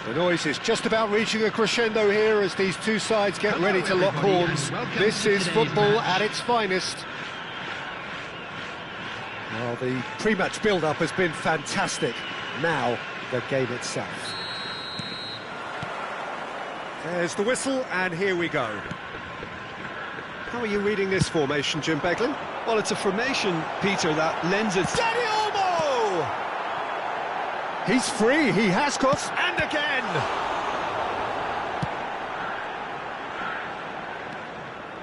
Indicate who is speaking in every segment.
Speaker 1: The noise is just about reaching a crescendo here as these two sides get ready to lock horns. This is football at its finest. Well, the pre-match build-up has been fantastic. Now, the game itself. There's the whistle, and here we go. How are you reading this formation, Jim Beglin?
Speaker 2: Well, it's a formation, Peter, that lends its...
Speaker 1: Danny Olmo! He's free, he has got... And again!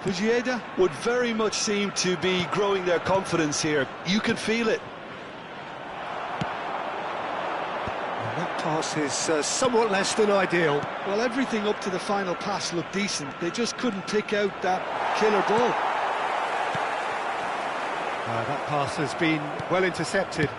Speaker 2: Fujieda would very much seem to be growing their confidence here. You can feel it.
Speaker 1: That pass is somewhat less than ideal.
Speaker 2: Well, everything up to the final pass looked decent. They just couldn't pick out that killer ball.
Speaker 1: That pass has been well intercepted.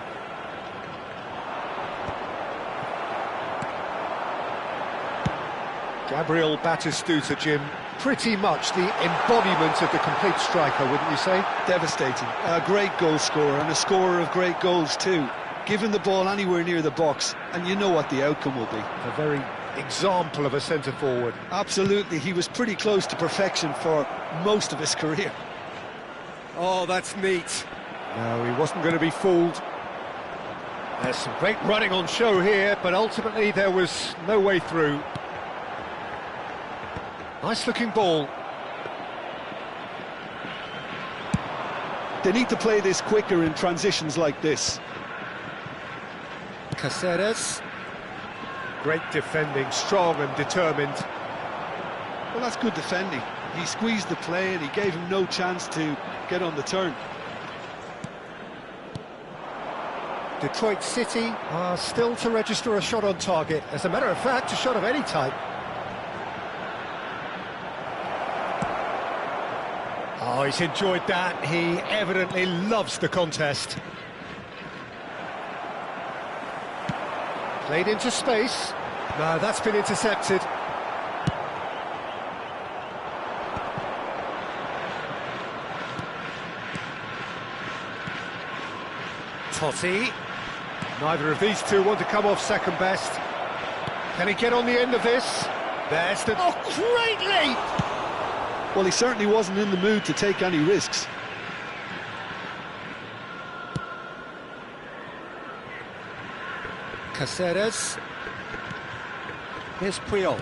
Speaker 1: Gabriel Batistuta, Jim, pretty much the embodiment of the complete striker, wouldn't you say?
Speaker 2: Devastating. A great goal scorer and a scorer of great goals too. Given the ball anywhere near the box, and you know what the outcome will be.
Speaker 1: A very example of a centre-forward.
Speaker 2: Absolutely, he was pretty close to perfection for most of his career.
Speaker 1: Oh, that's neat. No, he wasn't going to be fooled. There's some great running on show here, but ultimately there was no way through. Nice-looking ball.
Speaker 2: They need to play this quicker in transitions like this.
Speaker 1: Caceres. Great defending, strong and determined.
Speaker 2: Well, that's good defending. He squeezed the play and he gave him no chance to get on the turn.
Speaker 1: Detroit City are still to register a shot on target. As a matter of fact, a shot of any type. Oh, he's enjoyed that. He evidently loves the contest. Played into space. No, that's been intercepted. Totti. Neither of these two want to come off second best. Can he get on the end of this? There's the... Oh, great leap!
Speaker 2: Well, he certainly wasn't in the mood to take any risks.
Speaker 1: Caceres. Here's Puyol.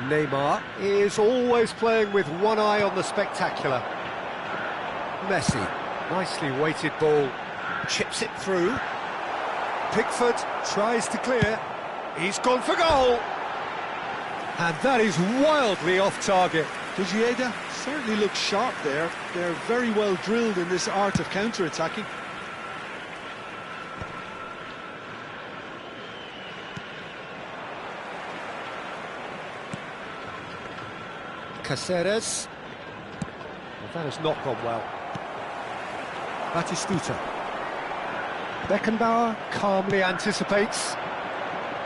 Speaker 1: Neymar is always playing with one eye on the spectacular. Messi, nicely weighted ball, chips it through. Pickford tries to clear. He's gone for goal. And that is wildly off target.
Speaker 2: Fujieda certainly looks sharp there. They're very well drilled in this art of counter-attacking.
Speaker 1: Caceres. Well, that has not gone well. Batistuta. Beckenbauer calmly anticipates.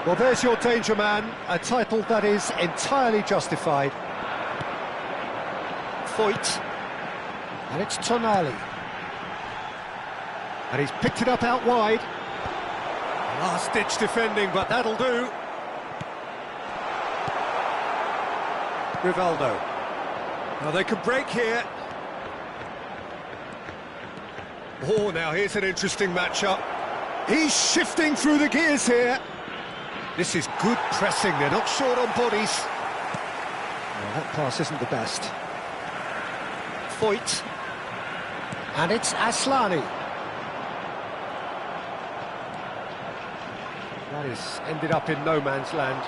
Speaker 1: Well, there's your danger man, a title that is entirely justified. Foyt. And it's Tonali. And he's picked it up out wide. Last-ditch defending, but that'll do. Rivaldo. Now they can break here. Oh, now here's an interesting matchup. He's shifting through the gears here. This is good pressing, they're not short on bodies. Well, that pass isn't the best. Foyt. And it's Aslani. That is ended up in no man's land.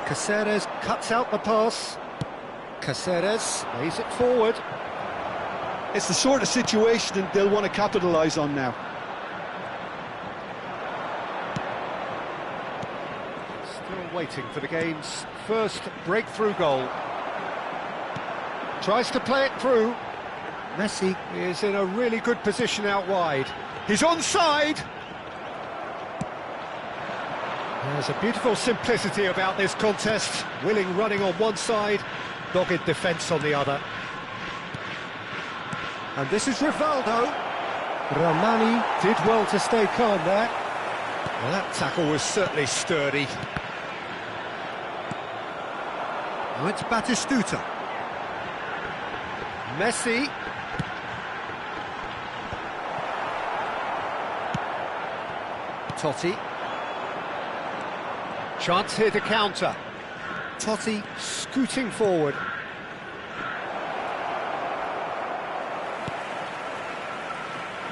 Speaker 1: Caceres cuts out the pass. Caceres lays it forward.
Speaker 2: It's the sort of situation that they'll want to capitalise on now.
Speaker 1: Still waiting for the game's first breakthrough goal. Tries to play it through. Messi is in a really good position out wide. He's onside. There's a beautiful simplicity about this contest. Willing running on one side, dogged defence on the other. And this is Rivaldo. Ramani did well to stay calm there. Well, that tackle was certainly sturdy. Now it's Batistuta. Messi. Totti. Chance here to counter. Totti scooting forward.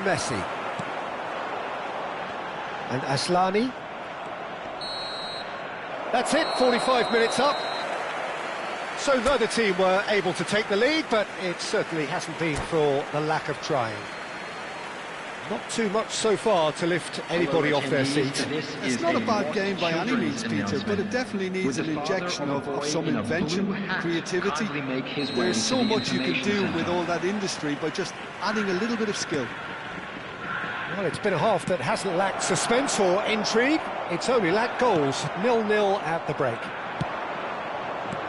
Speaker 1: Messi. And Aslani. That's it, 45 minutes up. So neither team were able to take the lead, but it certainly hasn't been for the lack of trying. Not too much so far to lift anybody off their seat.
Speaker 2: It's not a bad game by any means, Peter, but it definitely needs an injection of some invention, creativity. There's so much you can do with all that industry by just adding a little bit of skill.
Speaker 1: Well, it's been a half that hasn't lacked suspense or intrigue. It's only lacked goals. 0-0 at the break.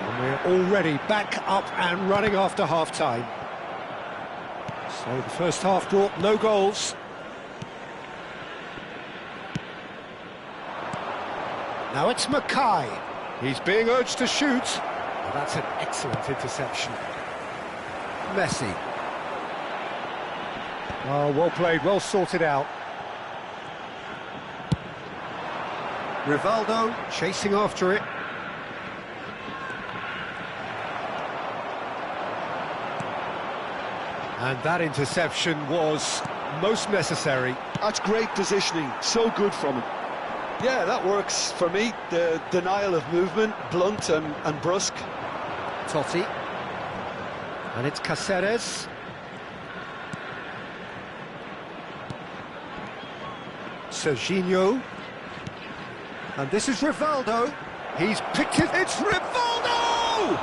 Speaker 1: And we're already back up and running after half-time. So the first half brought no goals. Now it's Mackay. He's being urged to shoot. Well, that's an excellent interception. Messi. Oh, well played, well sorted out. Rivaldo chasing after it. And that interception was most necessary.
Speaker 2: That's great positioning, so good from him. Yeah, that works for me. The denial of movement, blunt and brusque.
Speaker 1: Totti. And it's Cáceres. Serginho. And this is Rivaldo. He's picked it. It's Rivaldo!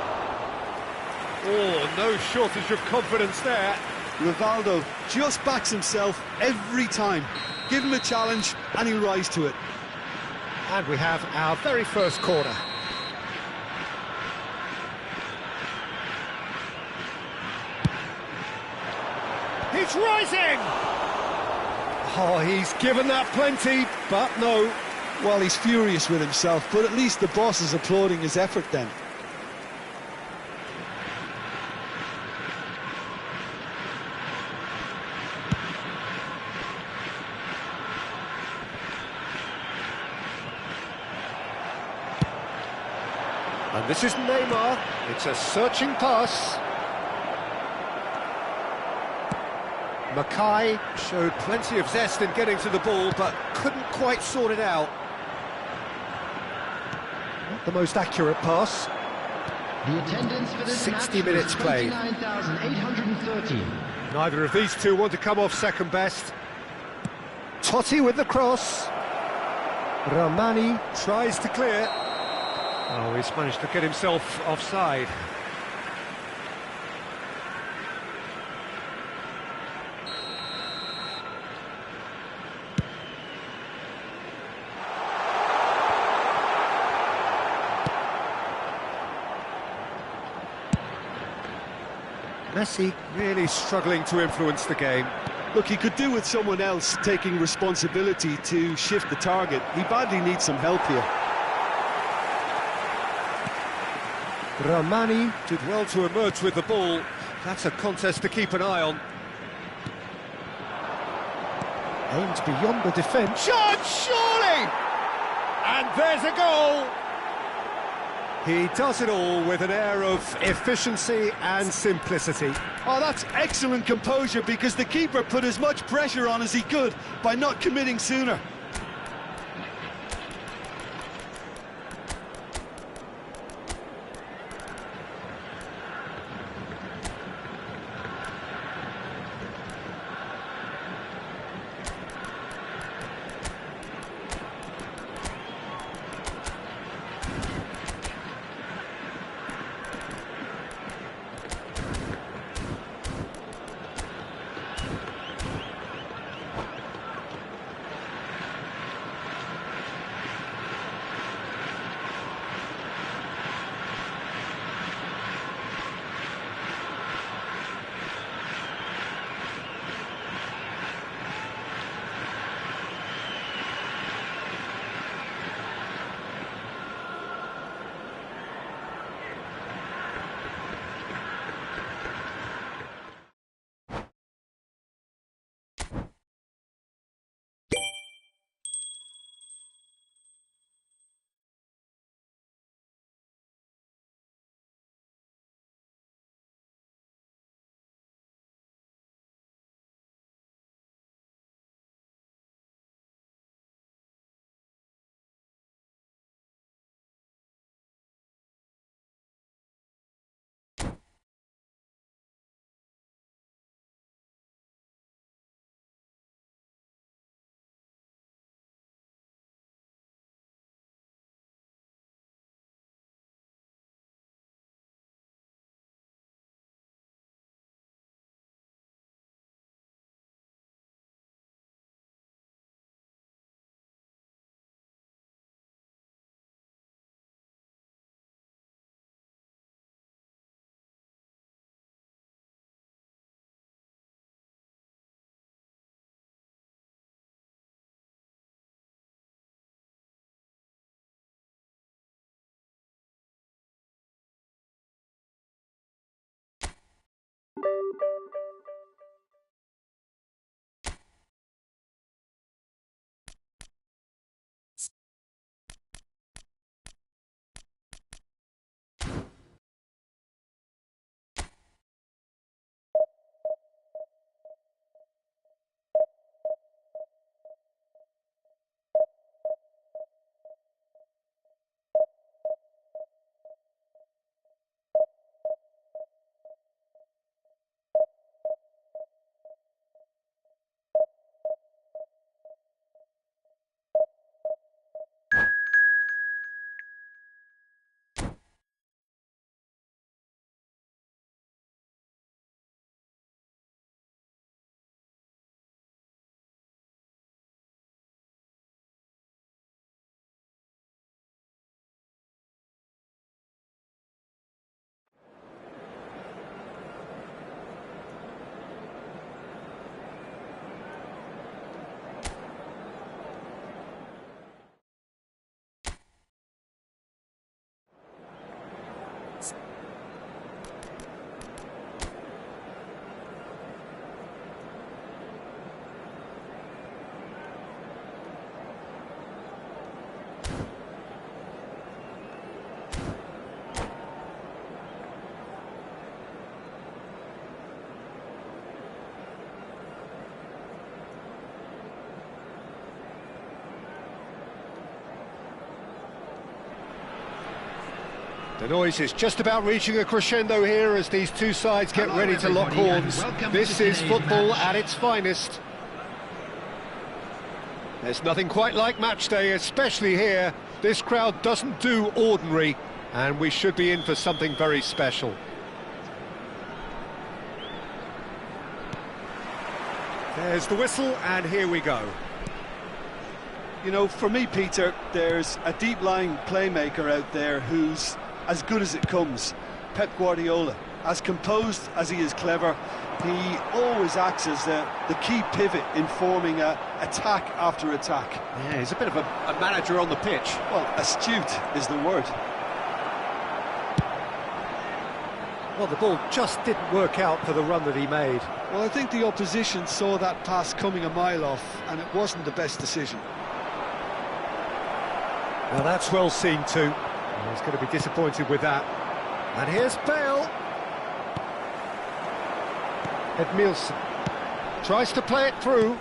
Speaker 1: Oh, no shortage of confidence there.
Speaker 2: Rivaldo just backs himself every time. Give him a challenge and he'll rise to it.
Speaker 1: And we have our very first corner. He's rising! Oh, he's given that plenty, but no.
Speaker 2: Well, he's furious with himself, but at least the boss is applauding his effort then.
Speaker 1: And this is Neymar. It's a searching pass. Mackay showed plenty of zest in getting to the ball, but couldn't quite sort it out. Not the most accurate pass.
Speaker 3: The attendance for this
Speaker 1: 60 minutes played.
Speaker 3: 29,813.
Speaker 1: Neither of these two want to come off second best. Totti with the cross. Ramani tries to clear. Oh, he's managed to get himself offside. Messi really struggling to influence the game.
Speaker 2: Look, he could do with someone else taking responsibility to shift the target. He badly needs some help here.
Speaker 1: Ramani did well to emerge with the ball. That's a contest to keep an eye on. Aimed beyond the defence. Shot, surely! And there's a goal! He does it all with an air of efficiency and simplicity.
Speaker 2: Oh, that's excellent composure, because the keeper put as much pressure on as he could by not committing sooner.
Speaker 1: The noise is just about reaching a crescendo here as these two sides get ready to lock horns. This is football at its finest. There's nothing quite like match day, especially here. This crowd doesn't do ordinary, and we should be in for something very special. There's the whistle, and here we go.
Speaker 2: You know, for me, Peter, there's a deep-lying playmaker out there who's as good as it comes. Pep Guardiola. As composed as he is clever, he always acts as the key pivot in forming attack after attack.
Speaker 1: Yeah, he's a bit of a manager on the pitch.
Speaker 2: Well, astute is the word.
Speaker 1: Well, the ball just didn't work out for the run that he made.
Speaker 2: Well, I think the opposition saw that pass coming a mile off, and it wasn't the best decision.
Speaker 1: Now that's well seen too. He's going to be disappointed with that. And here's Bale. Edmilson tries to play it through.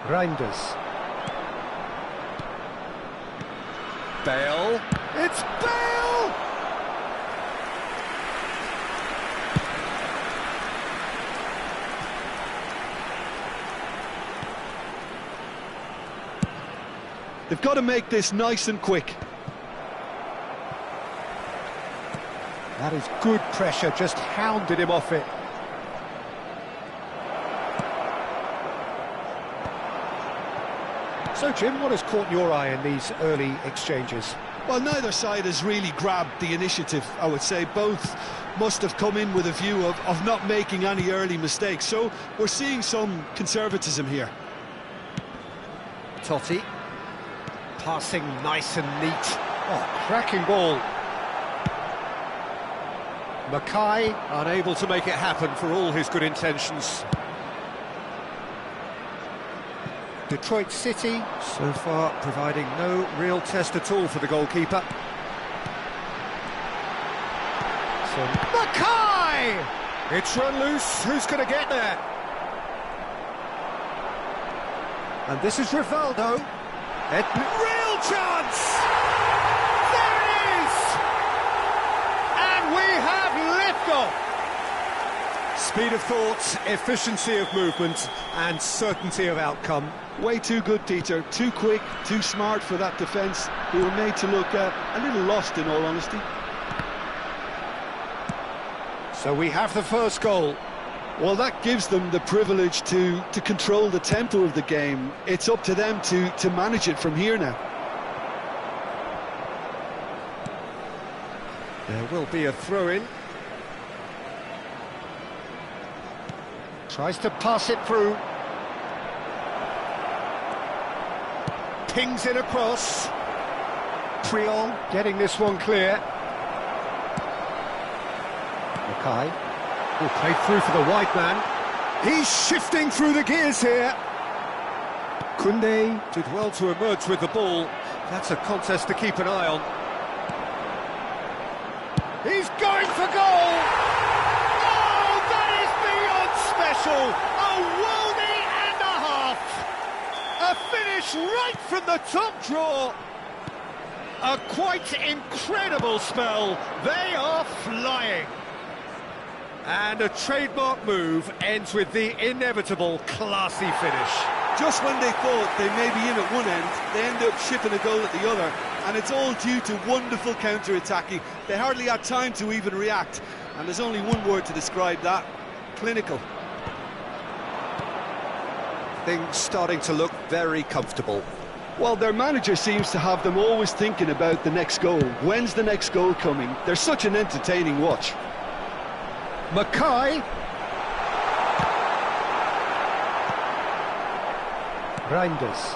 Speaker 1: Reinders. Bale. It's Bale!
Speaker 2: They've got to make this nice and quick.
Speaker 1: That is good pressure, just hounded him off it. So, Jim, what has caught your eye in these early exchanges?
Speaker 2: Well, neither side has really grabbed the initiative, I would say. Both must have come in with a view of not making any early mistakes. So we're seeing some conservatism here.
Speaker 1: Totti. Passing nice and neat. Oh, cracking ball. Mackay unable to make it happen for all his good intentions. Detroit City so far providing no real test at all for the goalkeeper. So Mackay! It's run loose, who's going to get there? And this is Rivaldo. Real chance! There it is! And we have liftoff! Speed of thought, efficiency of movement, and certainty of outcome.
Speaker 2: Way too good, Peter. Too quick, too smart for that defence, who were made to look a little lost, in all honesty.
Speaker 1: So we have the first goal.
Speaker 2: Well, that gives them the privilege to control the tempo of the game. It's up to them to manage it from here now.
Speaker 1: There will be a throw-in. Tries to pass it through. Pings it across. Priol getting this one clear. Mackay. Oh, played through for the wide man. He's shifting through the gears here. Koundé did well to emerge with the ball. That's a contest to keep an eye on. He's going for goal! Oh, that is beyond special! A worldie and a half! A finish right from the top draw! A quite incredible spell. They are flying. And a trademark move ends with the inevitable classy finish.
Speaker 2: Just when they thought they may be in at one end, they end up shipping a goal at the other, and it's all due to wonderful counter-attacking. They hardly had time to even react, and there's only one word to describe that: clinical.
Speaker 1: Things starting to look very comfortable.
Speaker 2: Well, their manager seems to have them always thinking about the next goal. When's the next goal coming? They're such an entertaining watch.
Speaker 1: Mackay. Reinders.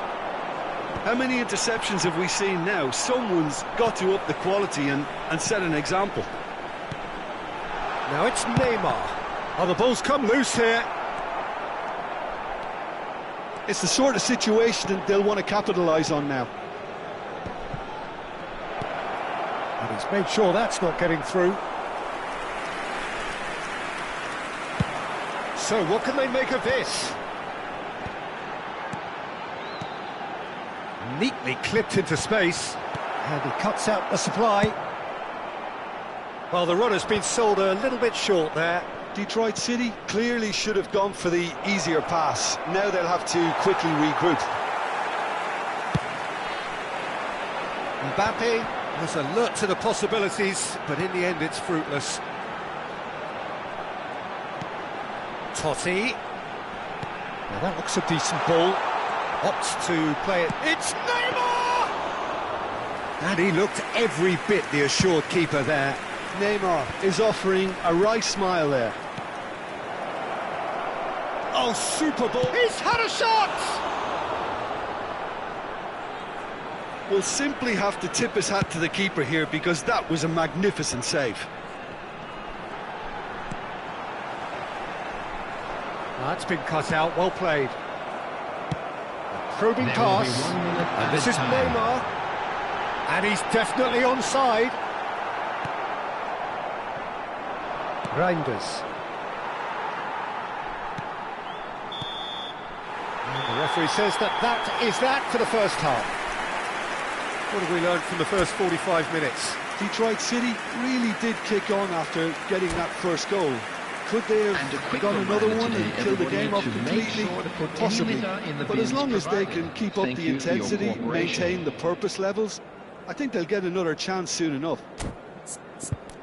Speaker 2: How many interceptions have we seen now? Someone's got to up the quality and set an example.
Speaker 1: Now it's Neymar. Oh, the ball's come loose here.
Speaker 2: It's the sort of situation that they'll want to capitalise on now.
Speaker 1: And he's made sure that's not getting through. So what can they make of this? Neatly clipped into space, and he cuts out the supply. Well, the runner's been sold a little bit short there.
Speaker 2: Detroit City clearly should have gone for the easier pass. Now they'll have to quickly regroup.
Speaker 1: Mbappe was alert to the possibilities, but in the end it's fruitless. Totti. Now that looks a decent ball. Opts to play it. It's Neymar! And he looked every bit the assured keeper there.
Speaker 2: Neymar is offering a right smile there.
Speaker 1: Oh, super ball. He's had a shot!
Speaker 2: We'll simply have to tip his hat to the keeper here, because that was a magnificent save.
Speaker 1: That's been cut out, well played. A probing pass, and this is Neymar. And he's definitely onside. Reinders. And the referee says that is that for the first half. What have we learned from the first 45 minutes?
Speaker 2: Detroit City really did kick on after getting that first goal. Could they have got another one and killed the game off completely? Possibly. But as long as they can keep up the intensity, maintain the purpose levels, I think they'll get another chance soon enough.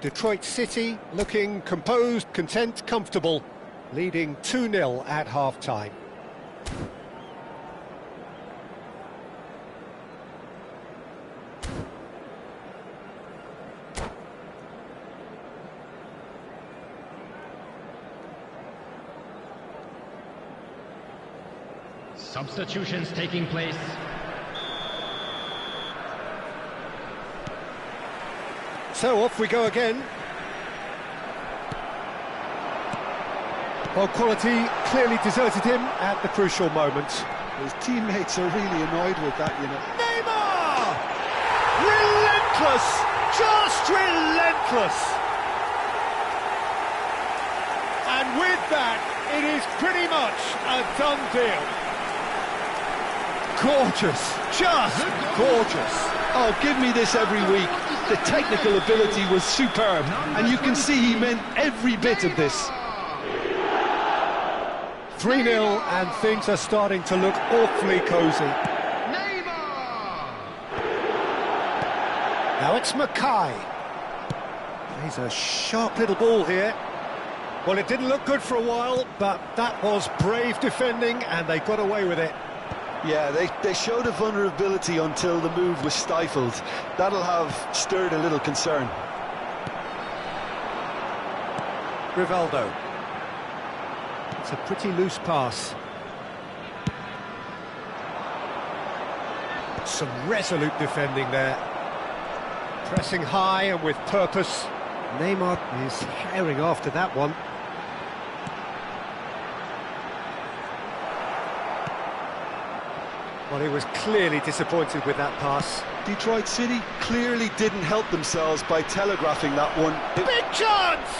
Speaker 1: Detroit City looking composed, content, comfortable, leading 2-0 at half-time.
Speaker 3: Substitutions taking place.
Speaker 1: So off we go again. Well, quality clearly deserted him at the crucial moment.
Speaker 2: His teammates are really annoyed with that, you know.
Speaker 1: Neymar! Relentless! Just relentless! And with that, it is pretty much a done deal. Gorgeous! Just gorgeous!
Speaker 2: Oh, give me this every week. The technical ability was superb, and you can see he meant every bit of this.
Speaker 1: 3-0, and things are starting to look awfully cosy. Now it's Mackay. He's a sharp little ball here. Well, it didn't look good for a while, but that was brave defending, and they got away with it.
Speaker 2: Yeah, they showed a vulnerability until the move was stifled. That'll have stirred a little concern.
Speaker 1: Rivaldo. It's a pretty loose pass. Some resolute defending there. Pressing high and with purpose. Neymar is herring after that one. Well, he was clearly disappointed with that pass.
Speaker 2: Detroit City clearly didn't help themselves by telegraphing that one.
Speaker 1: Big chance!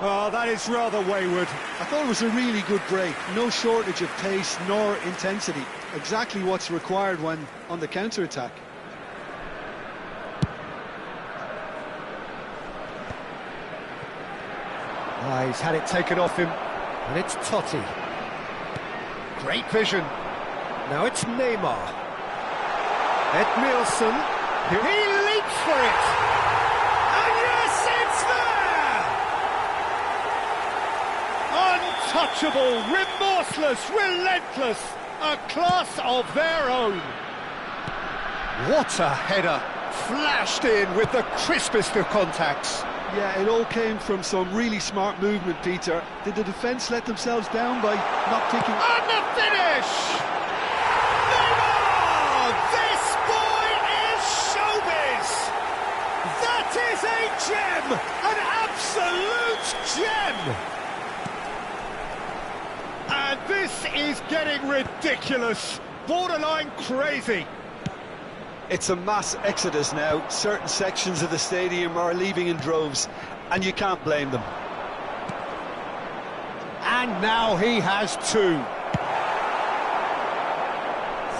Speaker 1: Oh, that is rather wayward.
Speaker 2: I thought it was a really good break. No shortage of pace nor intensity. Exactly what's required when on the counter-attack.
Speaker 1: He's had it taken off him, and it's Totti. Great vision. Now it's Neymar. Edmilson. He leaps for it. And yes, it's there! Untouchable, remorseless, relentless. A class of their own. What a header. Flashed in with the crispest of contacts.
Speaker 2: Yeah, it all came from some really smart movement, Peter. Did the defence let themselves down by not picking...
Speaker 1: And the finish! Neymar! This boy is showbiz! That is a gem! An absolute gem! And this is getting ridiculous, borderline crazy.
Speaker 2: It's a mass exodus now. Certain sections of the stadium are leaving in droves, and you can't blame them.
Speaker 1: And now he has two.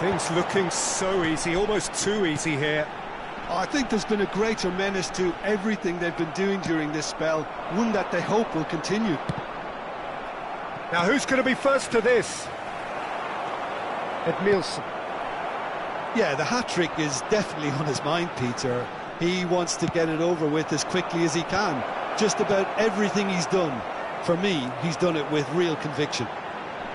Speaker 1: Things looking so easy, almost too easy here.
Speaker 2: I think there's been a greater menace to everything they've been doing during this spell, one that they hope will continue.
Speaker 1: Now who's going to be first to this? Edmilson.
Speaker 2: Yeah, the hat-trick is definitely on his mind, Peter. He wants to get it over with as quickly as he can. Just about everything he's done, for me, he's done it with real conviction.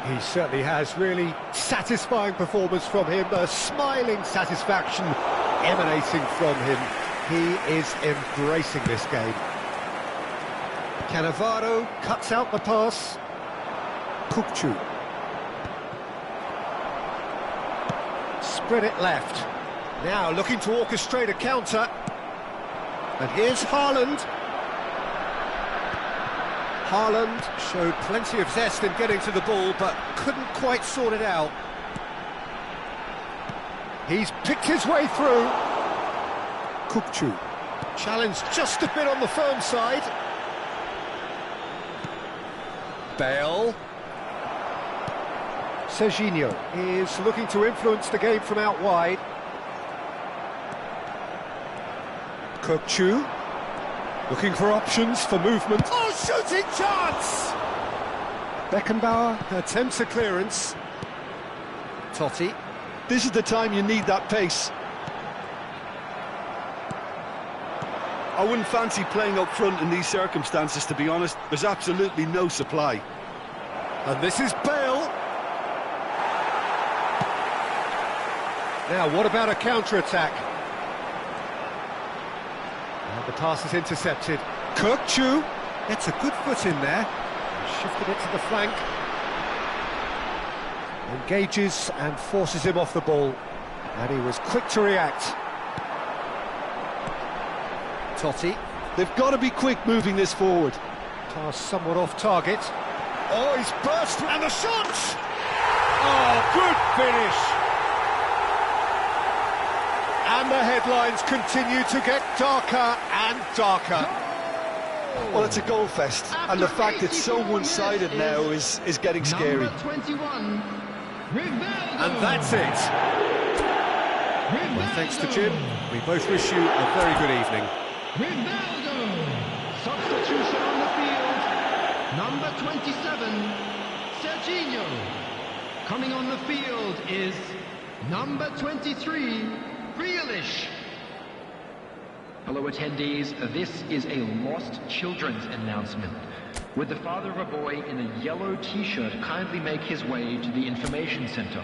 Speaker 1: He certainly has. Really satisfying performance from him. A smiling satisfaction emanating from him. He is embracing this game. Cannavaro cuts out the pass. Kukçu. Spread it left. Now looking to orchestrate a counter. And here's Haaland. Haaland showed plenty of zest in getting to the ball, but couldn't quite sort it out. He's picked his way through. Kukçu. Challenged just a bit on the firm side. Bale. Serginho is looking to influence the game from out wide. Kukçu looking for options for movement. Oh, shooting chance! Beckenbauer attempts a clearance. Totti.
Speaker 2: This is the time you need that pace. I wouldn't fancy playing up front in these circumstances, to be honest. There's absolutely no supply.
Speaker 1: And this is Bale. Now, what about a counter-attack? And the pass is intercepted. Kukçu gets a good foot in there. Shifted it to the flank. Engages and forces him off the ball. And he was quick to react. Totti.
Speaker 2: They've got to be quick moving this forward.
Speaker 1: Pass somewhat off target. Oh, he's burst, and the shot! Oh, good finish! And the headlines continue to get darker and darker.
Speaker 2: Well, it's a goal fest, and the fact it's so one-sided now is getting scary.
Speaker 3: Number 21,
Speaker 1: And that's it. Well, thanks to Jim, we both wish you a very good evening.
Speaker 3: Rivaldo. Substitution on the field. Number 27, Serginho. Coming on the field is number 23, Grealish.
Speaker 4: Hello attendees, this is a lost children's announcement. Would the father of a boy in a yellow t-shirt kindly make his way to the information center?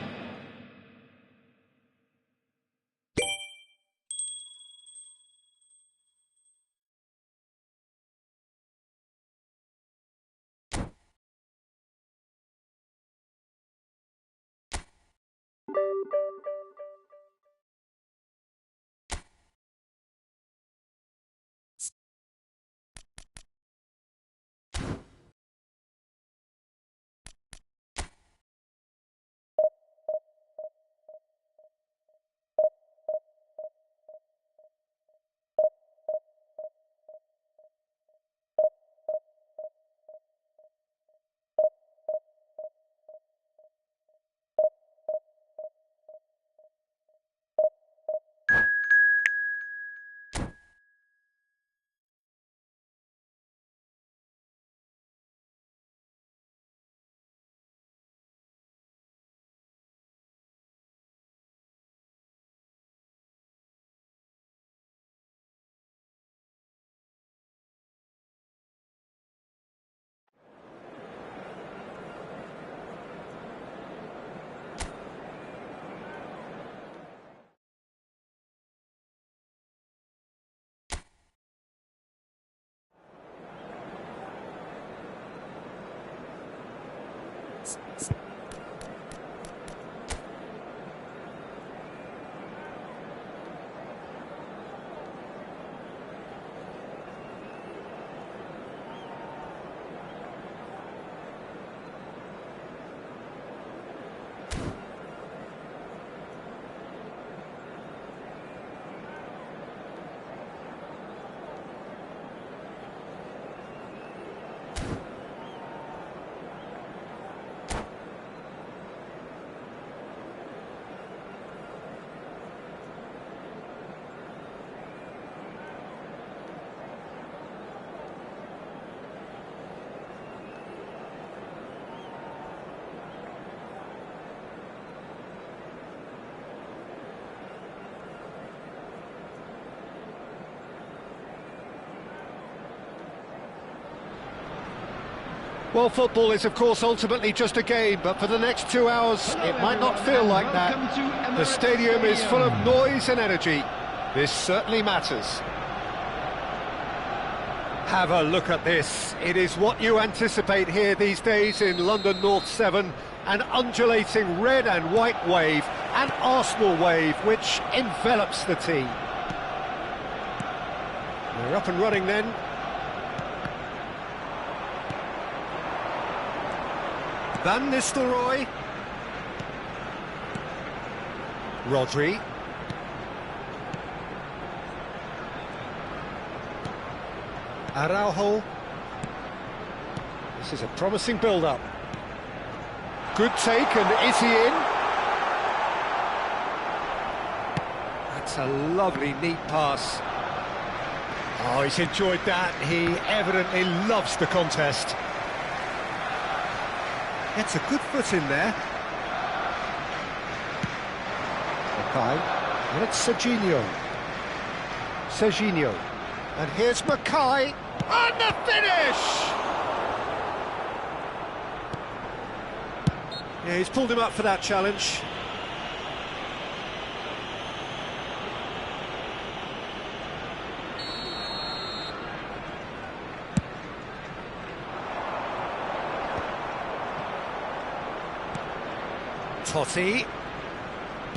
Speaker 1: Well, football is, of course, ultimately just a game, but for the next 2 hours, it might not feel like that. The stadium is full of noise and energy. This certainly matters. Have a look at this. It is what you anticipate here these days in London North 7, an undulating red and white wave, an Arsenal wave which envelops the team. They're up and running then. Van Nistelrooy. Rodri. Araujo. This is a promising build-up. Good take, and is he in? That's a lovely, neat pass. Oh, he's enjoyed that. He evidently loves the contest. Gets a good foot in there. Okay, and it's Serginho. And here's Mackay, and the finish! Yeah, he's pulled him up for that challenge.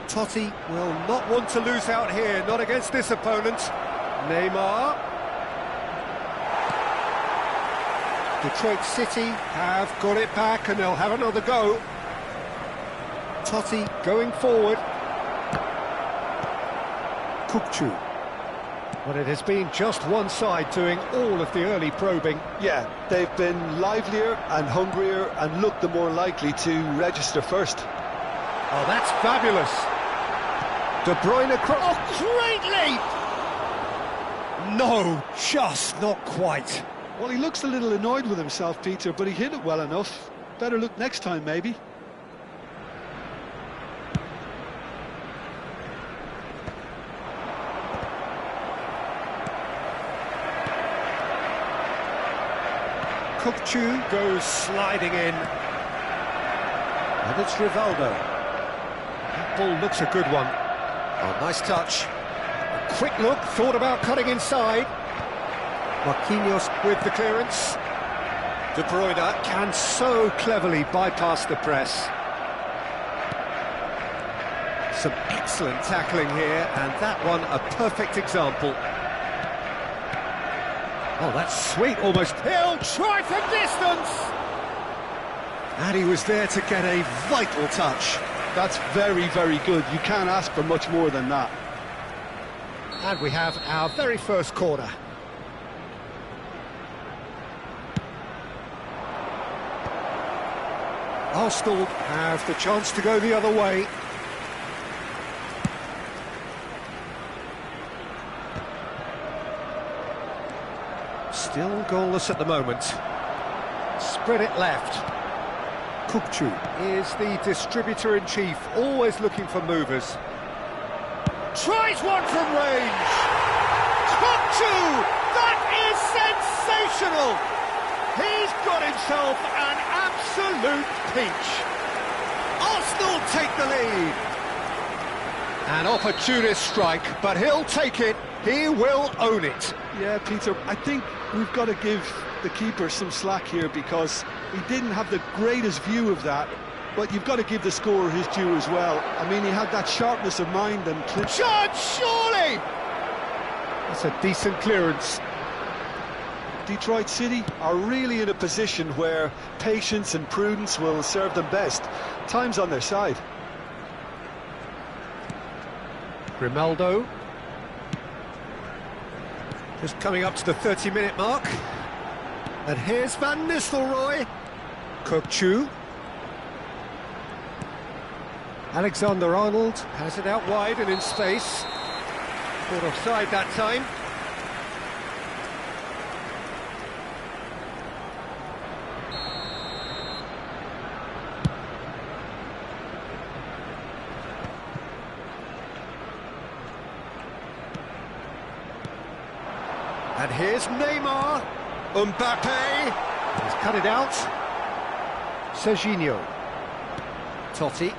Speaker 1: Totti will not want to lose out here, not against this opponent. Neymar. Detroit City have got it back and they'll have another go. Totti going forward. Kukçu. Well, it has been just one side doing all of the early probing.
Speaker 2: Yeah, they've been livelier and hungrier and looked the more likely to register first.
Speaker 1: Oh, that's fabulous. De Bruyne across. Oh, great leap! No, just not quite.
Speaker 2: Well, he looks a little annoyed with himself, Peter, but he hit it well enough. Better look next time, maybe.
Speaker 1: Kukçu goes sliding in. And it's Rivaldo. That ball looks a good one. Oh, nice touch. A quick look, thought about cutting inside. Marquinhos with the clearance. De Bruyne can so cleverly bypass the press. Some excellent tackling here, and that one a perfect example. Oh, that's sweet, almost. He'll try from distance! And he was there to get a vital touch.
Speaker 2: That's very, very good. You can't ask for much more than that.
Speaker 1: And we have our very first corner. Arsenal have the chance to go the other way. Still goalless at the moment. Spread it left. Kukçu is the distributor-in-chief, always looking for movers. Tries one from range! Kukçu! That is sensational! He's got himself an absolute peach. Arsenal take the lead. An opportunist strike, but he'll take it. He will own it.
Speaker 2: Yeah, Peter, I think we've got to give the keeper some slack here because he didn't have the greatest view of that, but you've got to give the scorer his due as well. I mean, he had that sharpness of mind and...
Speaker 1: Shot, surely! That's a decent clearance.
Speaker 2: Detroit City are really in a position where patience and prudence will serve them best. Time's on their side.
Speaker 1: Grimaldo. Just coming up to the 30-minute mark. And here's Van Nistelrooy. Kukçu. Alexander-Arnold has it out wide and in space. Caught offside that time. And here's Neymar. Mbappe. He's cut it out. Serginho. Totti.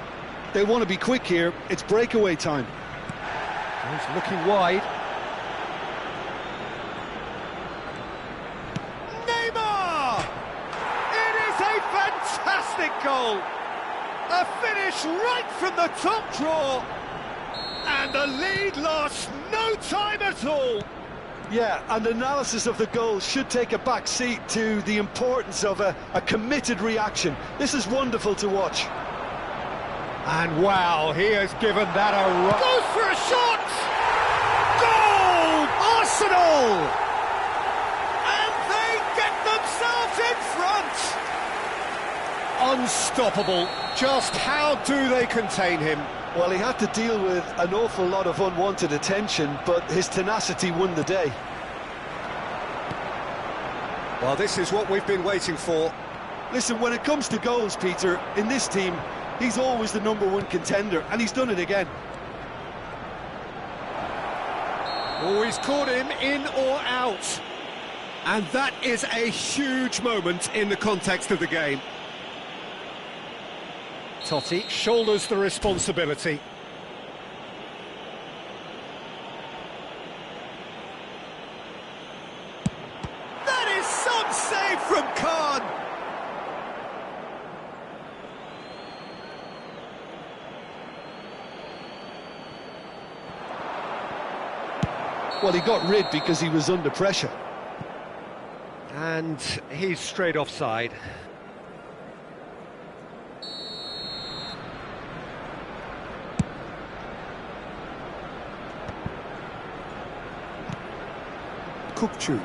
Speaker 2: They want to be quick here. It's breakaway time.
Speaker 1: He's looking wide. Neymar! It is a fantastic goal! A finish right from the top draw! And the lead lost no time at all!
Speaker 2: Yeah, and analysis of the goal should take a back seat to the importance of a committed reaction. This is wonderful to watch.
Speaker 1: And wow, he has given that a run. Goes for a shot! Goal! Arsenal! And they get themselves in front! Unstoppable. Just how do they contain him?
Speaker 2: Well, he had to deal with an awful lot of unwanted attention, but his tenacity won the day.
Speaker 1: Well, this is what we've been waiting for.
Speaker 2: Listen, when it comes to goals, Peter, in this team, he's always the #1 contender, and he's done it again.
Speaker 1: Oh, he's caught him in or out. And that is a huge moment in the context of the game. Totti shoulders the responsibility. That is some save from Khan!
Speaker 2: Well, he got rid because he was under pressure.
Speaker 1: And he's straight offside. Kukçu.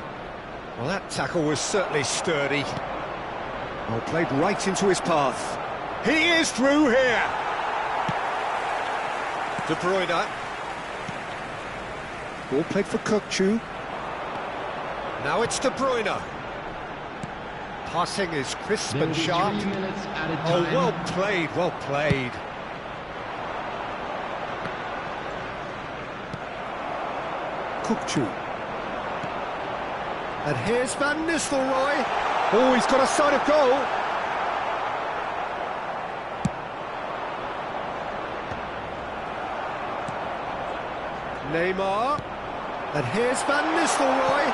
Speaker 1: Well, that tackle was certainly sturdy. Well, played right into his path. He is through here! De Bruyne. Ball played for Kukçu. Now it's De Bruyne. Passing is crisp and sharp. Oh, well played, well played. Kukçu. And here's Van Nistelrooy. Oh, he's got a sight of goal. Neymar. And here's Van Nistelrooy.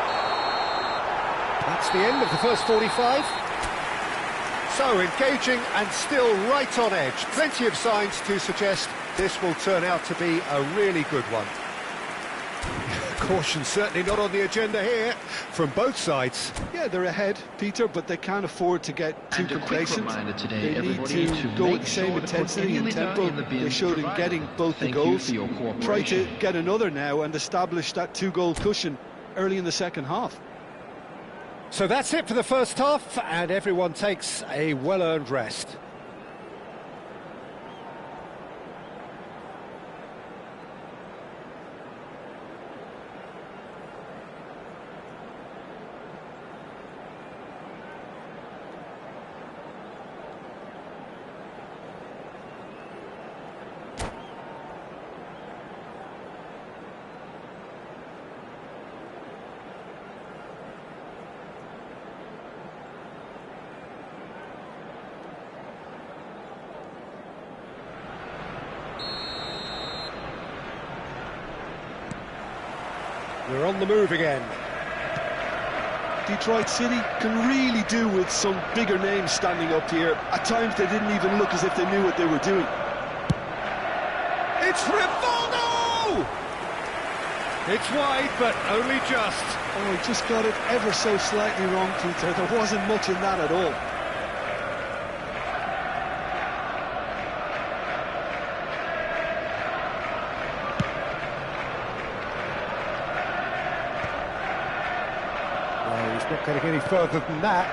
Speaker 1: That's the end of the first 45. So engaging and still right on edge. Plenty of signs to suggest this will turn out to be a really good one. Caution certainly not on the agenda here from both sides.
Speaker 2: Yeah, they're ahead, Peter, but they can't afford to get too complacent.
Speaker 4: Today,
Speaker 2: they need to go with the same intensity and tempo they showed in getting both the goals. Try to get another now and establish that 2-goal cushion early in the second half.
Speaker 1: So that's it for the first half, and everyone takes a well-earned rest. We're on the move again.
Speaker 2: Detroit City can really do with some bigger names standing up here. At times they didn't even look as if they knew what they were doing.
Speaker 1: It's Rivaldo! It's wide, but only just.
Speaker 2: Oh, he just got it ever so slightly wrong, Peter. There wasn't much in that at all.
Speaker 1: Not getting any further than that.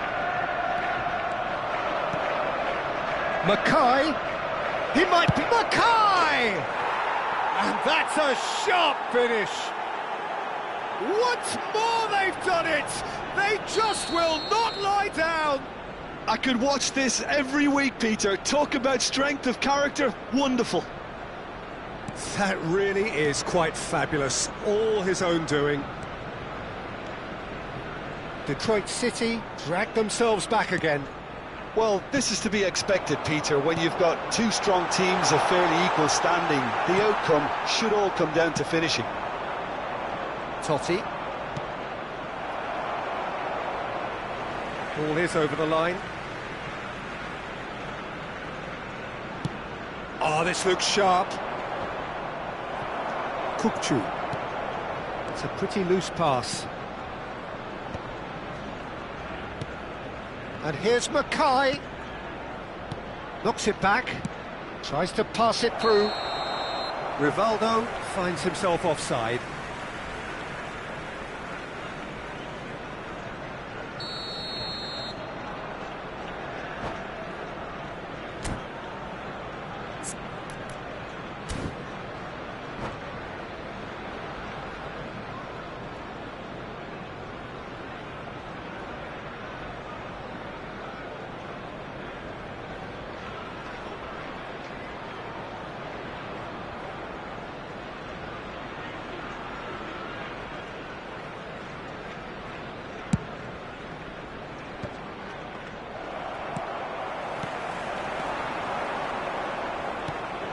Speaker 1: Mackay, he might be Mackay! And that's a sharp finish. Once more they've done it. They just will not lie down.
Speaker 2: I could watch this every week, Peter. Talk about strength of character. Wonderful.
Speaker 1: That really is quite fabulous. All his own doing. Detroit City drag themselves back again.
Speaker 2: Well, this is to be expected, Peter. When you've got two strong teams of fairly equal standing, the outcome should all come down to finishing.
Speaker 1: Totti. Ball is over the line. Oh, this looks sharp. Kukçu. It's a pretty loose pass. And here's Mackay. Knocks it back. Tries to pass it through. Rivaldo finds himself offside.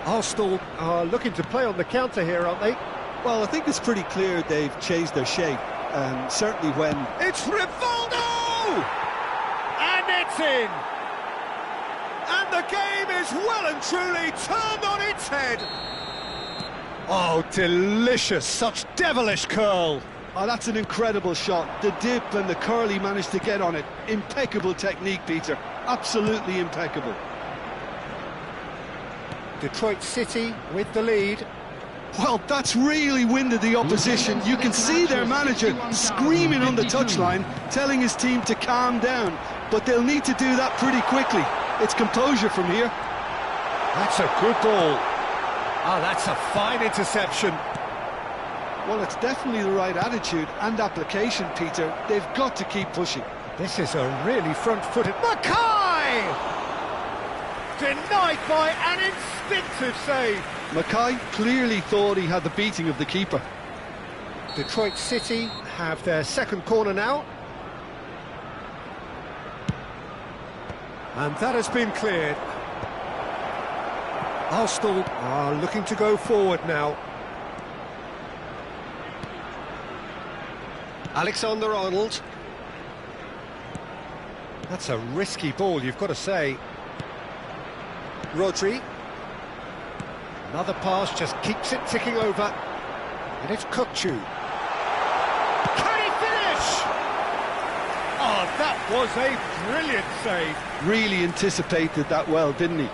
Speaker 1: Arsenal are looking to play on the counter here, aren't they?
Speaker 2: Well, I think it's pretty clear they've changed their shape, and certainly when...
Speaker 1: It's Rivaldo! And it's in! And the game is well and truly turned on its head! Oh, delicious! Such devilish curl!
Speaker 2: Oh, that's an incredible shot. The dip and the curl he managed to get on it. Impeccable technique, Peter. Absolutely impeccable.
Speaker 1: Detroit City with the lead.
Speaker 2: Well, that's really winded the opposition. You can see their manager screaming on the touchline, telling his team to calm down. But they'll need to do that pretty quickly. It's composure from here.
Speaker 1: That's a good ball. Oh, that's a fine interception.
Speaker 2: Well, it's definitely the right attitude and application, Peter. They've got to keep pushing.
Speaker 1: This is a really front-footed... Mackay! Denied by an instinctive save.
Speaker 2: Mackay clearly thought he had the beating of the keeper.
Speaker 1: Detroit City have their second corner now. And that has been cleared. Arsenal are looking to go forward now. Alexander-Arnold. That's a risky ball, you've got to say. Rodri. Another pass just keeps it ticking over. And it's Kukçu. Can he finish? Oh, that was a brilliant save.
Speaker 2: Really anticipated that well, didn't he?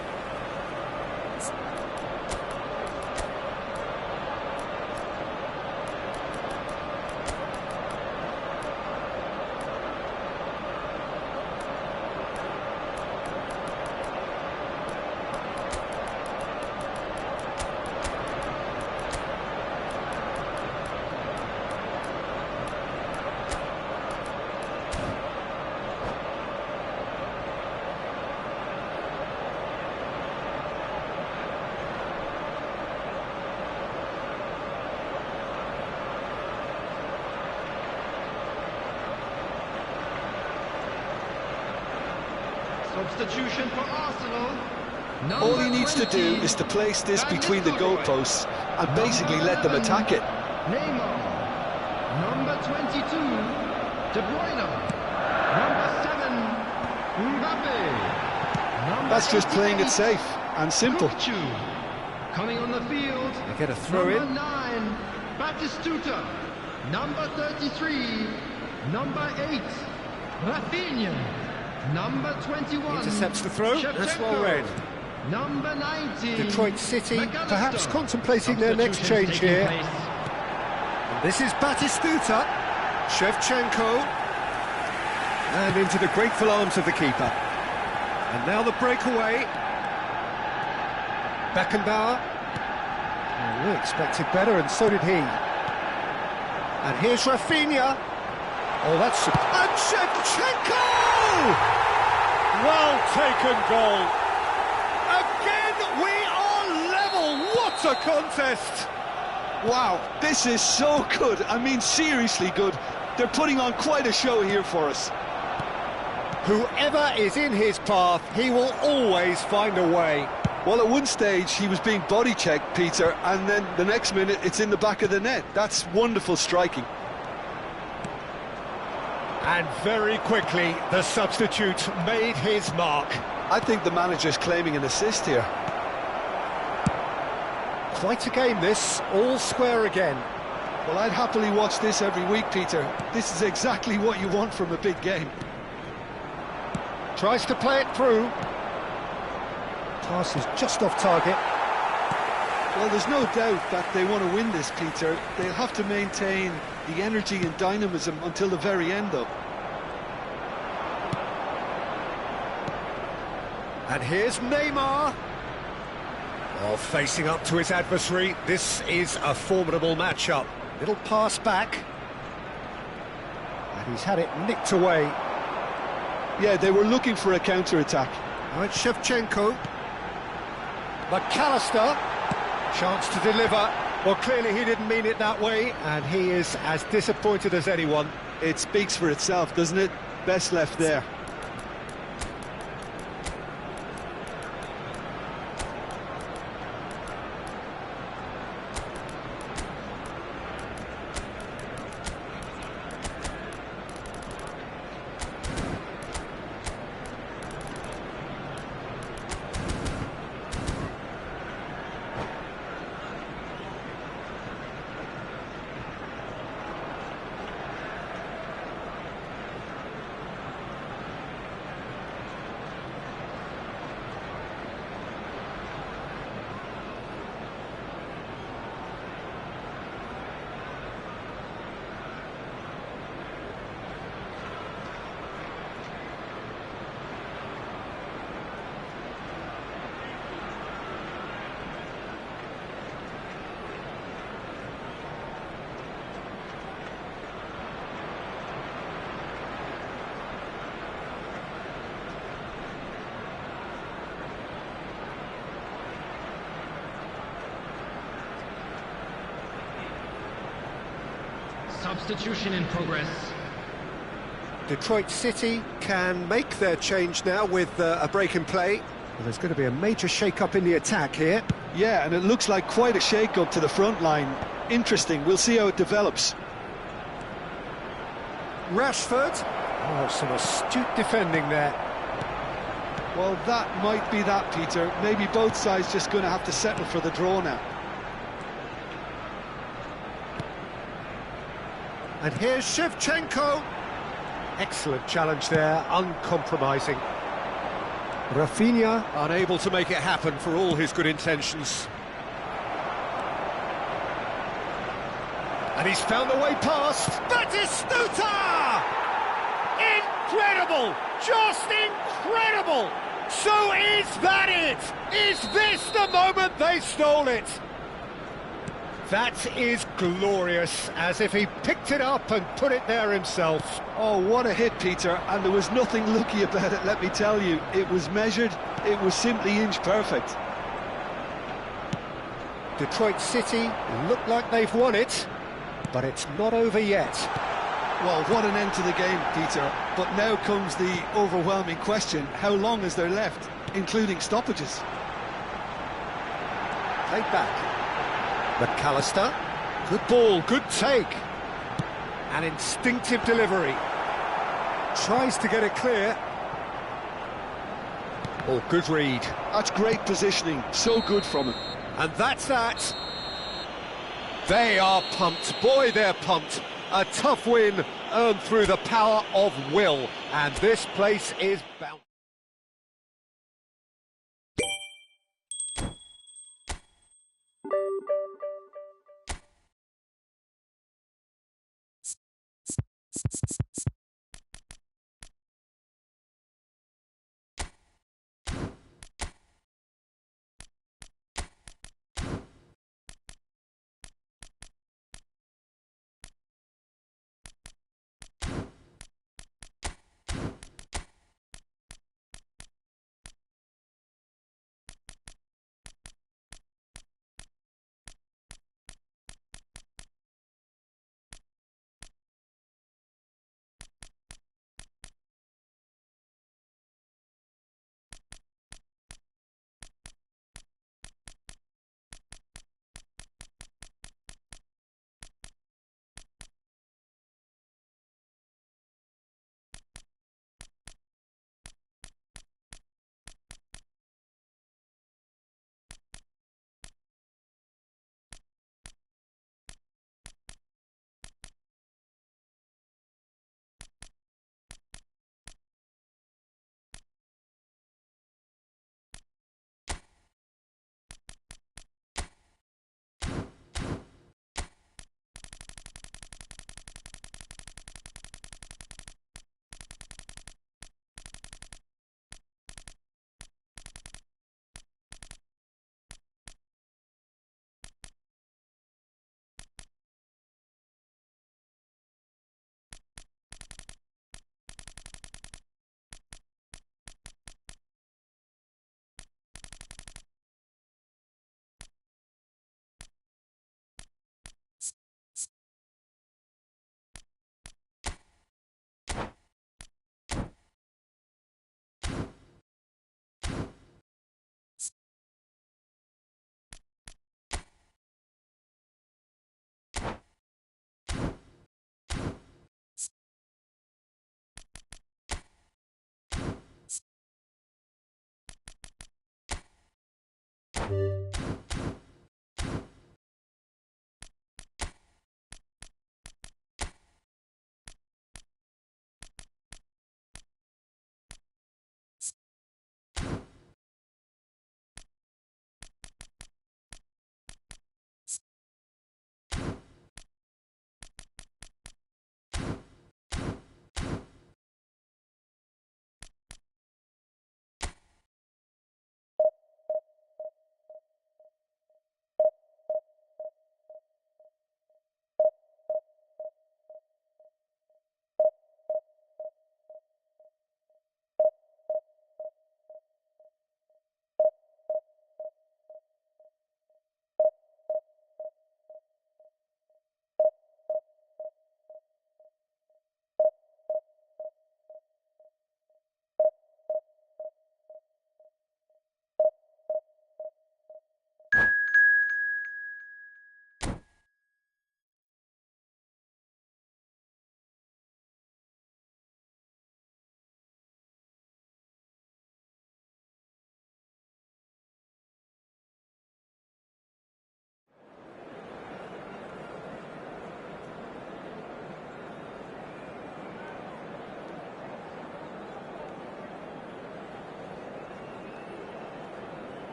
Speaker 3: Substitution for Arsenal.
Speaker 2: All he needs to do is to place this between the goalposts and basically let them attack it.
Speaker 3: Neymar. Number 22, De Bruyne. Number 7, Mbappe.
Speaker 2: That's just playing it safe and simple.
Speaker 3: Kukçu. Coming on the field.
Speaker 1: They get a throw in.
Speaker 3: Number 9, Batistuta. Number 33, number 8, Rafinha. Number 21.
Speaker 1: Intercepts the throw.
Speaker 3: Shevchenko.
Speaker 1: That's well read.
Speaker 3: Number 19.
Speaker 1: Detroit City
Speaker 3: McAllister.
Speaker 1: perhaps contemplating their next change here. And this is Batistuta. Shevchenko. And into the grateful arms of the keeper. And now the breakaway. Beckenbauer. Oh, we expected better, and so did he. And here's Rafinha. Oh, that's... And Shevchenko! Well taken goal. Again, we are level. What a contest.
Speaker 2: Wow, this is so good. I mean, seriously good. They're putting on quite a show here for us.
Speaker 1: Whoever is in his path, he will always find a way.
Speaker 2: Well, at one stage he was being body checked, Peter, and then the next minute it's in the back of the net. That's wonderful striking.
Speaker 1: And very quickly, the substitute made his mark.
Speaker 2: I think the manager's claiming an assist here.
Speaker 1: Quite a game this, all square again.
Speaker 2: Well, I'd happily watch this every week, Peter. This is exactly what you want from a big game.
Speaker 1: Tries to play it through. Pass is just off target.
Speaker 2: Well, there's no doubt that they want to win this, Peter. They'll have to maintain the energy and dynamism until the very end, though.
Speaker 1: And here's Neymar. Oh, facing up to his adversary. This is a formidable matchup. Little pass back. And he's had it nicked away.
Speaker 2: Yeah, they were looking for a counter-attack.
Speaker 1: Now it's Shevchenko. McAllister. Chance to deliver. Well, clearly he didn't mean it that way, and he is as disappointed as anyone.
Speaker 2: It speaks for itself, doesn't it? Best left there.
Speaker 3: Substitution in progress.
Speaker 1: Detroit City can make their change now with a break in play. Well, there's going to be a major shake-up in the attack here.
Speaker 2: Yeah, and it looks like quite a shake-up to the front line. Interesting, we'll see how it develops.
Speaker 1: Rashford. Oh, some astute defending there.
Speaker 2: Well, that might be that, Peter. Maybe both sides just going to have to settle for the draw now.
Speaker 1: And here's Shevchenko. Excellent challenge there, uncompromising. Rafinha unable to make it happen for all his good intentions. And he's found the way past. Batistuta! Incredible! Just incredible! So is that it? Is this the moment they stole it? That is glorious, as if he picked it up and put it there himself.
Speaker 2: Oh, what a hit, Peter, and there was nothing lucky about it, let me tell you. It was measured, it was simply inch perfect.
Speaker 1: Detroit City look like they've won it, but it's not over yet.
Speaker 2: Well, what an end to the game, Peter. But now comes the overwhelming question, how long is there left, including stoppages?
Speaker 1: Played back. McAllister, good ball, good take. An instinctive delivery. Tries to get it clear. Oh, good read.
Speaker 2: That's great positioning, so good from him.
Speaker 1: And that's that. They are pumped, boy they're pumped. A tough win earned through the power of will. And this place is bound.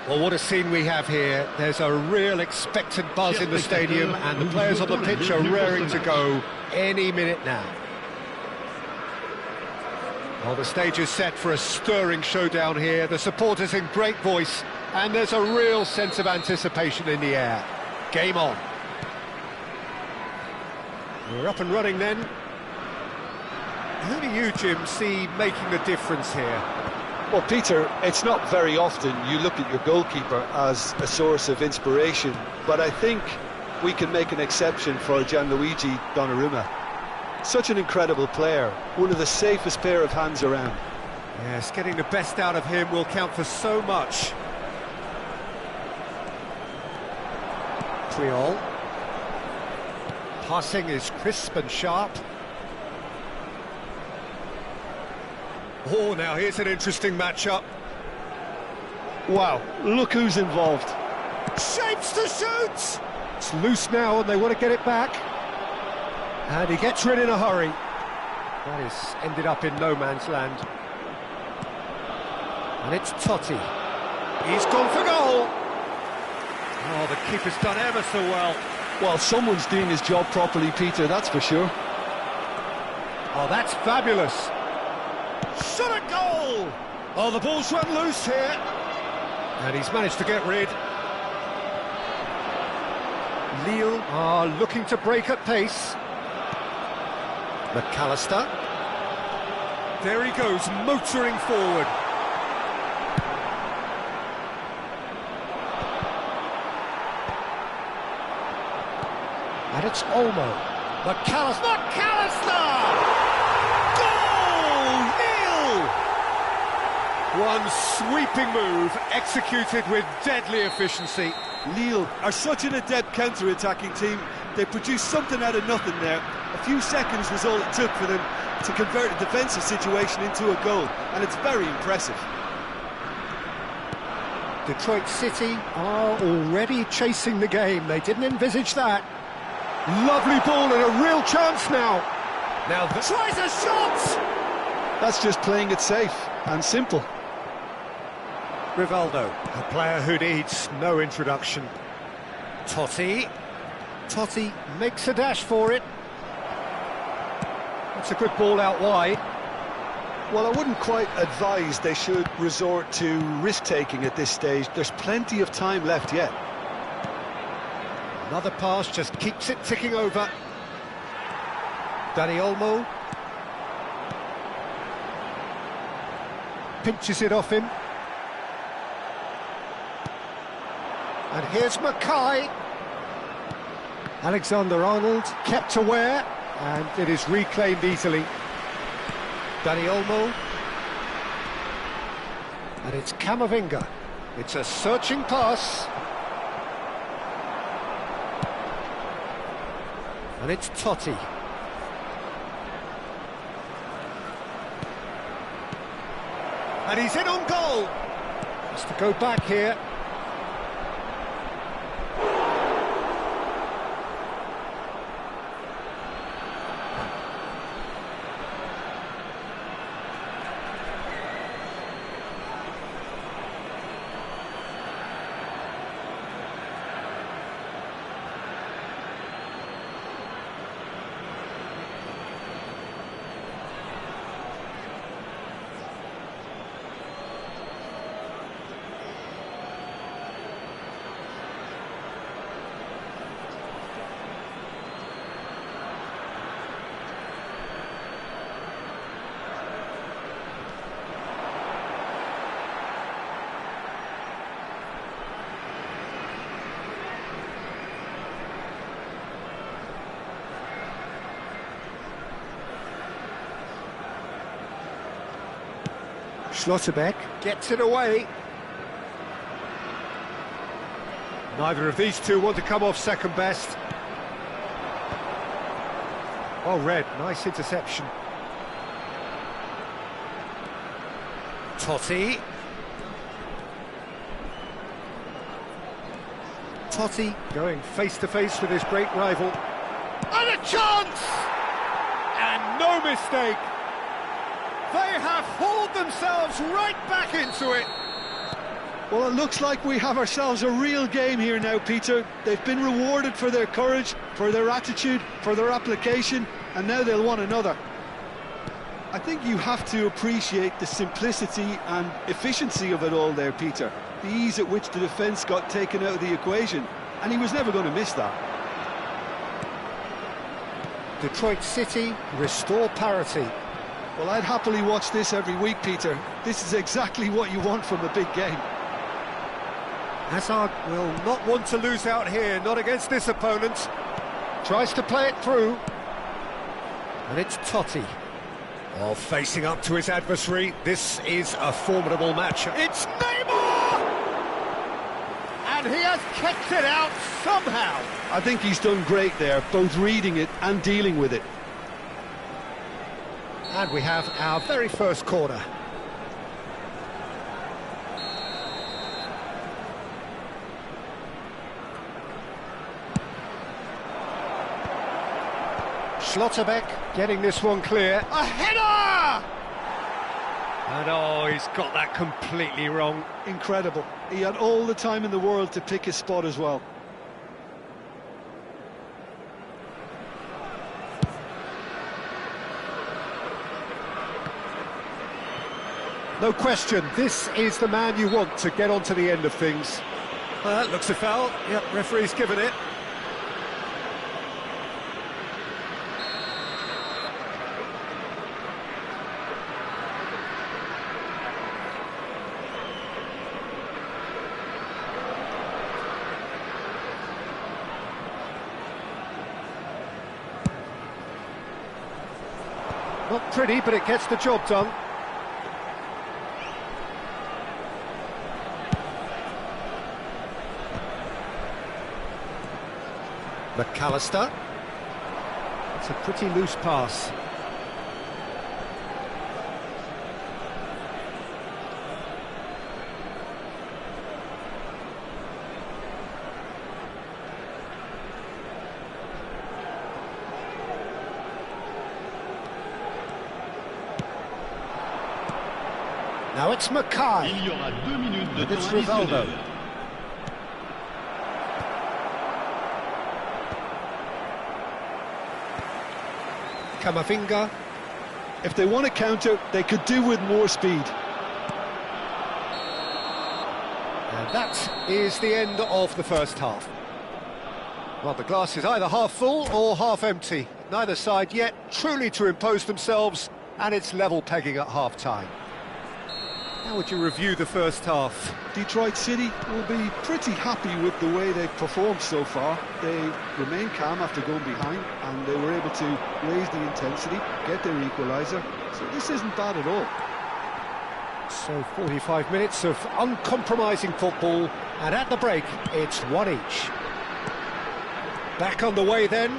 Speaker 1: Well, what a scene we have here. There's a real expectant buzz in the stadium, and the players on the pitch are raring to go any minute now. Well, the stage is set for a stirring showdown here. The supporters in great voice, and there's a real sense of anticipation in the air. Game on. We're up and running then. Who do you, Jim, see making the difference here?
Speaker 2: Well, Peter, it's not very often you look at your goalkeeper as a source of inspiration, but I think we can make an exception for Gianluigi Donnarumma. Such an incredible player, one of the safest pair of hands around.
Speaker 1: Yes, getting the best out of him will count for so much. Creole. Passing is crisp and sharp. Oh, now here's an interesting matchup.
Speaker 2: Wow, look who's involved.
Speaker 1: Shapes to shoot! It's loose now and they want to get it back. And he gets rid in a hurry. That is ended up in no man's land. And it's Totti. He's gone for goal. Oh, the keeper's done ever so well.
Speaker 2: Well, someone's doing his job properly, Peter, that's for sure.
Speaker 1: Oh, that's fabulous. Shot a goal! Oh, the ball's run loose here. And he's managed to get rid. Lille are looking to break at pace. McAllister. There he goes, motoring forward. And it's Olmo. McAllister! Goal! Nil! One sweeping move, executed with deadly efficiency.
Speaker 2: Lille are such an adept counter-attacking team. They produced something out of nothing there. A few seconds was all it took for them to convert a defensive situation into a goal, and it's very impressive.
Speaker 1: Detroit City are already chasing the game. They didn't envisage that. Lovely ball and a real chance now. Now tries a shot!
Speaker 2: That's just playing it safe and simple.
Speaker 1: Rivaldo, a player who needs no introduction. Totti. Totti makes a dash for it. It's a good ball out wide.
Speaker 2: Well, I wouldn't quite advise they should resort to risk-taking at this stage. There's plenty of time left yet.
Speaker 1: Another pass just keeps it ticking over. Dani Olmo. Pinches it off him. And here's Mackay. Alexander-Arnold kept aware, and it is reclaimed easily. Dani Olmo. And it's Camavinga. It's a searching pass. And it's Totti. And he's in on goal. Has to go back here. Schlotterbeck gets it away. Neither of these two want to come off second best. Oh, Red, nice interception. Totti. Totti going face-to-face with his great rival. And a chance! And no mistake! They have hauled themselves right back into it.
Speaker 2: Well, it looks like we have ourselves a real game here now, Peter. They've been rewarded for their courage, for their attitude, for their application, and now they'll want another. I think you have to appreciate the simplicity and efficiency of it all there, Peter. The ease at which the defence got taken out of the equation, and he was never going to miss that.
Speaker 1: Detroit City restore parity.
Speaker 2: Well, I'd happily watch this every week, Peter. This is exactly what you want from a big game.
Speaker 1: Hazard will not want to lose out here, not against this opponent. Tries to play it through. And it's Totti. Oh, facing up to his adversary. This is a formidable match. It's Neymar! And he has kept it out somehow.
Speaker 2: I think he's done great there, both reading it and dealing with it.
Speaker 1: And we have our very first corner. Schlotterbeck getting this one clear. A header! And oh, he's got that completely wrong.
Speaker 2: Incredible. He had all the time in the world to pick his spot as well.
Speaker 1: No question, this is the man you want to get onto the end of things. That looks a foul. Yep, referee's given it. Not pretty, but it gets the job done. McAllister. It's a pretty loose pass. Now it's Mackay.
Speaker 5: Il y aura 2 minutes de
Speaker 1: And it's
Speaker 5: temps
Speaker 1: Rivaldo.
Speaker 5: additionnel.
Speaker 1: Camavinga.
Speaker 2: If they want to counter, they could do with more speed.
Speaker 1: And that is the end of the first half. Well, the glass is either half full or half empty. Neither side yet truly to impose themselves, and it's level pegging at half-time. How would you review the first half?
Speaker 2: Detroit City will be pretty happy with the way they've performed so far. They remain calm after going behind, and they were able to raise the intensity, get their equaliser. So this isn't bad at all.
Speaker 1: So 45 minutes of uncompromising football, and at the break, it's one each. Back on the way then.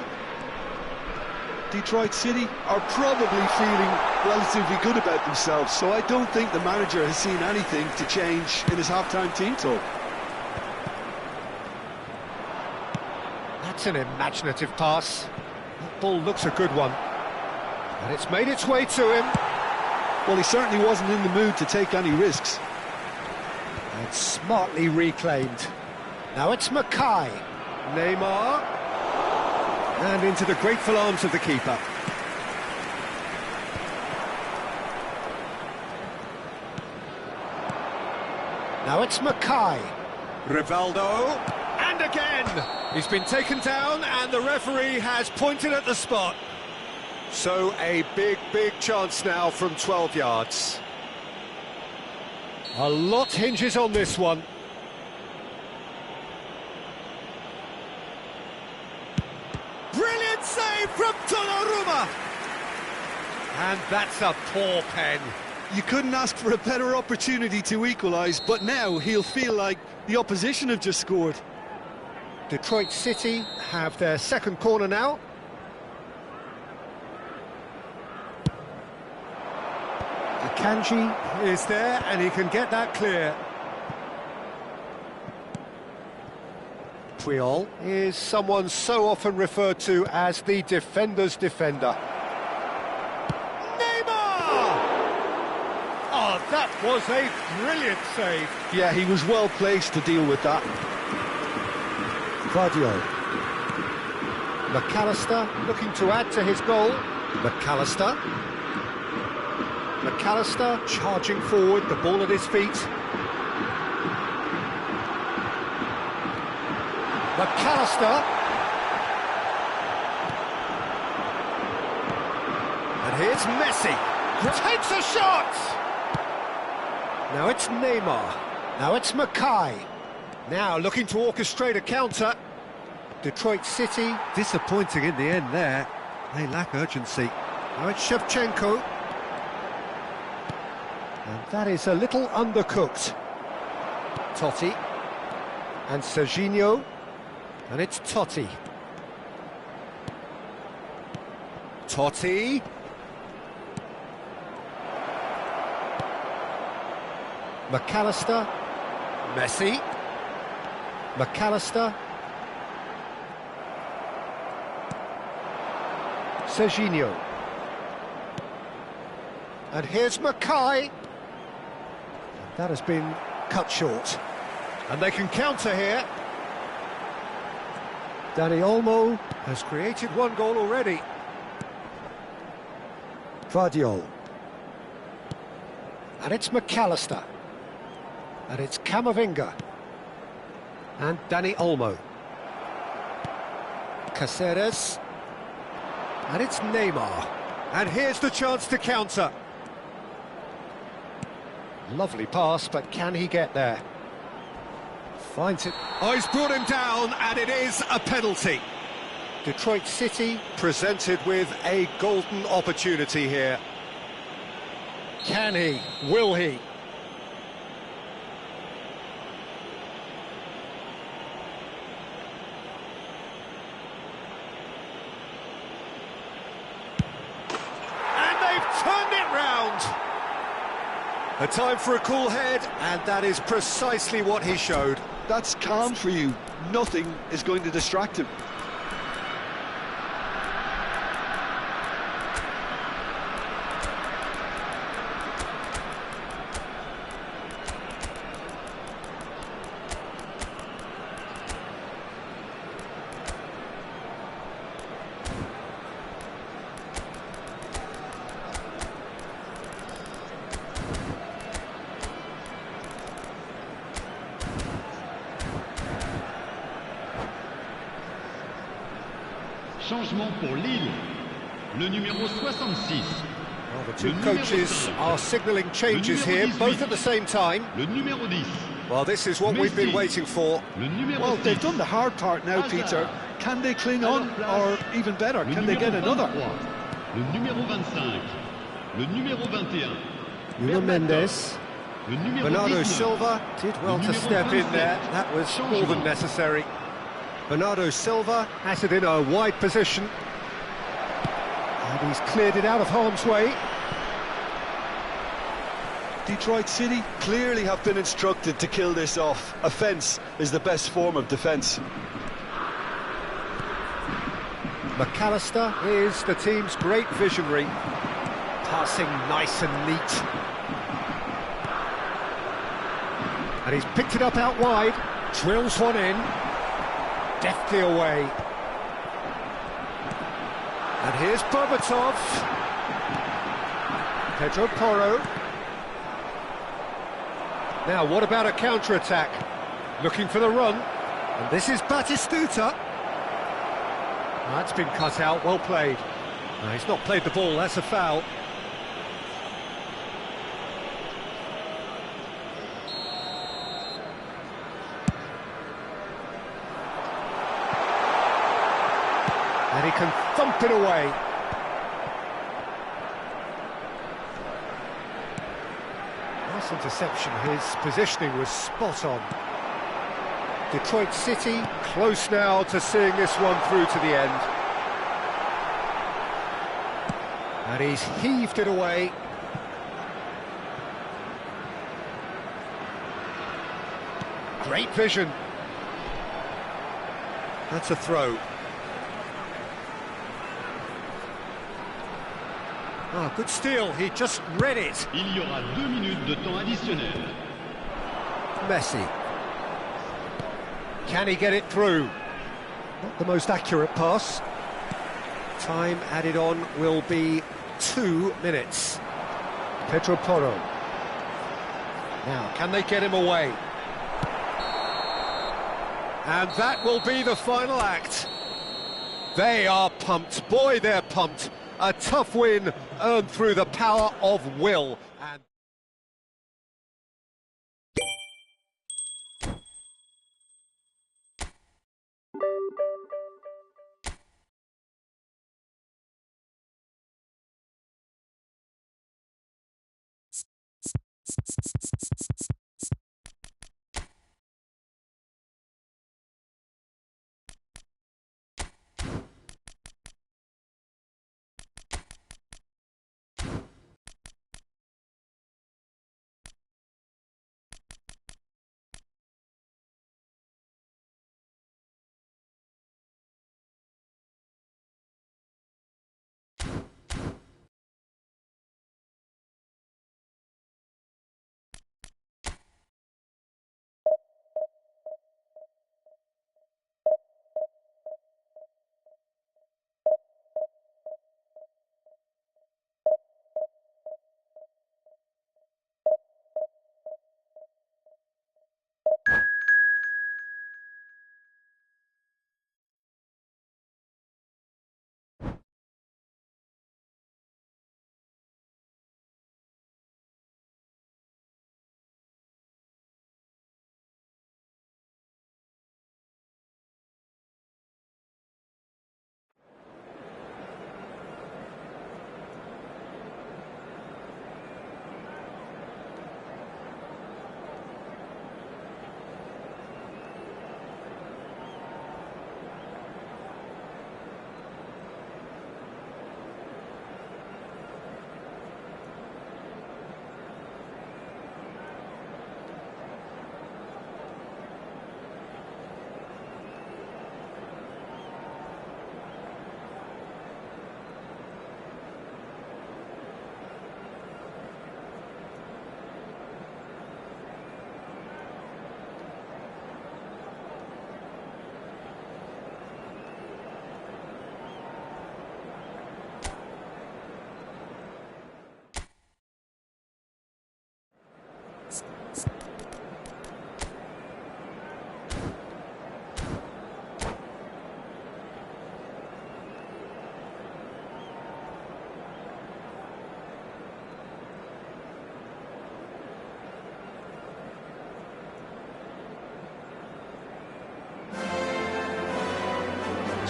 Speaker 2: Detroit City are probably feeling relatively good about themselves, so I don't think the manager has seen anything to change in his half-time team talk.
Speaker 1: That's an imaginative pass. That ball looks a good one. And it's made its way to him.
Speaker 2: Well, he certainly wasn't in the mood to take any risks.
Speaker 1: And smartly reclaimed. Now it's Mackay. Neymar. And into the grateful arms of the keeper. Now it's Mackay. Rivaldo. And again! He's been taken down and the referee has pointed at the spot. So a big, big chance now from 12 yards. A lot hinges on this one. Brilliant save from Donnarumma! And that's a poor pen.
Speaker 2: You couldn't ask for a better opportunity to equalise, but now he'll feel like the opposition have just scored.
Speaker 1: Detroit City have their second corner now. Akanji is there and he can get that clear. Puyol is someone so often referred to as the defender's defender. Neymar! Oh, that was a brilliant save.
Speaker 2: Yeah, he was well placed to deal with that.
Speaker 1: Guardiola. McAllister looking to add to his goal. McAllister. McAllister charging forward, the ball at his feet. McAllister. And here's Messi. Takes a shot! Now it's Neymar. Now it's Mackay. Now looking to orchestrate a counter. Detroit City disappointing in the end there. They lack urgency. Now it's Shevchenko. And that is a little undercooked. Totti. And Serginho. And it's Totti. Totti. McAllister. Messi. McAllister. Serginho. And here's Mackay. That has been cut short. And they can counter here. Dani Olmo has created one goal already. Guardiola. And it's McAllister. And it's Camavinga. And Dani Olmo. Caceres. And it's Neymar. And here's the chance to counter. Lovely pass, but can he get there? Finds it. Oh, he's brought him down, and it is a penalty. Detroit City presented with a golden opportunity here. Can he? Will he? A time for a cool head, and that is precisely what he showed.
Speaker 2: That's calm for you. Nothing is going to distract him.
Speaker 5: Changement pour Lille. Le numéro 66.
Speaker 1: Well, the two coaches are signalling changes here, both at the same time.
Speaker 5: Le numéro 10.
Speaker 1: Well, this is what we've been waiting for.
Speaker 5: Le numéro
Speaker 2: Well,
Speaker 5: 6.
Speaker 2: they've done the hard part now, Peter. Can they cling on, or even better,
Speaker 5: Le
Speaker 2: can they get
Speaker 5: numéro
Speaker 2: another?
Speaker 5: 23. Le numéro 25. Le numéro 21.
Speaker 1: Nuno Mendes.
Speaker 5: Le numéro
Speaker 1: Bernardo
Speaker 5: 19.
Speaker 1: Silva did well to step in there. That was more than necessary. Bernardo Silva has it in a wide position. And he's cleared it out of harm's way.
Speaker 2: Detroit City clearly have been instructed to kill this off. Offence is the best form of defence.
Speaker 1: McAllister is the team's great visionary. Passing nice and neat. And he's picked it up out wide. Drills one in. Deftly away. And here's Berbatov. Pedro Porro. Now, what about a counter-attack? Looking for the run. And this is Batistuta. That's been cut out, well played. No, he's not played the ball, that's a foul. And he can thump it away. Nice interception, his positioning was spot on. Detroit City close now to seeing this one through to the end. And he's heaved it away. Great vision. That's a throw. Ah, good steal, he just read it.
Speaker 5: Il y aura 2 minutes de temps additionnel.
Speaker 1: Messi. Can he get it through? Not the most accurate pass. Time added on will be 2 minutes. Pedro Porro. Now, can they get him away? And that will be the final act. They are pumped. Boy, they're pumped. A tough win earned through the power of will. And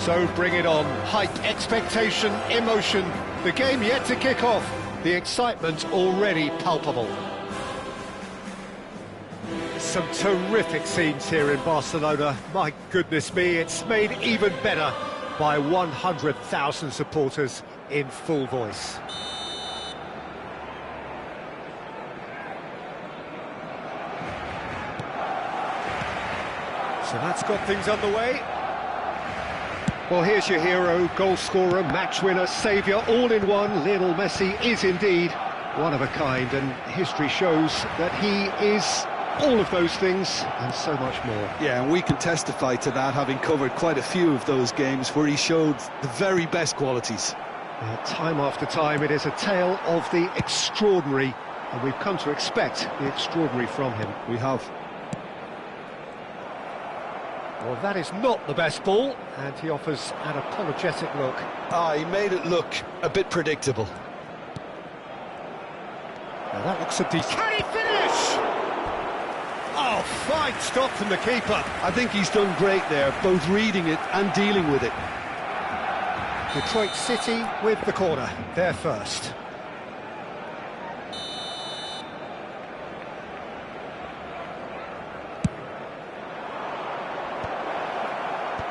Speaker 1: So bring it on. Hype, expectation, emotion. The game yet to kick off. The excitement already palpable. Some terrific scenes here in Barcelona. My goodness me, it's made even better by 100,000 supporters in full voice. So that's got things underway. Well, here's your hero, goal scorer, match winner, saviour, all in one. Lionel Messi is indeed one of a kind, and history shows that he is all of those things and so much more.
Speaker 2: Yeah, and we can testify to that, having covered quite a few of those games where he showed the very best qualities.
Speaker 1: Time after time, it is a tale of the extraordinary, and we've come to expect the extraordinary from him.
Speaker 2: We have.
Speaker 1: Well, that is not the best ball, and he offers an apologetic look.
Speaker 2: He made it look a bit predictable.
Speaker 1: Now that looks a decent... Can he finish? Oh, fine stop from the keeper.
Speaker 2: I think he's done great there, both reading it and dealing with it.
Speaker 1: Detroit City with the corner, they're first.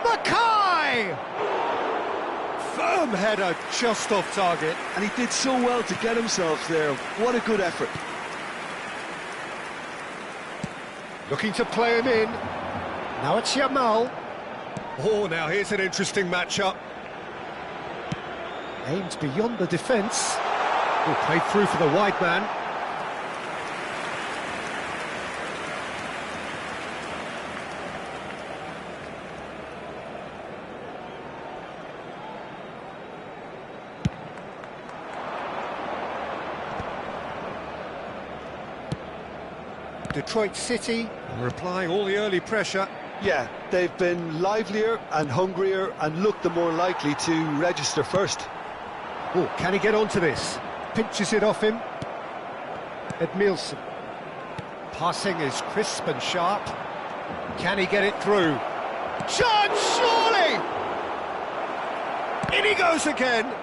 Speaker 1: Mackay! Firm header just off target.
Speaker 2: And he did so well to get himself there. What a good effort.
Speaker 1: Looking to play him in. Now it's Yamal. Oh, now here's an interesting matchup. Aimed beyond the defence. Oh, played through for the wide man. Detroit City are applying all the early pressure.
Speaker 2: Yeah, they've been livelier and hungrier and looked the more likely to register first.
Speaker 1: Oh, can he get onto this? Pinches it off him. Edmilson. Passing is crisp and sharp. Can he get it through? Chance, surely! In he goes again.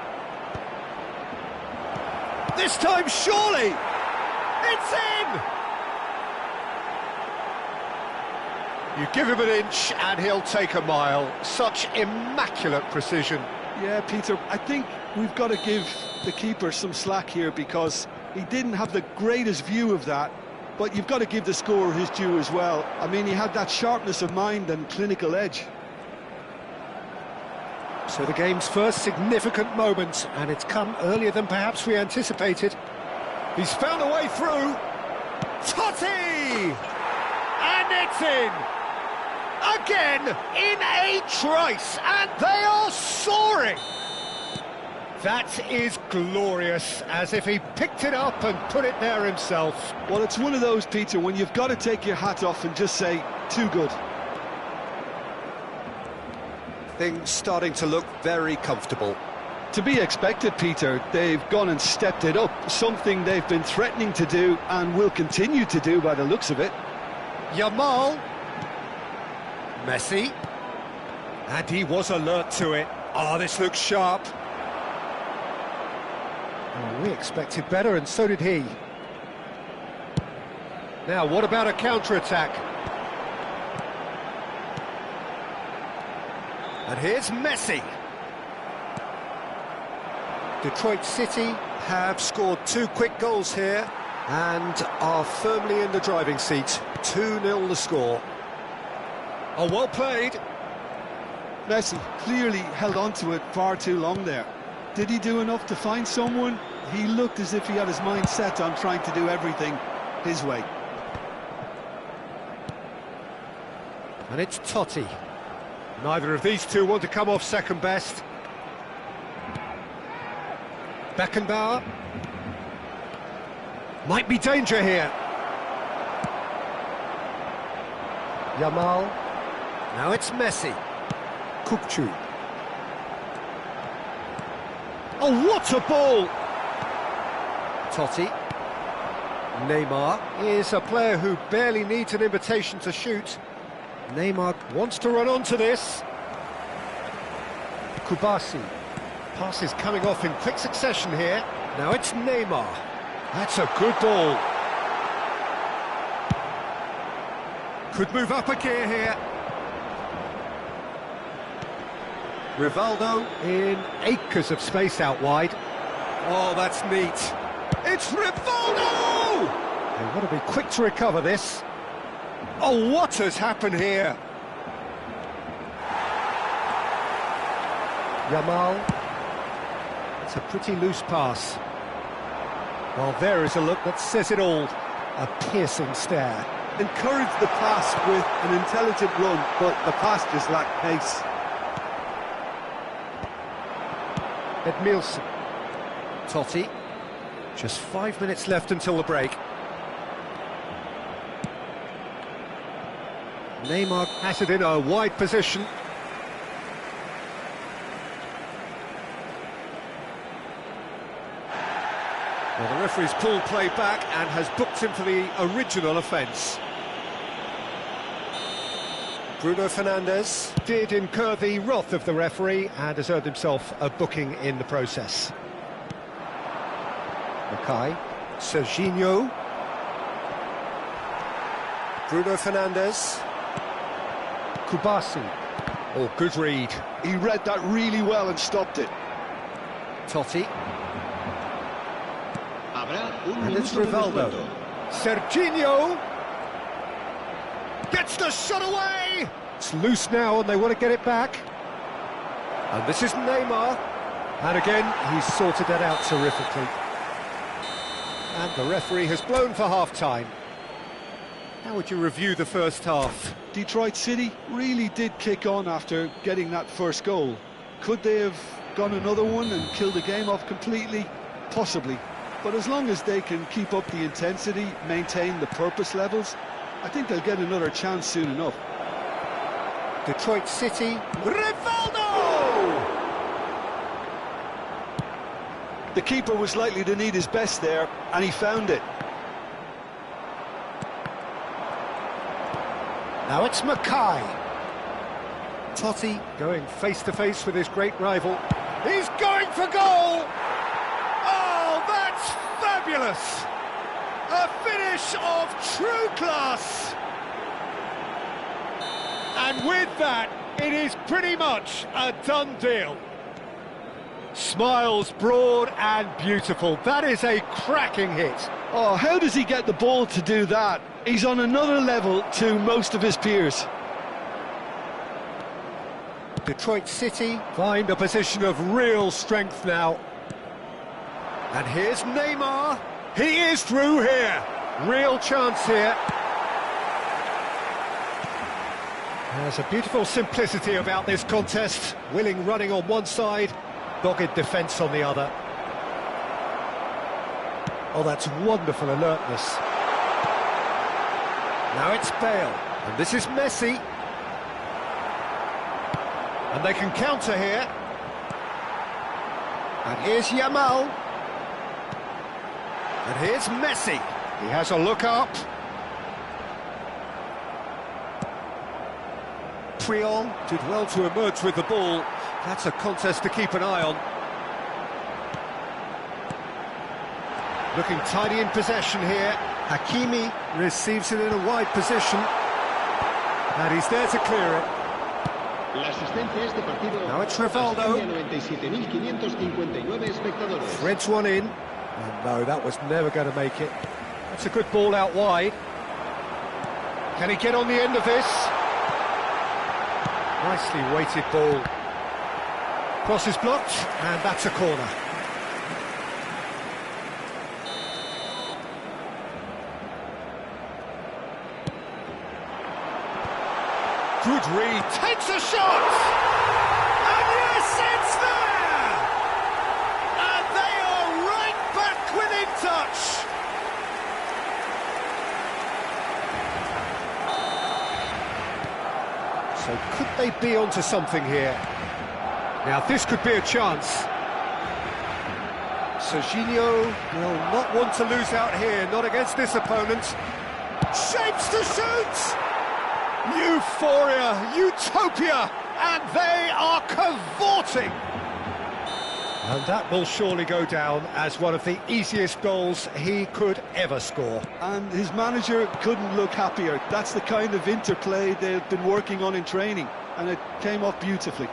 Speaker 1: This time, surely! It's in! You give him an inch and he'll take a mile. Such immaculate precision.
Speaker 2: Yeah, Peter, I think we've got to give the keeper some slack here because he didn't have the greatest view of that, but you've got to give the scorer his due as well. I mean, he had that sharpness of mind and clinical edge.
Speaker 1: So the game's first significant moment, and it's come earlier than perhaps we anticipated. He's found a way through. Totti! And it's in! Again, in a trice, and they are soaring! That is glorious, as if he picked it up and put it there himself.
Speaker 2: Well, it's one of those, Peter, when you've got to take your hat off and just say, too good.
Speaker 1: Things starting to look very comfortable.
Speaker 2: To be expected, Peter. They've gone and stepped it up, something they've been threatening to do and will continue to do by the looks of it.
Speaker 1: Yamal. Messi. And he was alert to it. Oh, this looks sharp. Oh, we expected better, and so did he. Now, what about a counter-attack? And here's Messi. Detroit City have scored 2 quick goals here and are firmly in the driving seat. 2-0 the score. Oh, well played.
Speaker 2: Messi clearly held on to it far too long there. Did he do enough to find someone? He looked as if he had his mind set on trying to do everything his way.
Speaker 1: And it's Totti. Neither of these two want to come off second best. Beckenbauer. Might be danger here. Yamal. Now it's Messi. Kupchu. Oh, what a ball! Totti. Neymar is a player who barely needs an invitation to shoot. Neymar wants to run onto this. Kubasi. Passes coming off in quick succession here. Now it's Neymar. That's a good ball. Could move up a gear here. Rivaldo in acres of space out wide. Oh, that's neat. It's Rivaldo! They want to be quick to recover this. Oh, what has happened here? Yamal. It's a pretty loose pass. Well, there is a look that says it all. A piercing stare.
Speaker 2: Encouraged the pass with an intelligent run, but the pass just lacked pace.
Speaker 1: Edmilson. Totti. Just 5 minutes left until the break. Neymar has it in a wide position. Well, the referee's pulled play back and has booked him for the original offence. Bruno Fernandes did incur the wrath of the referee and has earned himself a booking in the process. Mackay, Serginho, Bruno Fernandes, Kubasi. Oh, good read.
Speaker 2: He read that really well and stopped it.
Speaker 1: Totti. And it's Rivaldo. Serginho gets the shot away. It's loose now and they want to get it back. And this is Neymar. And again, he's sorted that out terrifically. And the referee has blown for half-time. How would you review the first half?
Speaker 2: Detroit City really did kick on after getting that first goal. Could they have gone another one and killed the game off completely? Possibly. But as long as they can keep up the intensity, maintain the purpose levels, I think they'll get another chance soon enough.
Speaker 1: Detroit City, Rivaldo!
Speaker 2: The keeper was likely to need his best there, and he found it.
Speaker 1: Now it's Mackay. Totti going face-to-face with his great rival. He's going for goal! Oh, that's fabulous! A finish of true class! And with that, it is pretty much a done deal. Smiles broad and beautiful. That is a cracking hit.
Speaker 2: Oh, how does he get the ball to do that? He's on another level to most of his peers.
Speaker 1: Detroit City find a position of real strength now. And here's Neymar. He is through here. Real chance here. There's a beautiful simplicity about this contest. Willing running on one side, dogged defence on the other. Oh, that's wonderful alertness. Now it's Bale, and this is Messi. And they can counter here. And here's Yamal. And here's Messi. He has a look up. Puyol did well to emerge with the ball. That's a contest to keep an eye on. Looking tidy in possession here. Hakimi receives it in a wide position. And he's there to clear it. Now it's Rivaldo. Threads one in. And no, that was never going to make it. That's a good ball out wide. Can he get on the end of this? Nicely weighted ball. Cross is blocked, and that's a corner. Good read, takes a shot! And yes, it's there! And they are right back within touch! So could they be onto something here? Now this could be a chance. Serginho will not want to lose out here, not against this opponent. Shapes to shoot! Euphoria, utopia, and they are cavorting. And that will surely go down as one of the easiest goals he could ever score.
Speaker 2: And his manager couldn't look happier. That's the kind of interplay they've been working on in training, and it came off beautifully.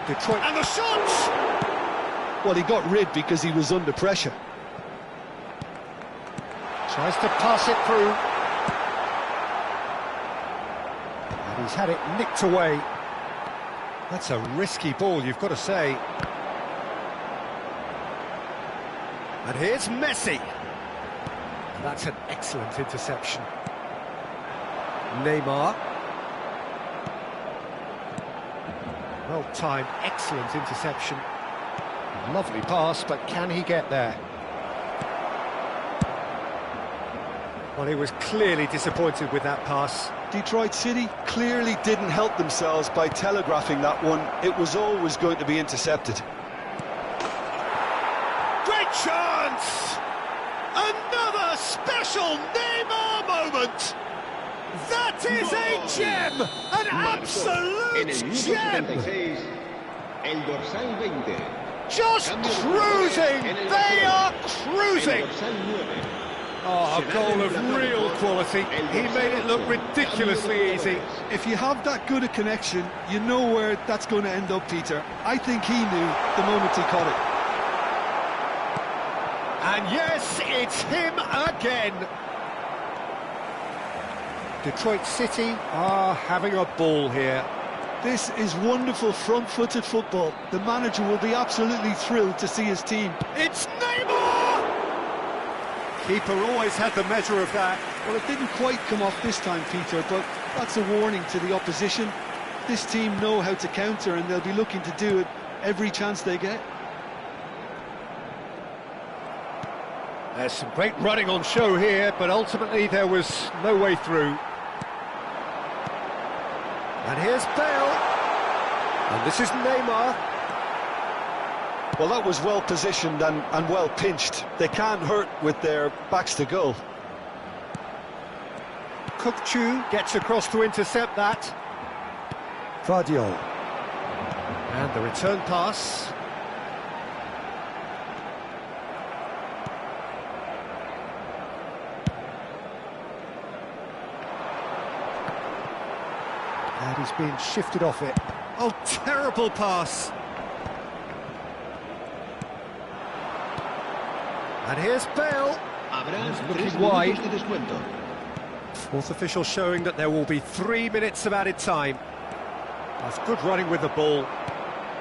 Speaker 1: Detroit, and the shots!
Speaker 2: Well, he got rid because he was under pressure.
Speaker 1: Tries to pass it through. And he's had it nicked away. That's a risky ball, you've got to say. And here's Messi. That's an excellent interception. Neymar. Well-timed, excellent interception. Lovely pass, but can he get there? Well, he was clearly disappointed with that pass.
Speaker 2: Detroit City clearly didn't help themselves by telegraphing that one. It was always going to be intercepted.
Speaker 1: Great chance! Another special Neymar moment! That is a gem! An absolute gem! Just cruising! They are cruising! Oh, a goal of real quality. He made it look ridiculously easy.
Speaker 2: If you have that good a connection, you know where that's going to end up, Peter. I think he knew the moment he caught it.
Speaker 1: And yes, it's him again. Detroit City are having a ball here.
Speaker 2: This is wonderful front-footed football. The manager will be absolutely thrilled to see his team.
Speaker 1: It's Neymar! Keeper always had the measure of that.
Speaker 2: Well, it didn't quite come off this time, Peter, but that's a warning to the opposition. This team know how to counter, and they'll be looking to do it every chance they get.
Speaker 1: There's some great running on show here, but ultimately there was no way through. And here's Bale. And this is Neymar.
Speaker 2: Well, that was well positioned and well pinched. They can't hurt with their backs to goal.
Speaker 1: Kukçu gets across to intercept that. Vardiol. And the return pass. And he's being shifted off it. Oh, terrible pass. And here's Bale. He's looking wide. Fourth official showing that there will be 3 minutes of added time. That's good running with the ball.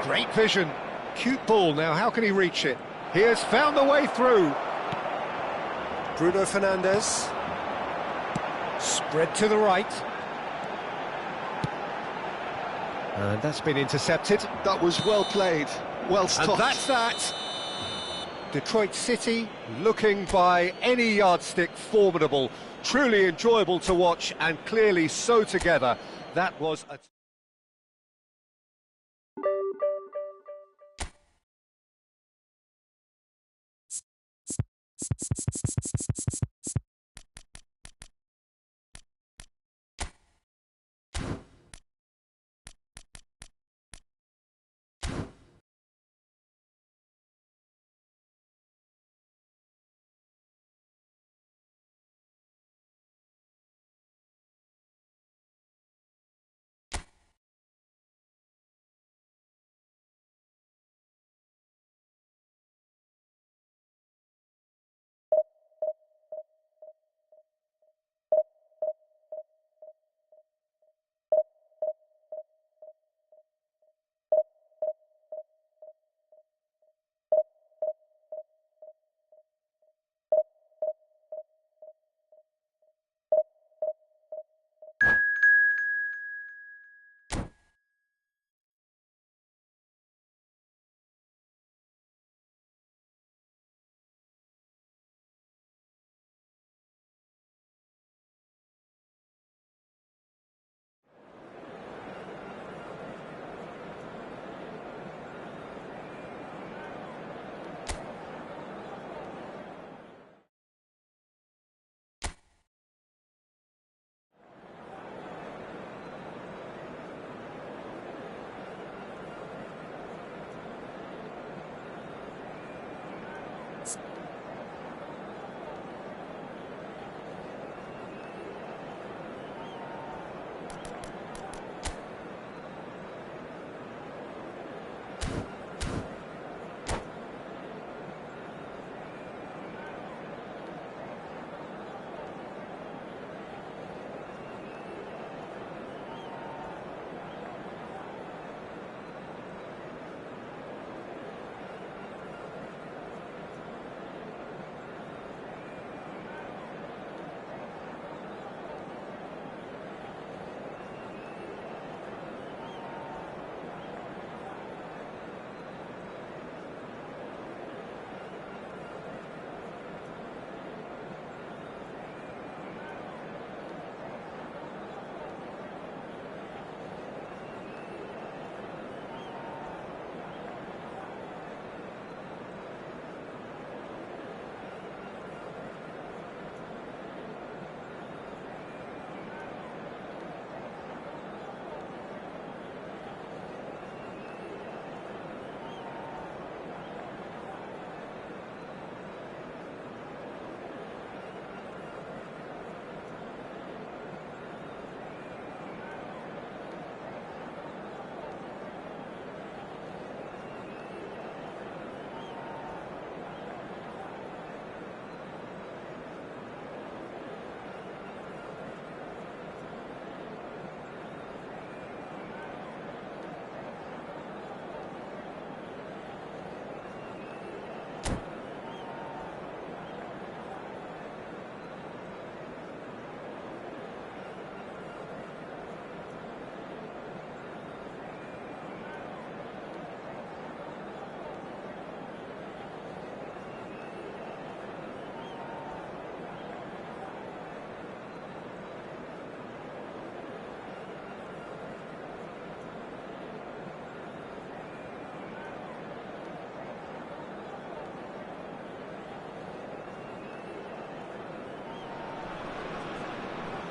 Speaker 1: Great vision. Cute ball. Now, how can he reach it? He has found the way through. Bruno Fernandes. Spread to the right. And that's been intercepted.
Speaker 2: That was well played, well stopped.
Speaker 1: And that's that. Detroit City looking by any yardstick formidable, truly enjoyable to watch, and clearly so together. That was a...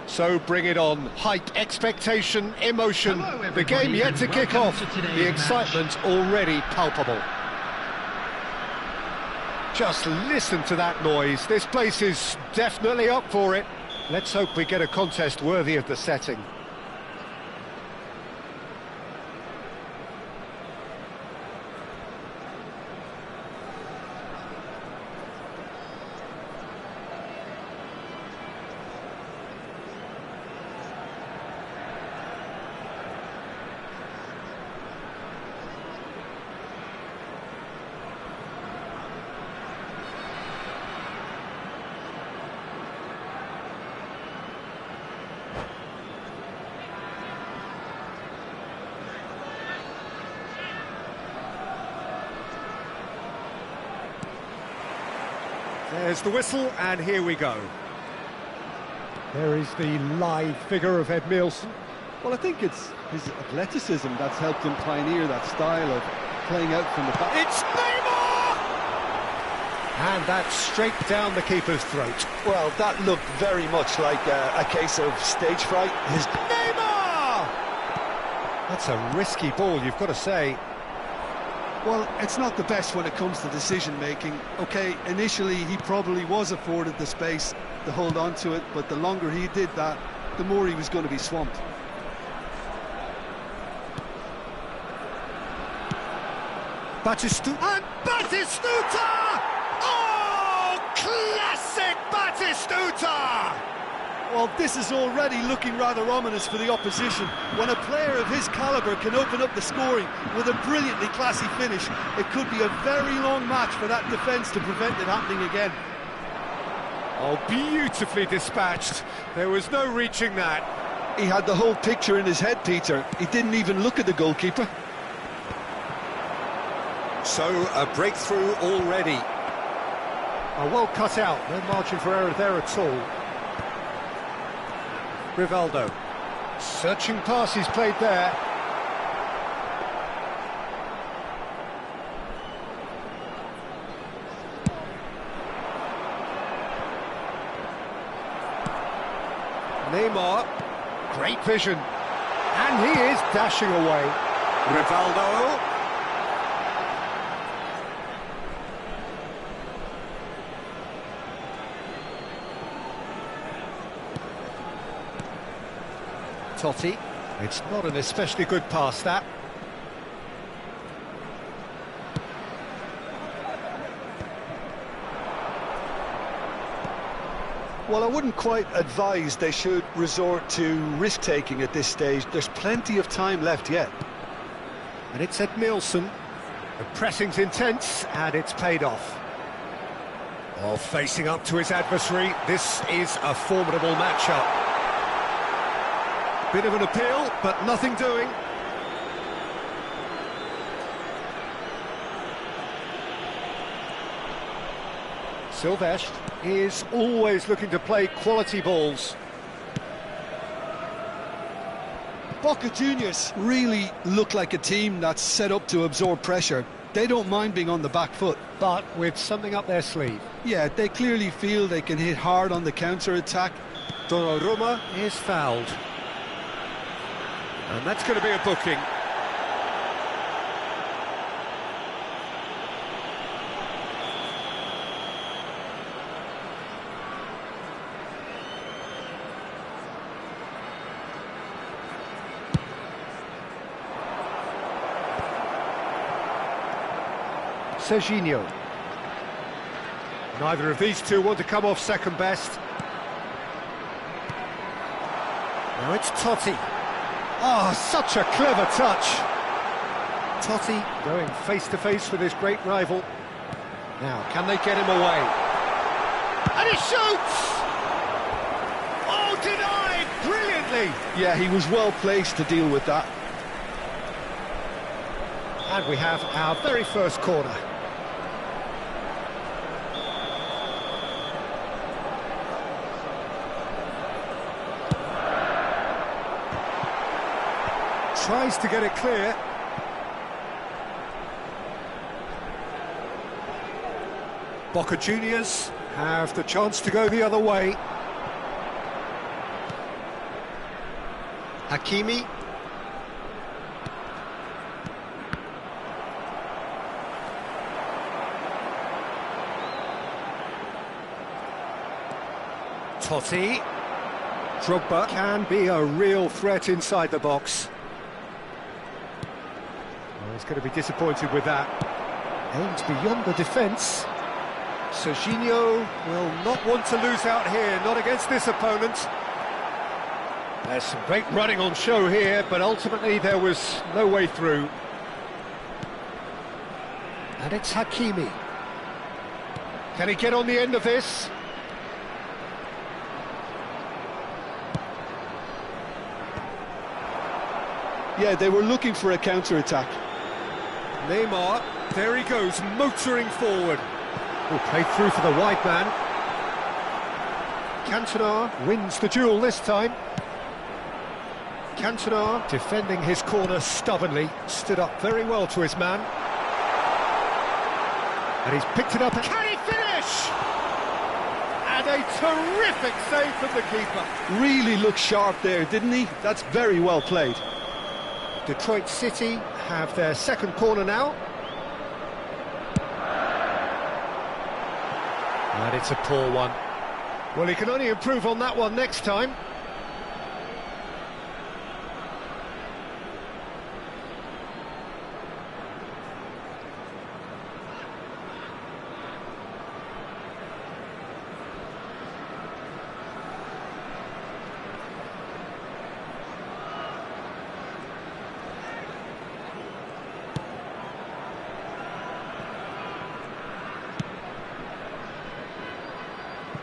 Speaker 1: So bring it on. Hype, expectation, emotion.
Speaker 3: Hello,
Speaker 1: The game
Speaker 3: everybody,
Speaker 1: yet to
Speaker 3: and
Speaker 1: kick
Speaker 3: welcome
Speaker 1: off.
Speaker 3: to today's
Speaker 1: The excitement already palpable. Just listen to that noise. This place is definitely up for it. Let's hope we get a contest worthy of the setting. There's the whistle, and here we go. There is the live figure of Ed Nielsen.
Speaker 2: Well, I think it's his athleticism that's helped him pioneer that style of playing out from the back.
Speaker 1: It's Neymar! And that's straight down the keeper's throat.
Speaker 2: Well, that looked very much like a case of stage fright.
Speaker 1: Neymar! That's a risky ball, you've got to say.
Speaker 2: Well, it's not the best when it comes to decision-making. OK, initially he probably was afforded the space to hold on to it, but the longer he did that, the more he was going to be swamped.
Speaker 1: Batistuta! And Batistuta! Oh, classic Batistuta!
Speaker 2: Well, this is already looking rather ominous for the opposition. When a player of his calibre can open up the scoring with a brilliantly classy finish, it could be a very long match for that defence to prevent it happening again.
Speaker 1: Oh, beautifully dispatched. There was no reaching that.
Speaker 2: He had the whole picture in his head, Peter. He didn't even look at the goalkeeper.
Speaker 1: So, a breakthrough already. Oh, well cut out. No margin for error there at all. Rivaldo. Searching pass he's played there. Neymar. Great vision. And he is dashing away. Rivaldo. Totti. It's not an especially good pass, that.
Speaker 2: Well, I wouldn't quite advise they should resort to risk-taking at this stage. There's plenty of time left yet.
Speaker 1: And it's Ed Nielsen. The pressing's intense, and it's paid off. While facing up to his adversary, this is a formidable matchup. Bit of an appeal, but nothing doing. Silvestre is always looking to play quality balls.
Speaker 2: Boca Juniors really look like a team that's set up to absorb pressure. They don't mind being on the back foot.
Speaker 1: But with something up their sleeve.
Speaker 2: Yeah, they clearly feel they can hit hard on the counter-attack.
Speaker 1: Donnarumma is fouled. And that's going to be a booking. Serginho. Neither of these two want to come off second best. Now it's Totti. Oh, such a clever touch. Totti going face-to-face with his great rival. Now, can they get him away? And he shoots! Oh, denied brilliantly!
Speaker 2: Yeah, he was well placed to deal with that.
Speaker 1: And we have our very first corner. Tries to get it clear. Boca Juniors have the chance to go the other way. Hakimi. Totti. Drogba can be a real threat inside the box. Oh, he's going to be disappointed with that. Aimed beyond the defence. Serginho will not want to lose out here, not against this opponent. There's some great running on show here, but ultimately there was no way through. And it's Hakimi. Can he get on the end of this?
Speaker 2: Yeah, they were looking for a counter-attack.
Speaker 1: Neymar, there he goes, motoring forward. Oh, played through for the wide man. Cantona wins the duel this time. Cantona defending his corner stubbornly, stood up very well to his man. And he's picked it up. Can he finish? And a terrific save from the keeper.
Speaker 2: Really looked sharp there, didn't he? That's very well played.
Speaker 1: Detroit City have their second corner now. And it's a poor one. Well, he can only improve on that one next time.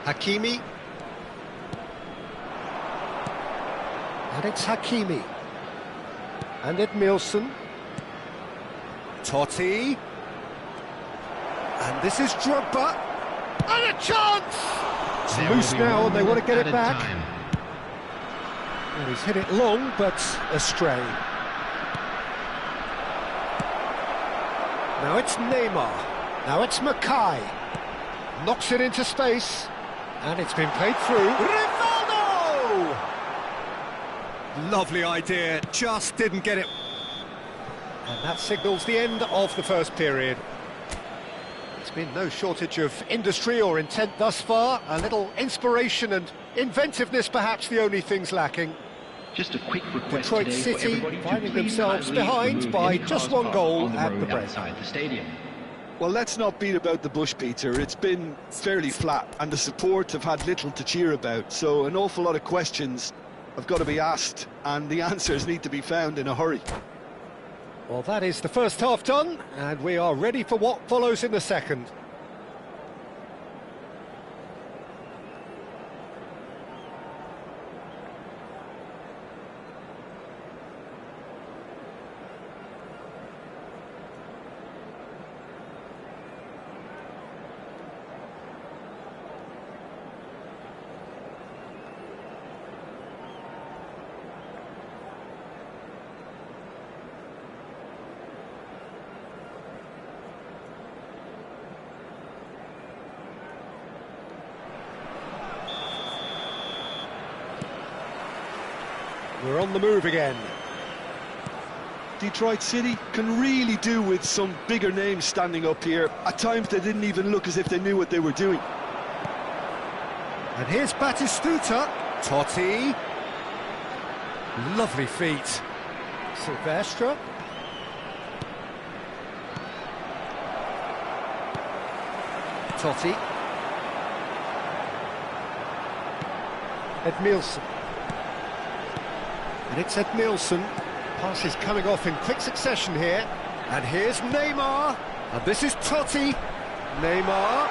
Speaker 1: Hakimi. And it's Hakimi. And Edmilson. Totti. And this is Drogba. And a chance! It's loose now and they want to get it back. Well, he's hit it long, but astray. Now it's Neymar. Now it's Mackay. Knocks it into space. And it's been played through. Rivaldo! Lovely idea, just didn't get it. And that signals the end of the first period. There's been no shortage of industry or intent thus far. A little inspiration and inventiveness, perhaps the only things lacking.
Speaker 4: Just a quick request
Speaker 1: Detroit
Speaker 4: today
Speaker 1: City
Speaker 4: for everybody to
Speaker 1: finding
Speaker 4: please
Speaker 1: themselves
Speaker 4: kindly
Speaker 1: behind
Speaker 4: remove
Speaker 1: by
Speaker 4: any
Speaker 1: just
Speaker 4: cars
Speaker 1: one
Speaker 4: parked
Speaker 1: goal
Speaker 4: on the
Speaker 1: at
Speaker 4: road
Speaker 1: the break.
Speaker 4: outside the stadium.
Speaker 2: Well, let's not beat about the bush, Peter. It's been fairly flat, and the support have had little to cheer about. So an awful lot of questions have got to be asked, and the answers need to be found in a hurry.
Speaker 1: Well, that is the first half done, and we are ready for what follows in the second. We're on the move again.
Speaker 2: Detroit City can really do with some bigger names standing up here. At times they didn't even look as if they knew what they were doing.
Speaker 1: And here's Batistuta. Totti. Lovely feet. Silvestre. Totti. Edmilson. And it's Edmilson. Pass is coming off in quick succession here. And here's Neymar. And this is Totti. Neymar.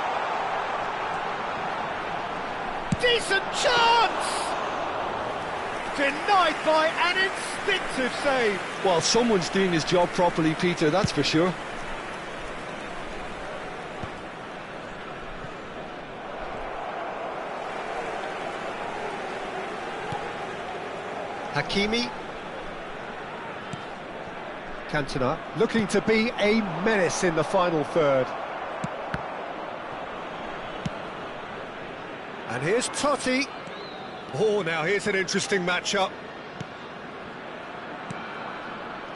Speaker 1: Decent chance! Denied by an instinctive save.
Speaker 2: Well, someone's doing his job properly, Peter, that's for sure.
Speaker 1: Hakimi. Cantona looking to be a menace in the final third. And here's Totti. Oh, now here's an interesting matchup.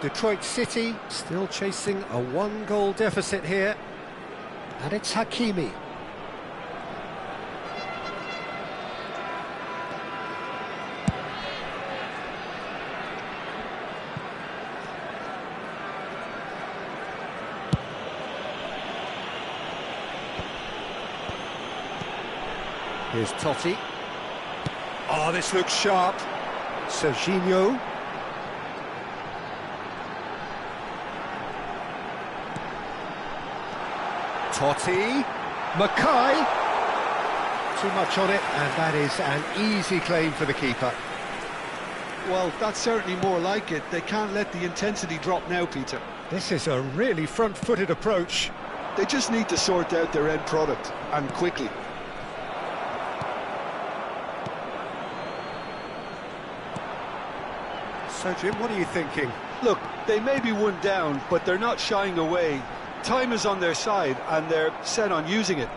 Speaker 1: Detroit City still chasing a one-goal deficit here. And it's Hakimi. Here's Totti. Oh, this looks sharp. Serginho. Totti. Mackay. Too much on it, and that is an easy claim for the keeper.
Speaker 2: Well, that's certainly more like it. They can't let the intensity drop now, Peter.
Speaker 1: This is a really front-footed approach.
Speaker 2: They just need to sort out their end product, and quickly.
Speaker 1: So, Jim, what are you thinking?
Speaker 2: Look, they may be one down, but they're not shying away. Time is on their side, and they're set on using it.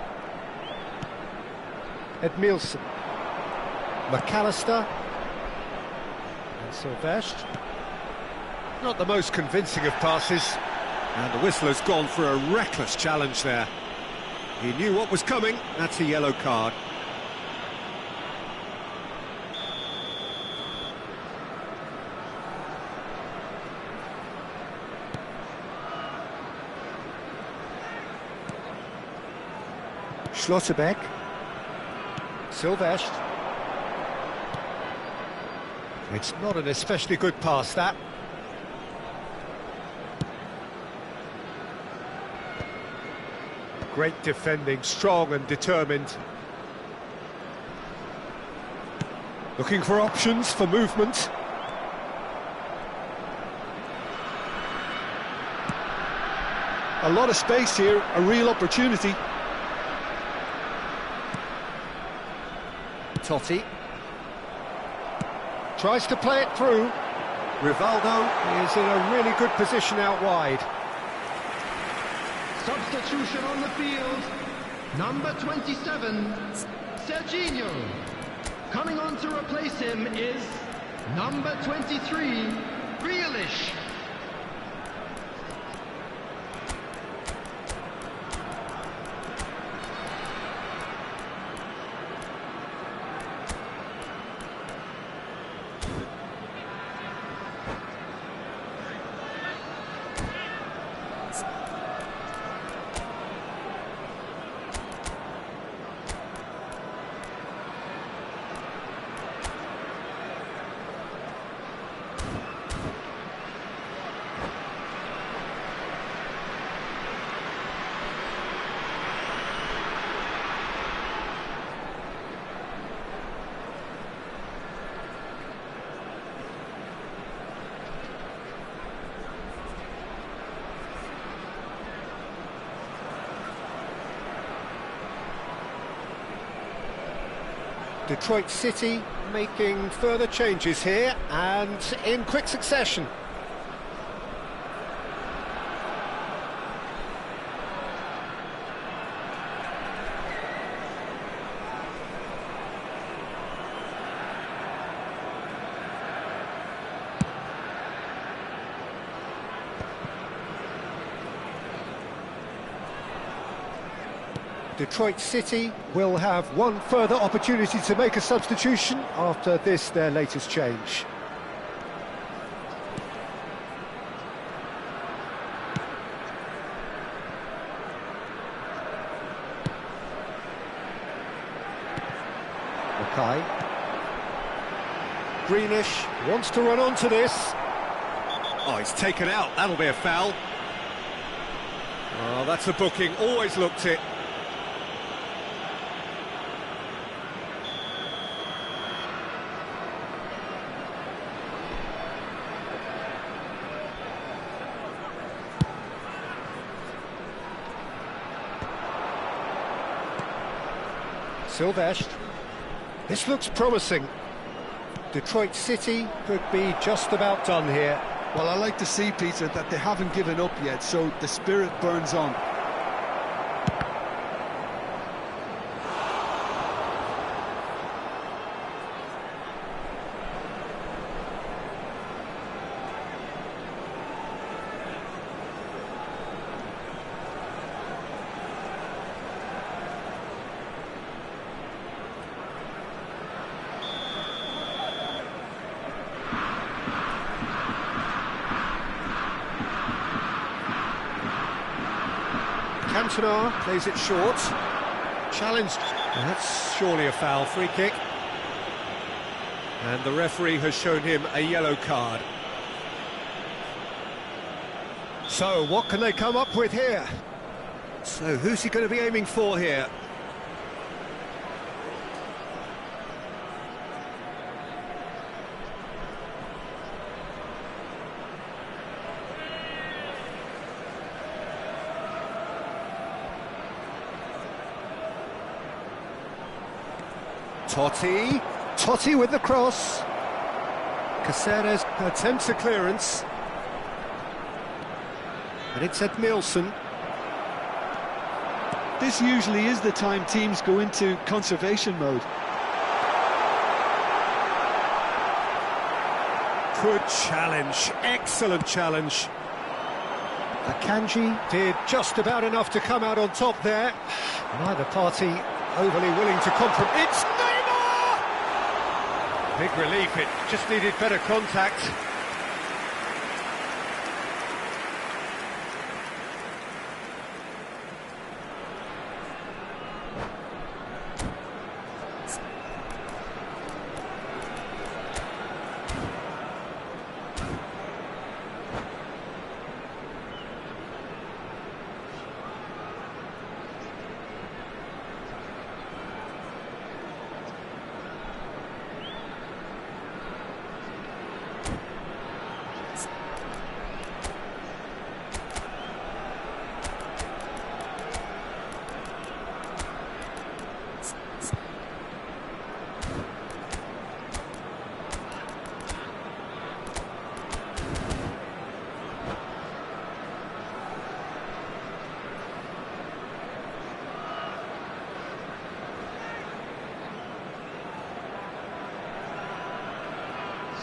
Speaker 1: Edmilson. McAllister. And Sylvestre. Not the most convincing of passes. And the whistler's gone for a reckless challenge there. He knew what was coming. That's a yellow card. Schlotterbeck. Sylvestre. It's not an especially good pass, that. Great defending, strong and determined. Looking for options for movement.
Speaker 2: A lot of space here, a real opportunity.
Speaker 1: Totti. Tries to play it through. Rivaldo is in a really good position out wide.
Speaker 3: Substitution on the field. Number 27, Serginho. Coming on to replace him is number 23, Grealish.
Speaker 1: Detroit City making further changes here and in quick succession. Detroit City will have one further opportunity to make a substitution after this, their latest change. Mackay. Grealish wants to run onto this. Oh, he's taken out. That'll be a foul. Oh, that's a booking. Always looked it. Sylvestre. This looks promising. Detroit City could be just about done here.
Speaker 2: Well, I like to see, Peter, that they haven't given up yet, so the spirit burns on.
Speaker 1: Cantona plays it short. Challenged. Well, that's surely a foul. Free kick. And the referee has shown him a yellow card. So, what can they come up with here? So, who's he going to be aiming for here? Totti with the cross. Caceres attempts a clearance. And it's Edmilson.
Speaker 2: This usually is the time teams go into conservation mode.
Speaker 1: Good challenge, excellent challenge. Akanji did just about enough to come out on top there. Neither party overly willing to compromise. It's Neymar! Big relief, it just needed better contact.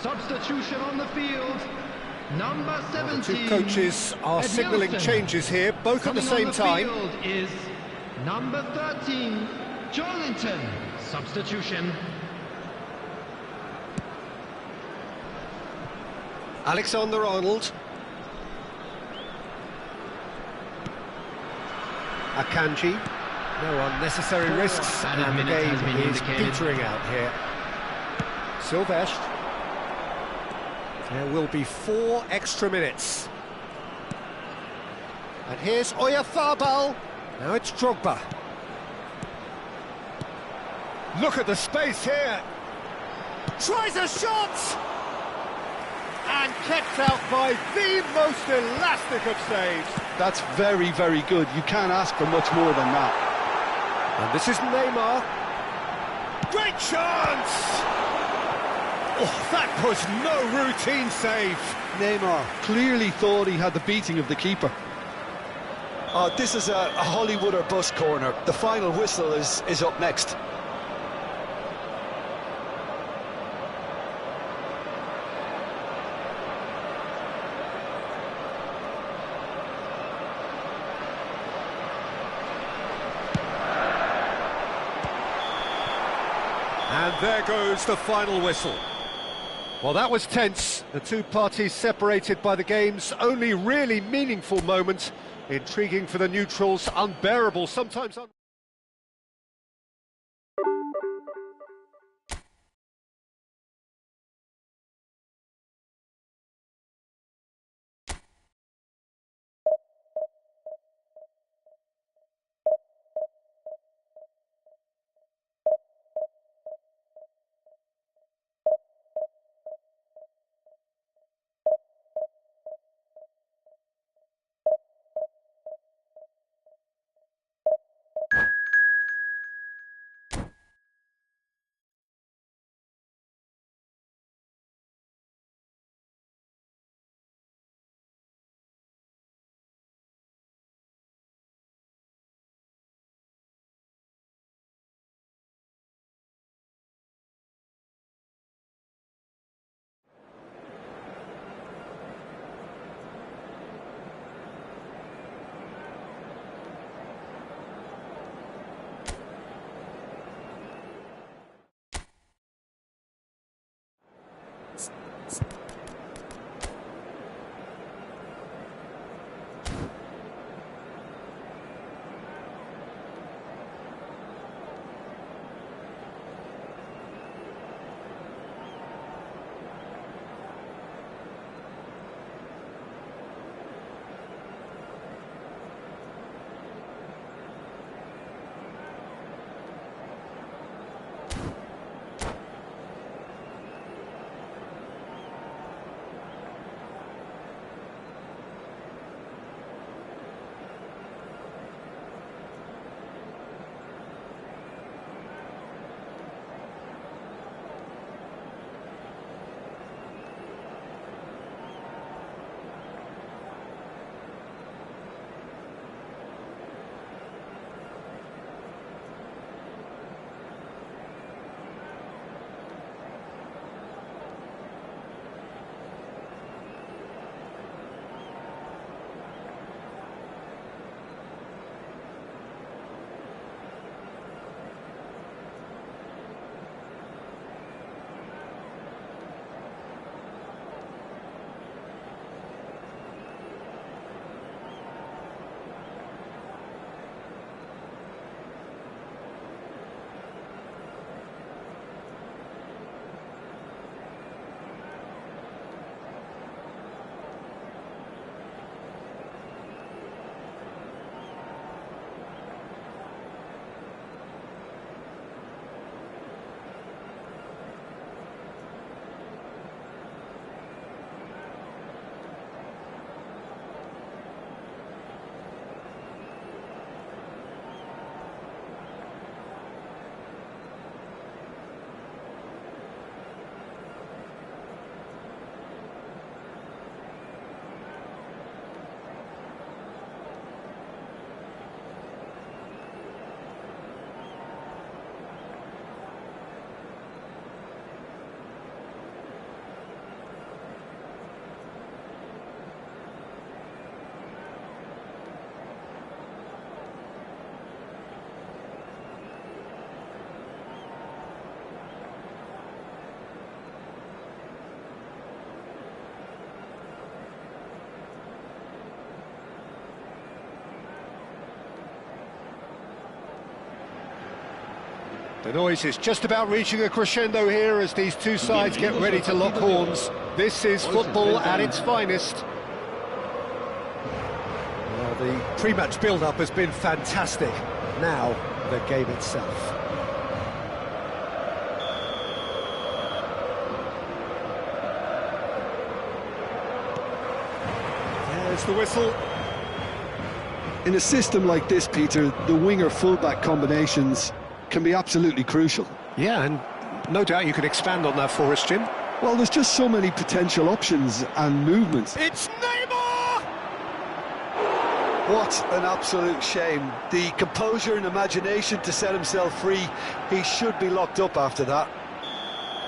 Speaker 3: Substitution on the field. Number 17.
Speaker 1: The two coaches are signalling changes here, both at the same time.
Speaker 3: Coming on the field is number 13, Joelinton. Substitution.
Speaker 1: Alexander-Arnold. Akanji. No unnecessary risks, and the game is petering out here. Silvestre. There will be 4 extra minutes. And here's Oyarzabal. Now it's Drogba. Look at the space here. Tries a shot! And kept out by the most elastic of saves.
Speaker 2: That's very, very good. You can't ask for much more than that.
Speaker 1: And this is Neymar. Great chance! Oh, that was no routine save.
Speaker 2: Neymar clearly thought he had the beating of the keeper.
Speaker 6: Oh, this is a Hollywood or bust corner. The final whistle is up next.
Speaker 1: And there goes the final whistle. Well, that was tense. The two parties separated by the game's only really meaningful moment. Intriguing for the neutrals, unbearable, sometimes The noise is just about reaching a crescendo here as these two sides get ready to lock horns. This is football at its finest. Well, the pre-match build-up has been fantastic. Now, the game itself. There's the whistle.
Speaker 2: In a system like this, Peter, the winger-fullback combinations can be absolutely crucial.
Speaker 1: Yeah, and no doubt you could expand on that for us, Jim.
Speaker 2: Well, there's just so many potential options and movements.
Speaker 1: It's Neymar!
Speaker 6: What an absolute shame. The composure and imagination to set himself free. He should be locked up after that.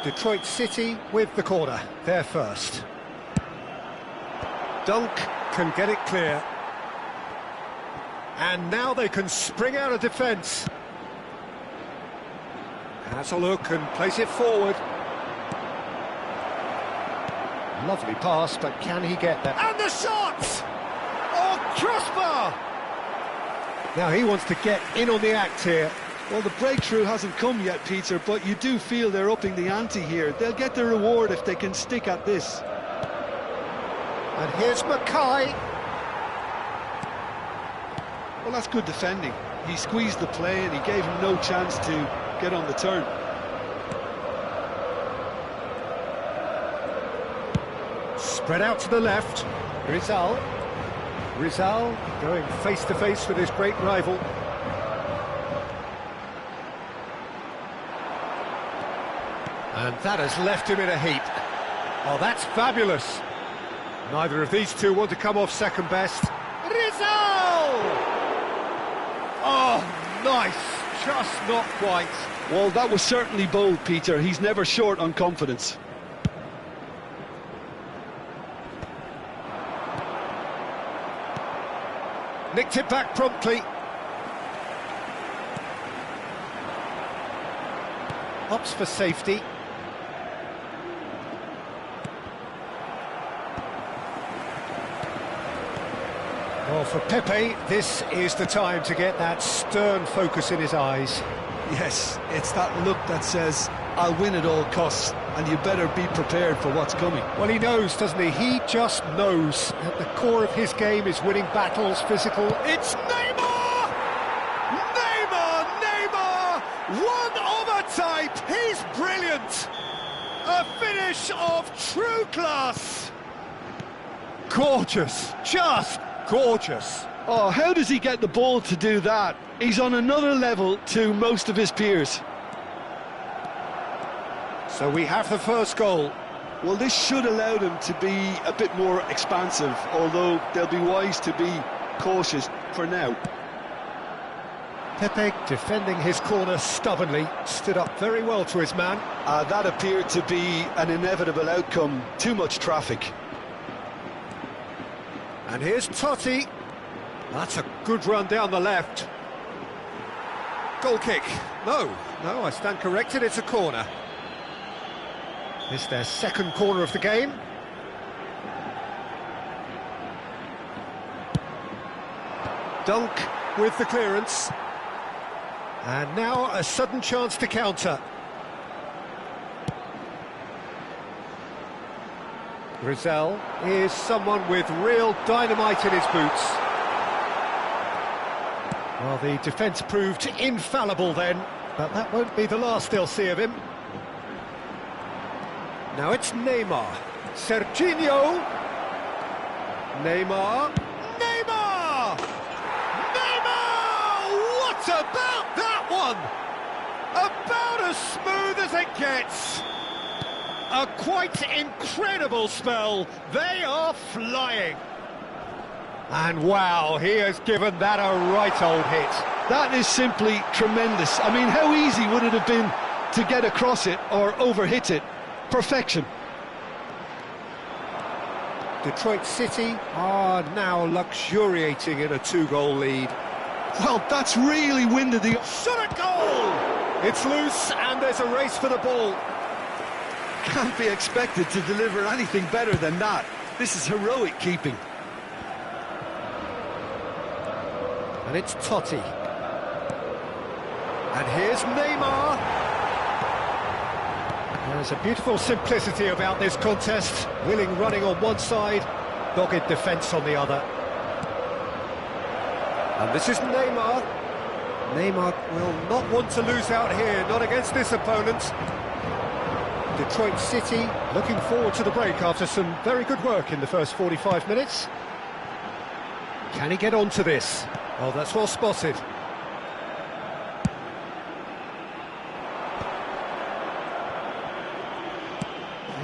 Speaker 1: Detroit City with the corner. They're first. Dunk can get it clear. And now they can spring out of defence. Has a look and place it forward. Lovely pass, but can he get there? And the shot! Oh, crossbar! Now he wants to get in on the act here.
Speaker 2: Well, the breakthrough hasn't come yet, Peter, but you do feel they're upping the ante here. They'll get their reward if they can stick at this.
Speaker 1: And here's Mackay.
Speaker 2: Well, that's good defending. He squeezed the play and he gave him no chance to get on the turn.
Speaker 1: Spread out to the left. Rizal going face-to-face with his great rival. And that has left him in a heap. Oh, that's fabulous. Neither of these two want to come off second best. Rizal! Oh, nice. Just not quite.
Speaker 2: Well, that was certainly bold, Peter. He's never short on confidence.
Speaker 1: Nicked it back promptly. Opts for safety. Well, for Pepe, this is the time to get that stern focus in his eyes.
Speaker 2: Yes, it's that look that says, I'll win at all costs, and you better be prepared for what's coming.
Speaker 1: Well, he knows, doesn't he? He just knows. At the core of his game is winning battles, physical. It's Neymar! Neymar! One of a type! He's brilliant! A finish of true class! Gorgeous! Just gorgeous!
Speaker 2: Oh, how does he get the ball to do that? He's on another level to most of his peers.
Speaker 1: So we have the first goal.
Speaker 2: Well, this should allow them to be a bit more expansive, although they'll be wise to be cautious for now.
Speaker 1: Pepe, defending his corner stubbornly, stood up very well to his man.
Speaker 6: That appeared to be an inevitable outcome. Too much traffic.
Speaker 1: And here's Totti. That's a good run down the left. Goal kick. No, I stand corrected, it's a corner. It's their second corner of the game. Dunk with the clearance. And now a sudden chance to counter. Rizal is someone with real dynamite in his boots. Well, the defence proved infallible then, but that won't be the last they'll see of him. Now it's Neymar. Serginho. Neymar. What about that one? About as smooth as it gets. A quite incredible spell. They are flying. And wow, he has given that a right old hit.
Speaker 2: That is simply tremendous. I mean, how easy would it have been to get across it or overhit it? Perfection.
Speaker 1: Detroit City are now luxuriating in a two-goal lead.
Speaker 2: Well, that's really winded the...
Speaker 1: Shot a goal! It's loose and there's a race for the ball.
Speaker 2: Can't be expected to deliver anything better than that. This is heroic keeping.
Speaker 1: And it's Totti. And here's Neymar. There's a beautiful simplicity about this contest. Willing running on one side, dogged defence on the other. And this is Neymar. Neymar will not want to lose out here, not against this opponent. Detroit City looking forward to the break after some very good work in the first 45 minutes. Can he get onto this? Oh, that's well spotted.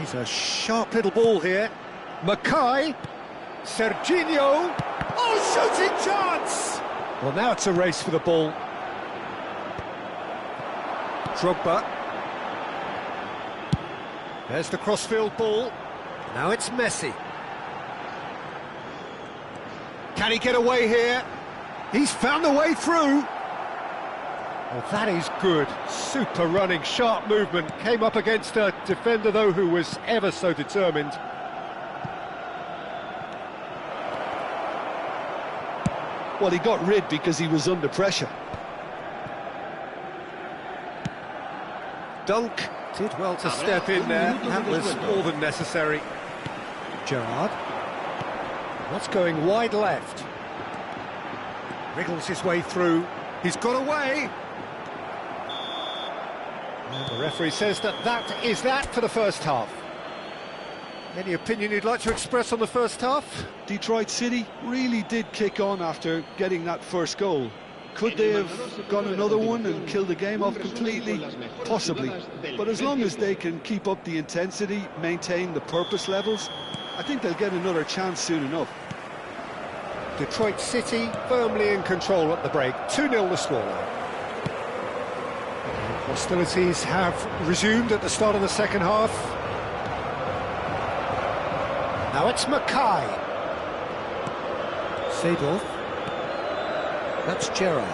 Speaker 1: He's a sharp little ball here. Mackay. Serginho. Oh, shooting chance! Well, now it's a race for the ball. Drogba. There's the crossfield ball. Now it's Messi. Can he get away here? He's found the way through. Oh, that is good. Super running, sharp movement. Came up against a defender, though, who was ever so determined.
Speaker 6: Well, he got rid because he was under pressure.
Speaker 1: Dunk did well to step in there. That was more than necessary. Gerrard. What's going wide left? Wriggles his way through. He's got away. And the referee says that is that for the first half. Any opinion you'd like to express on the first half?
Speaker 2: Detroit City really did kick on after getting that first goal. Could they have gone another one and killed the game off completely? Possibly. But as long as they can keep up the intensity, maintain the purpose levels, I think they'll get another chance soon enough.
Speaker 1: Detroit City firmly in control at the break. 2-0 the scoreline. Hostilities have resumed at the start of the second half. Now it's Mackay. Seedorf. That's Gerrard.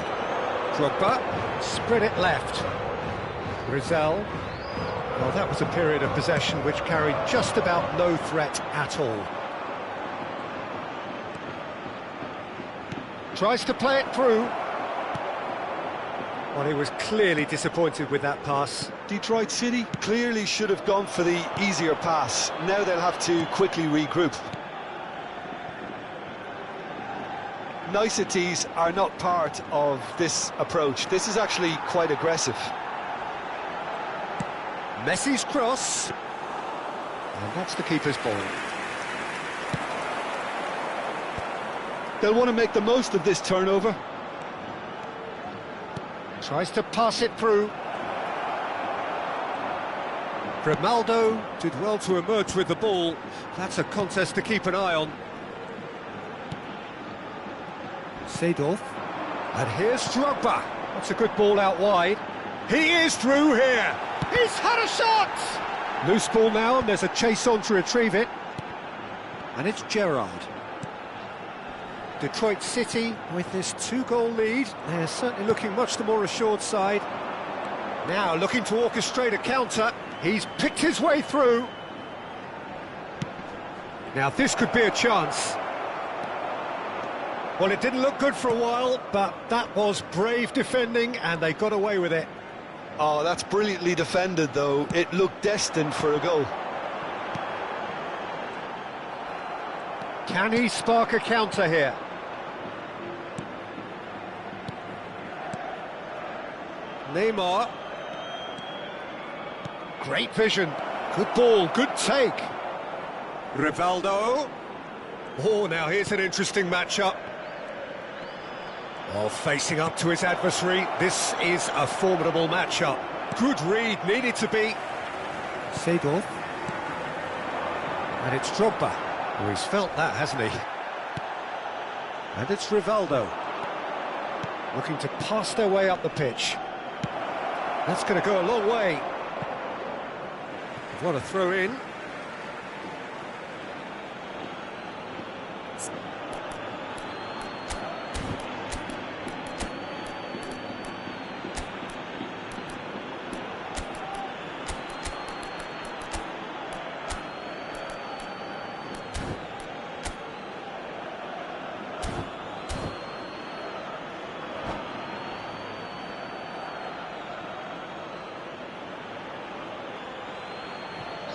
Speaker 1: Drogba. Spread it left. Rizal. Well, that was a period of possession which carried just about no threat at all. Tries to play it through. Well, he was clearly disappointed with that pass.
Speaker 6: Detroit City clearly should have gone for the easier pass. Now they'll have to quickly regroup. Niceties are not part of this approach. This is actually quite aggressive.
Speaker 1: Messi's cross. And that's the keeper's ball.
Speaker 6: They'll want to make the most of this turnover.
Speaker 1: Tries to pass it through. Grimaldo did well to emerge with the ball. That's a contest to keep an eye on. Seedorf. And here's Drogba. That's a good ball out wide. He is through here. He's had a shot! Loose ball now, and there's a chase on to retrieve it. And it's Gerrard. Detroit City with this 2-goal lead. They're certainly looking much the more assured side. Now looking to orchestrate a counter. He's picked his way through. Now this could be a chance. Well, it didn't look good for a while, but that was brave defending and they got away with it.
Speaker 6: Oh, that's brilliantly defended, though. It looked destined for a goal.
Speaker 1: Can he spark a counter here? Neymar. Great vision. Good ball, good take. Rivaldo. Oh, now here's an interesting matchup. Oh, facing up to his adversary, this is a formidable matchup. Good read, needed to be. Seedorf. And it's Drogba. Oh, he's felt that, hasn't he? And it's Rivaldo. Looking to pass their way up the pitch. That's going to go a long way. What a throw in.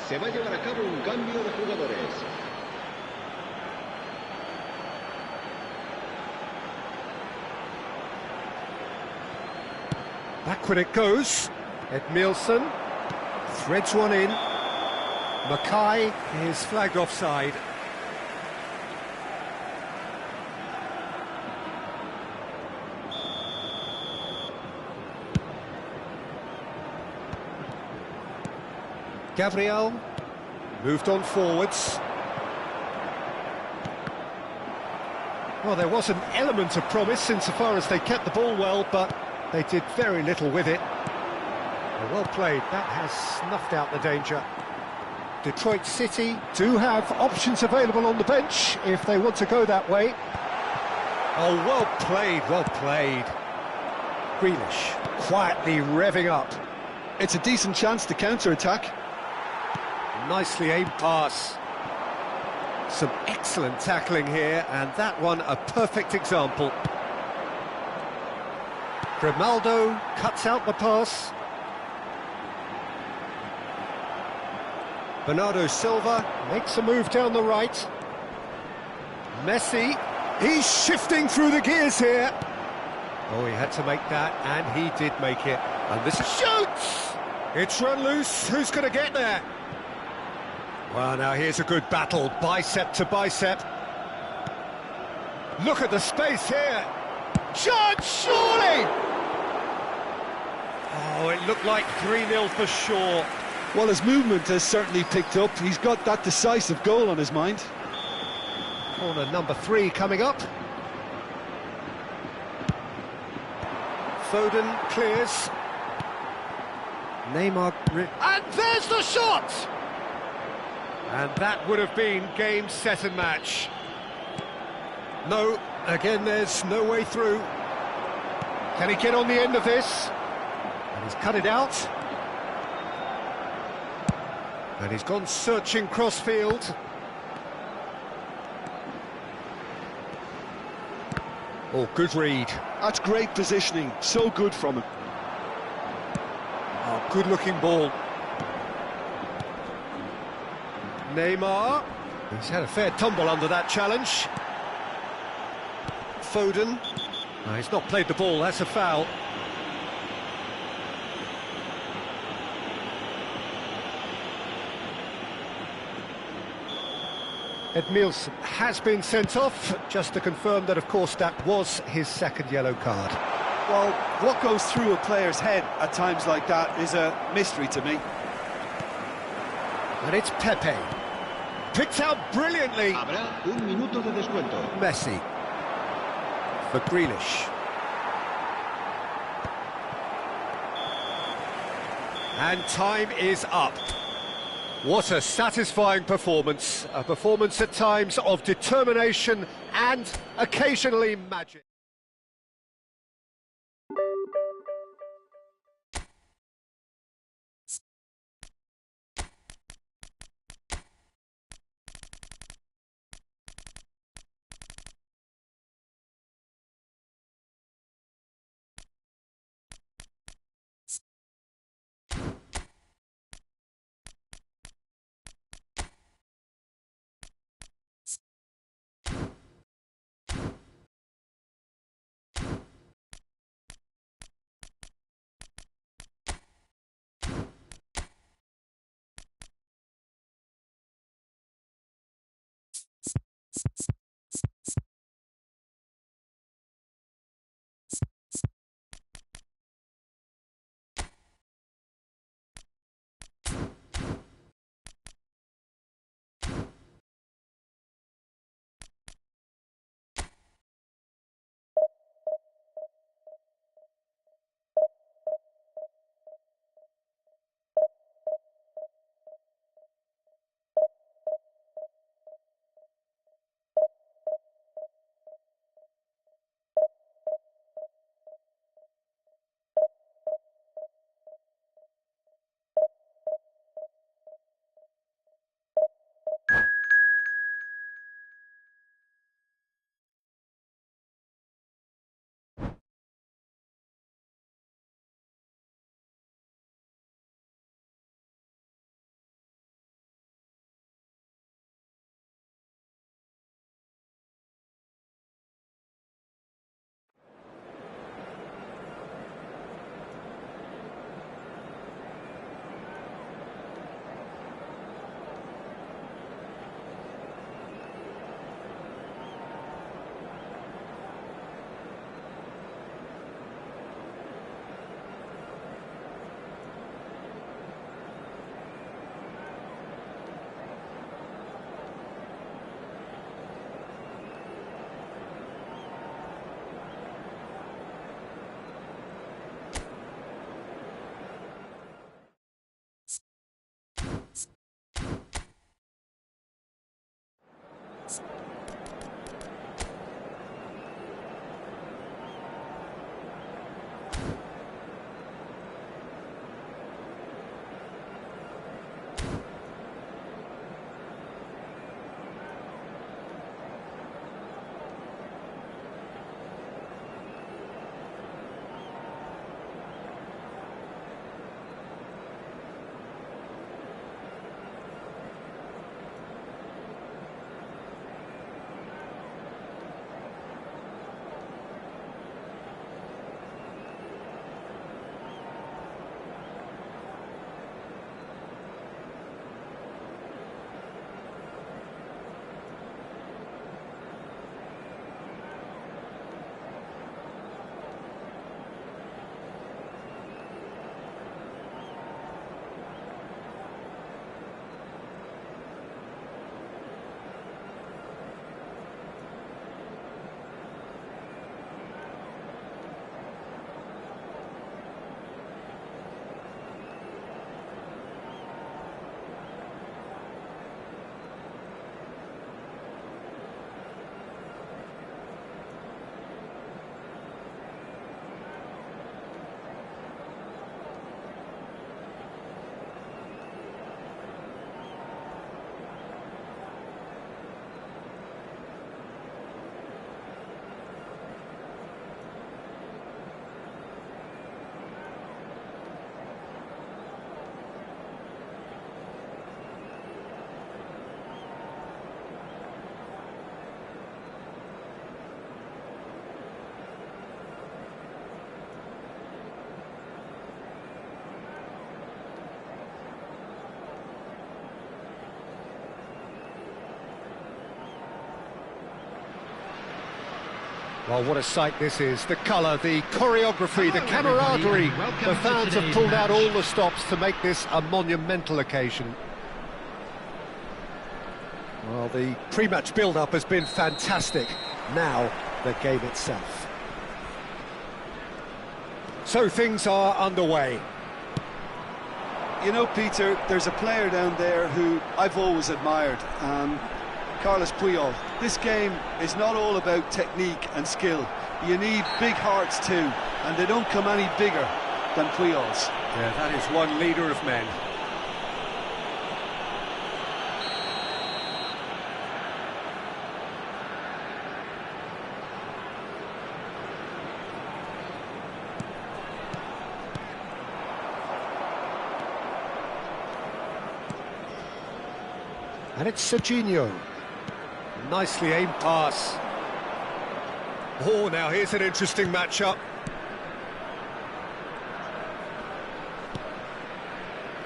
Speaker 5: Se va a llevar a cabo un cambio de jugadores.
Speaker 1: Backward it goes. Edmilson threads one in. Mackay is flagged offside. Gabriel moved on forwards. Well, there was an element of promise insofar as they kept the ball well, but they did very little with it. Well played, that has snuffed out the danger. Detroit City do have options available on the bench if they want to go that way. Oh, well played, well played. Grealish quietly revving up.
Speaker 2: It's a decent chance to counter-attack.
Speaker 1: Nicely aimed pass. Some excellent tackling here, and that one a perfect example. Grimaldo cuts out the pass. Bernardo Silva makes a move down the right. Messi, he's shifting through the gears here. Oh, he had to make that, and he did make it. And this shoots! It's run loose, who's going to get there? Well, now here's a good battle, bicep to bicep. Look at the space here. Shot, surely! Oh, it looked like 3-0 for sure.
Speaker 2: Well, his movement has certainly picked up. He's got that decisive goal on his mind.
Speaker 1: Corner number 3 coming up. Foden clears. Neymar... And there's the shot! And that would have been game, set and match. No, again there's no way through. Can he get on the end of this? And he's cut it out. And he's gone searching cross-field. Oh, good read.
Speaker 2: That's great positioning, so good from him.
Speaker 1: Oh, good-looking ball. Neymar. He's had a fair tumble under that challenge. Foden. No, he's not played the ball, that's a foul. Edmilson has been sent off, just to confirm that, of course, that was his second yellow card.
Speaker 2: Well, what goes through a player's head at times like that is a mystery to me.
Speaker 1: And it's Pepe. Picked out brilliantly.
Speaker 5: Habrá un minuto de descuento.
Speaker 1: Messi. For Grealish. And time is up. What a satisfying performance. A performance at times of determination and occasionally magic. Well, what a sight this is. The colour, the choreography, the camaraderie. The fans have pulled out all the stops to make this a monumental occasion. Well, the pre-match build-up has been fantastic. Now, the game itself. So things are underway.
Speaker 2: You know, Peter, there's a player down there who I've always admired, Carlos Puyol. This game is not all about technique and skill. You need big hearts too, and they don't come any bigger than Puyol's.
Speaker 1: Yeah, that is one leader of men. And it's Serginho. Nicely aimed pass. Oh, now here's an interesting matchup.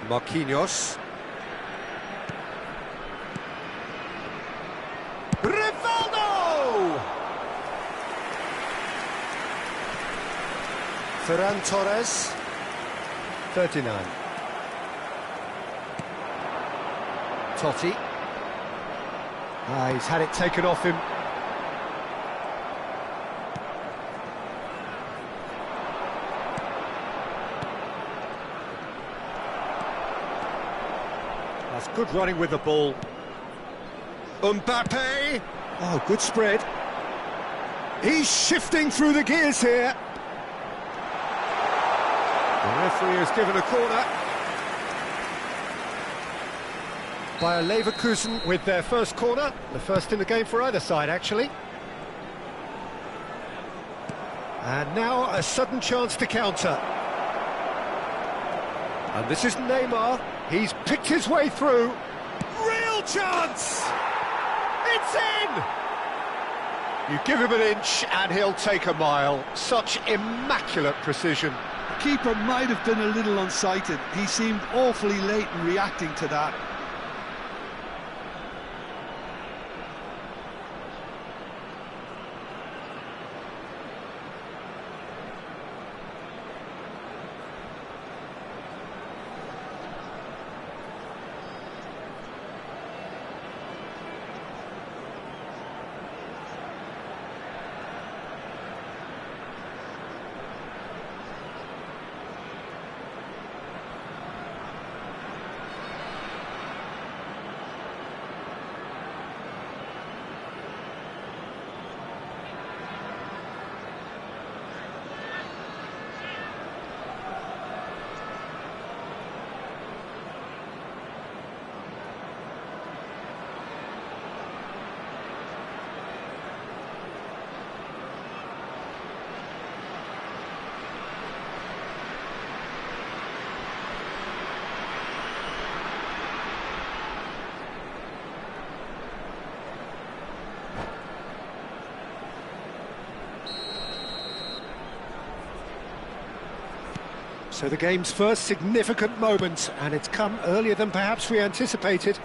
Speaker 1: Marquinhos. Rivaldo! Ferran Torres. 39. Totti. He's had it taken off him. That's good running with the ball. Mbappe! Oh, good spread. He's shifting through the gears here. The referee has given a corner. Bayer Leverkusen with their first corner, the first in the game for either side, actually. And now a sudden chance to counter. And this is Neymar. He's picked his way through. Real chance! It's in! You give him an inch and he'll take a mile. Such immaculate precision.
Speaker 2: The keeper might have been a little unsighted. He seemed awfully late in reacting to that.
Speaker 1: So the game's first significant moment, and it's come earlier than perhaps we anticipated.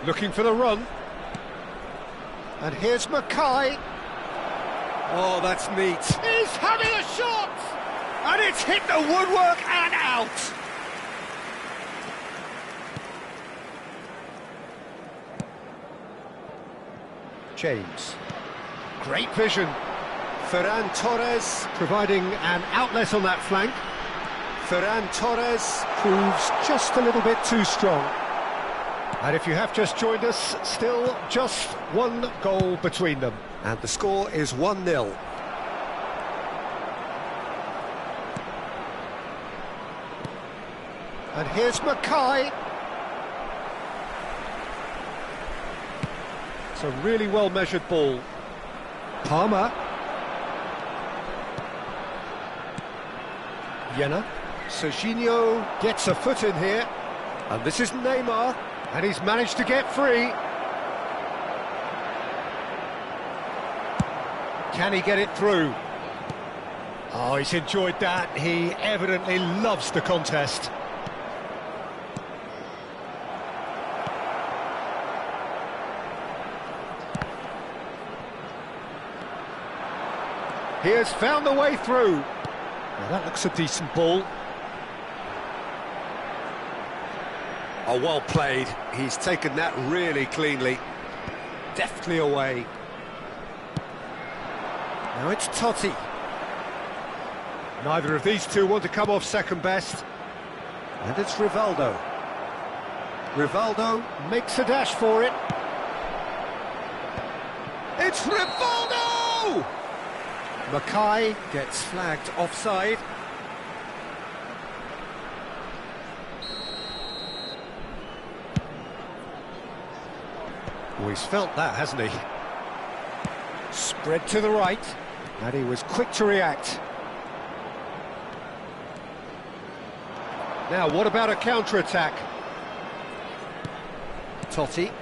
Speaker 1: Looking for the run. And here's Mackay. Oh, that's neat. He's having a shot! And it's hit the woodwork and out! James. Great vision. Ferran Torres providing an outlet on that flank. Ferran Torres proves just a little bit too strong. And if you have just joined us, still just one goal between them. And the score is 1-0. And here's Mackay. It's a really well-measured ball. Palmer. Jena. Serginho gets a foot in here. And this is Neymar. And he's managed to get free. Can he get it through? Oh, he's enjoyed that. He evidently loves the contest. He has found the way through. Well, that looks a decent ball. Oh, well played. He's taken that really cleanly. Deftly away. Now it's Totti. Neither of these two want to come off second best. And it's Rivaldo. Rivaldo makes a dash for it. It's Rivaldo! Mackay gets flagged offside. Oh, he's felt that, hasn't he? Spread to the right, and he was quick to react. Now, what about a counter-attack? Totti.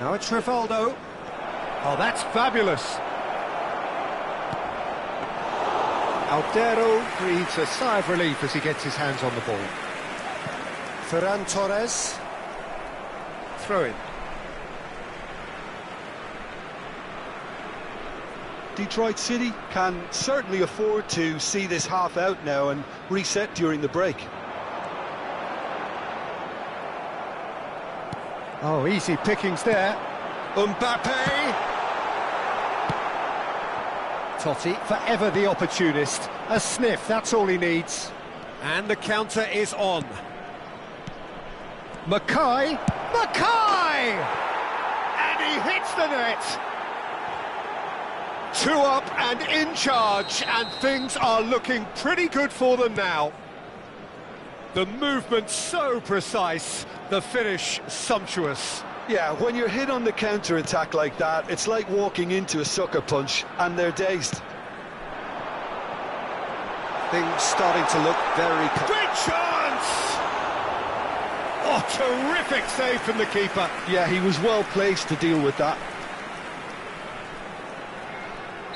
Speaker 1: Now it's Rivaldo. Oh, that's fabulous. Aldero breathes a sigh of relief as he gets his hands on the ball. Ferran Torres. Throw in.
Speaker 2: Detroit City can certainly afford to see this half out now and reset during the break.
Speaker 1: Oh, easy pickings there. Mbappe! Totti, forever the opportunist. A sniff, that's all he needs. And the counter is on. Mackay! Mackay! And he hits the net! 2 up and in charge, and things are looking pretty good for them now. The movement so precise, the finish sumptuous.
Speaker 2: Yeah, when you're hit on the counter-attack like that, it's like walking into a sucker punch, and they're dazed.
Speaker 1: Things starting to look very... Great chance! Oh, terrific save from the keeper.
Speaker 2: Yeah, he was well placed to deal with that.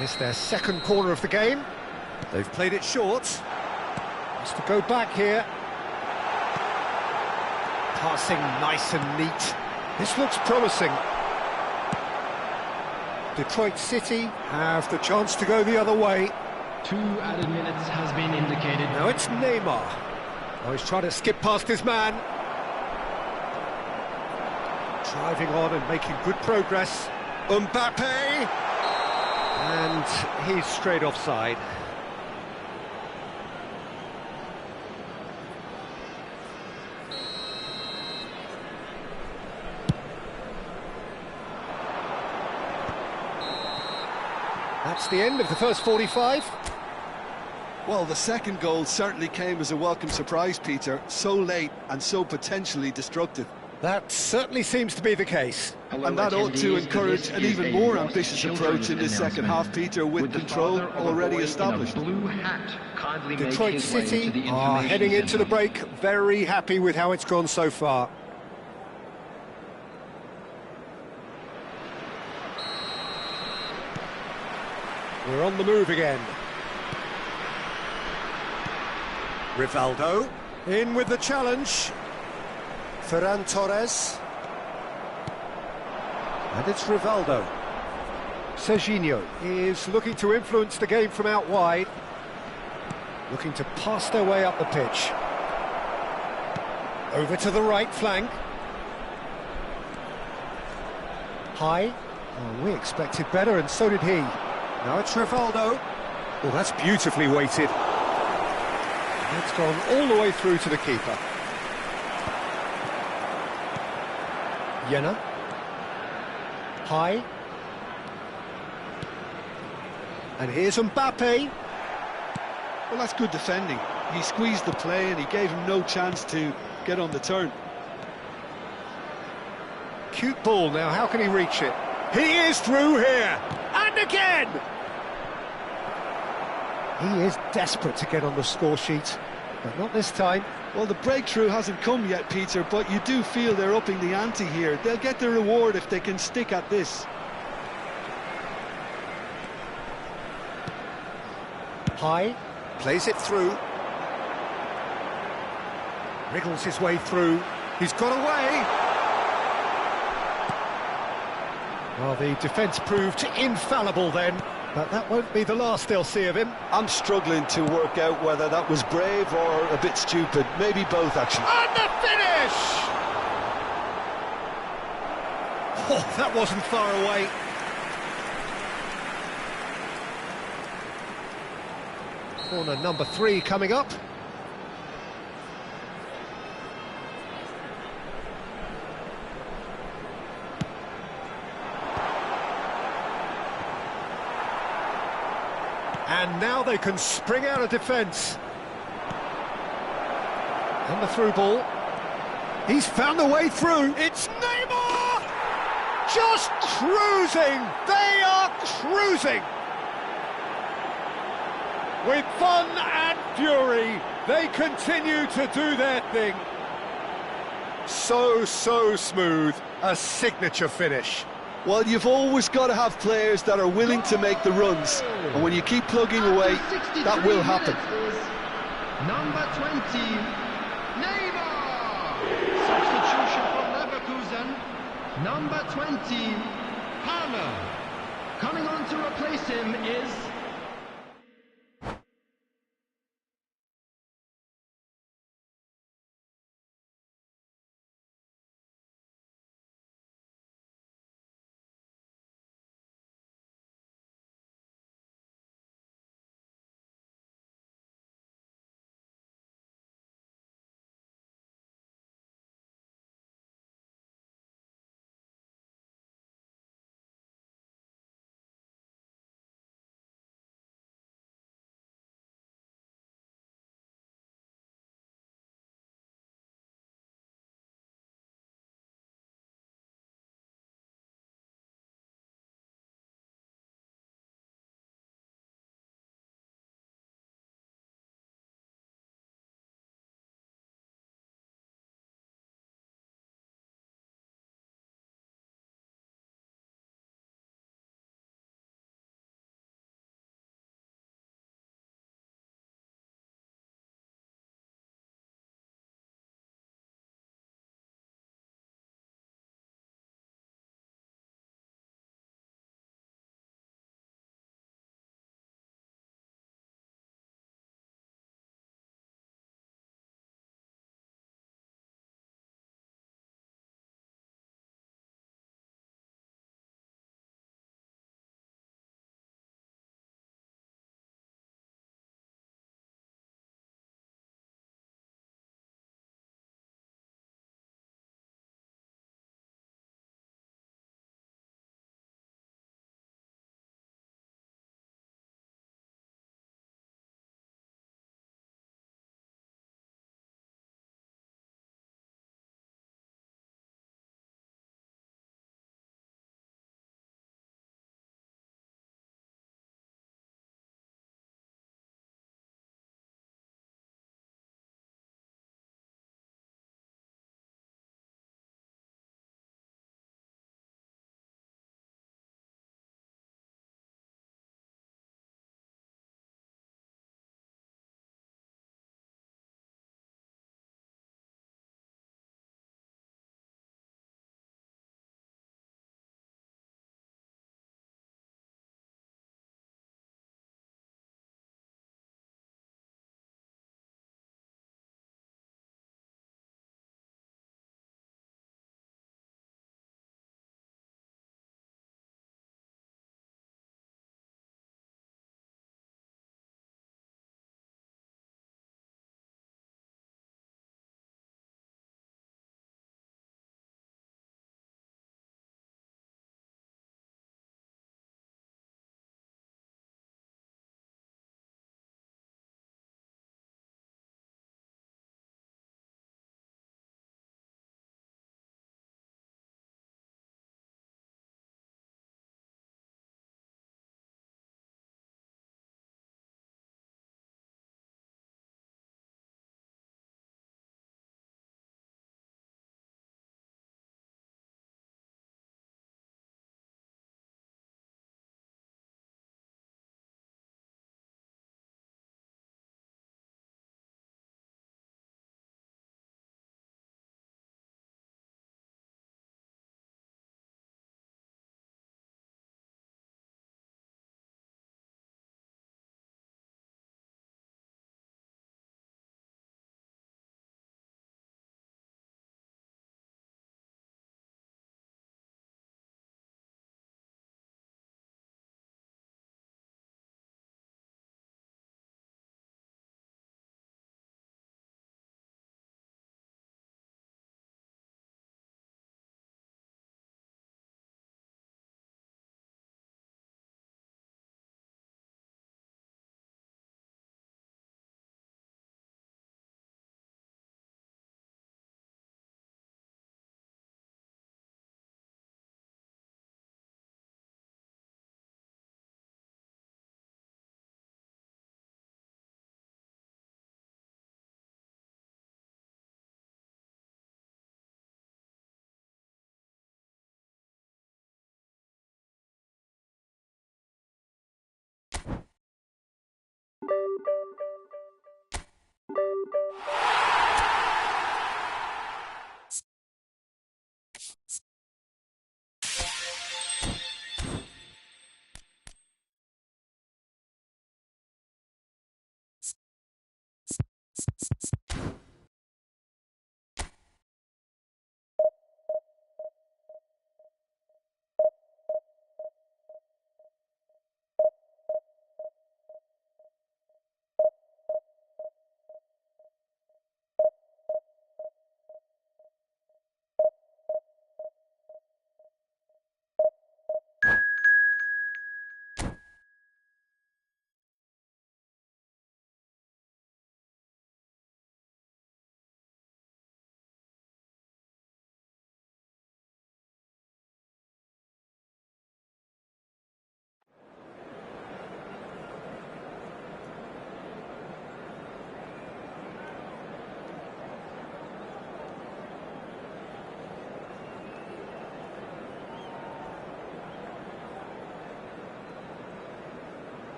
Speaker 1: It's their second corner of the game. They've played it short. Has to go back here. Passing nice and neat. This looks promising. Detroit City have the chance to go the other way.
Speaker 3: 2 added minutes has been indicated.
Speaker 1: Now it's Neymar. Oh, he's trying to skip past his man. Driving on and making good progress. Mbappe! And he's straight offside. That's the end of the first 45.
Speaker 2: Well, the second goal certainly came as a welcome surprise, Peter. So late and so potentially destructive.
Speaker 1: That certainly seems to be the case.
Speaker 2: And that ought to encourage an even more ambitious approach in this second half, Peter, with control already established.
Speaker 1: Detroit City are heading into the break, very happy with how it's gone so far. We're on the move again. Rivaldo in with the challenge. Ferran Torres. And it's Rivaldo. Serginho is looking to influence the game from out wide. Looking to pass their way up the pitch. Over to the right flank. High. Oh, we expected better, and so did he. Now it's Rivaldo. Oh, that's beautifully weighted. It's gone all the way through to the keeper. Jena. High. And here's Mbappe.
Speaker 2: Well, that's good defending. He squeezed the play and he gave him no chance to get on the turn.
Speaker 1: Cute ball now, how can he reach it? He is through here! And again! He is desperate to get on the score sheet, but not this time.
Speaker 2: Well, the breakthrough hasn't come yet, Peter, but you do feel they're upping the ante here. They'll get the reward if they can stick at this.
Speaker 1: High, plays it through. Wriggles his way through. He's got away. Well, the defence proved infallible then, but that won't be the last they'll see of him.
Speaker 6: I'm struggling to work out whether that was brave or a bit stupid. Maybe both, actually.
Speaker 1: And the finish! Oh, that wasn't far away. Corner number 3 coming up. And now they can spring out of defence. And the through ball. He's found the way through. It's Neymar! Just cruising! They are cruising! With fun and fury, they continue to do their thing. So smooth. A signature finish.
Speaker 6: Well, you've always got to have players that are willing to make the runs. And when you keep plugging away, that will happen.
Speaker 3: Number 20, Neymar! Substitution for Leverkusen. Number 20, Palmer. Coming on to replace him is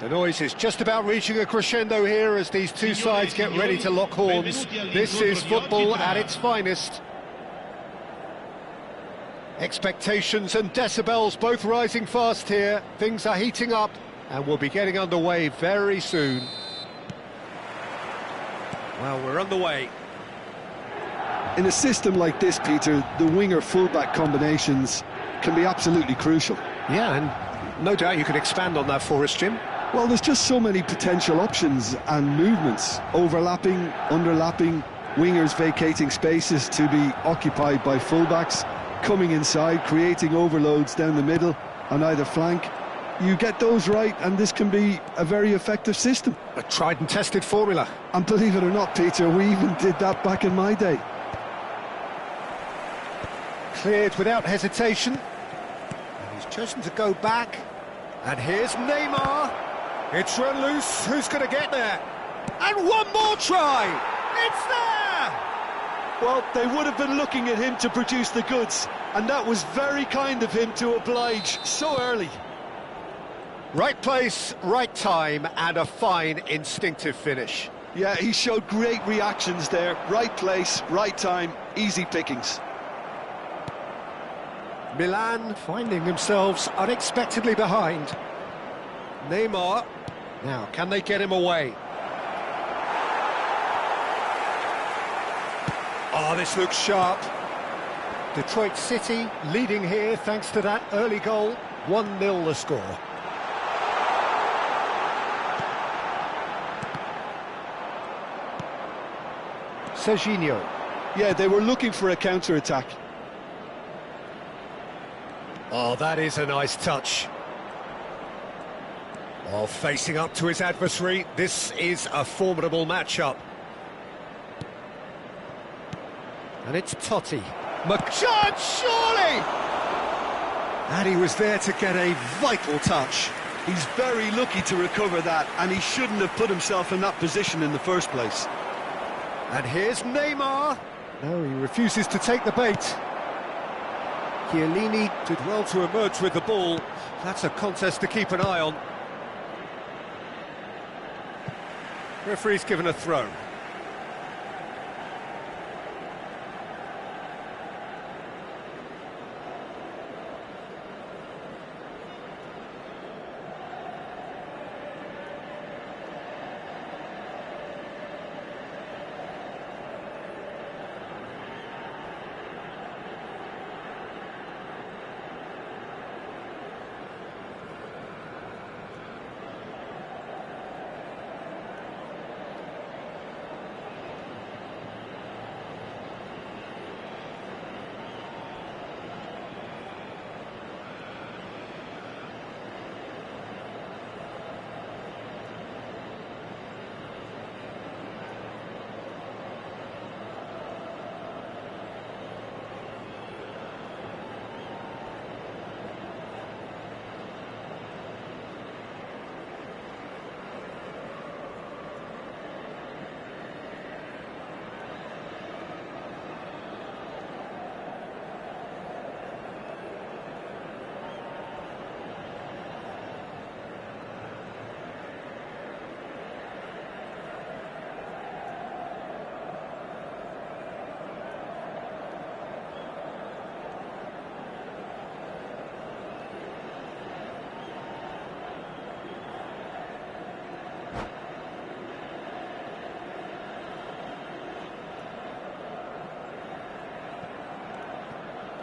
Speaker 1: The noise is just about reaching a crescendo here as these two sides get ready to lock horns. This is football at its finest. Expectations and decibels both rising fast here. Things are heating up and we'll be getting underway very soon. Well, we're underway.
Speaker 2: In a system like this, Peter, the winger-fullback combinations can be absolutely crucial.
Speaker 1: Yeah, and no doubt you can expand on that for us, Jim.
Speaker 2: Well, there's just so many potential options and movements, overlapping, underlapping, wingers vacating spaces to be occupied by fullbacks, coming inside, creating overloads down the middle on either flank. You get those right and this can be a very effective system.
Speaker 1: A tried and tested formula.
Speaker 2: And believe it or not, Peter, we even did that back in my day.
Speaker 1: Cleared without hesitation. And he's chosen to go back. And here's Neymar. It's run loose. Who's going to get there? And one more try. It's there!
Speaker 6: Well, they would have been looking at him to produce the goods, and that was very kind of him to oblige so early.
Speaker 1: Right place, right time, and a fine instinctive finish.
Speaker 6: Yeah, he showed great reactions there. Right place, right time, easy pickings.
Speaker 1: Milan finding themselves unexpectedly behind. Neymar. Now, can they get him away? Oh, this looks sharp. Detroit City leading here thanks to that early goal. 1-0 the score. Serginho.
Speaker 2: Yeah, they were looking for a counter-attack.
Speaker 1: Oh, that is a nice touch. Oh, facing up to his adversary, this is a formidable matchup. And it's Totti. McJudge, surely! And he was there to get a vital touch.
Speaker 6: He's very lucky to recover that, and he shouldn't have put himself in that position in the first place.
Speaker 1: And here's Neymar. No, he refuses to take the bait. Chiellini did well to emerge with the ball. That's a contest to keep an eye on. Referee's given a throw.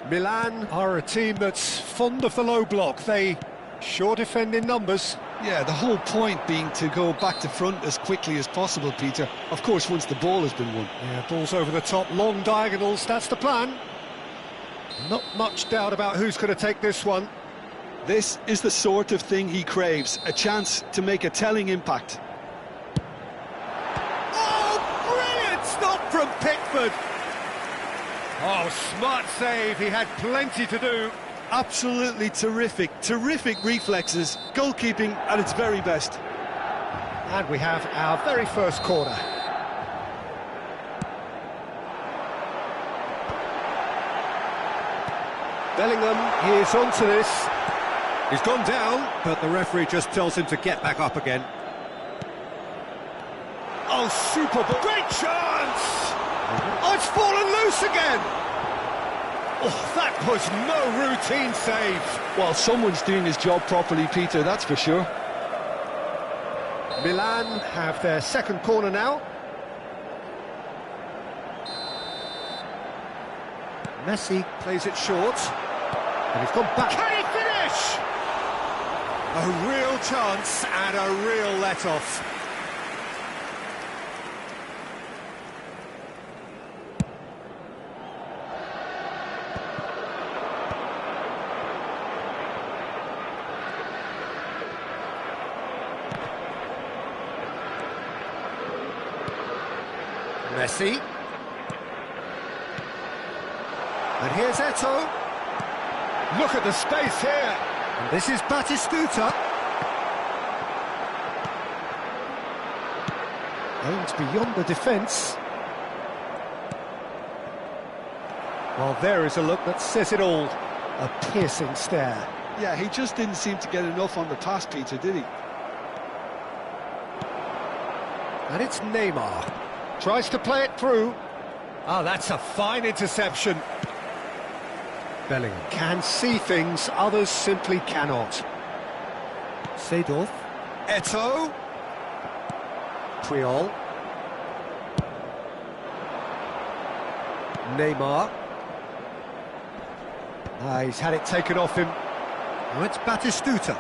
Speaker 1: Milan are a team that's fond of the low block. They sure defend in numbers.
Speaker 2: Yeah, the whole point being to go back to front as quickly as possible, Peter. Of course, once the ball has been won.
Speaker 1: Yeah, ball's over the top, long diagonals, that's the plan. Not much doubt about who's going to take this one.
Speaker 2: This is the sort of thing he craves, a chance to make a telling impact.
Speaker 1: Oh, brilliant stop from Pickford. Oh, smart save, he had plenty to do.
Speaker 6: Absolutely terrific reflexes, goalkeeping at its very best.
Speaker 1: And we have our very first corner. Bellingham is onto this. He's gone down, but the referee just tells him to get back up again. Oh, super ball. Great chance! Oh, it's fallen loose again! Oh, that was no routine save.
Speaker 2: Well, someone's doing his job properly, Peter, that's for sure.
Speaker 1: Milan have their second corner now. Messi plays it short. And he's gone back. Can he finish? A real chance and a real let-off. Messi. And here's Eto'o. Look at the space here. And this is Batistuta. Aims beyond the defence. Well, there is a look that says it all. A piercing stare.
Speaker 2: Yeah, he just didn't seem to get enough on the pass, Peter, did he?
Speaker 1: And it's Neymar. Tries to play it through. Oh, that's a fine interception. Bellingham can see things others simply cannot. Seedorf. Eto'o. Puyol. Neymar. He's had it taken off him. Now it's Batistuta.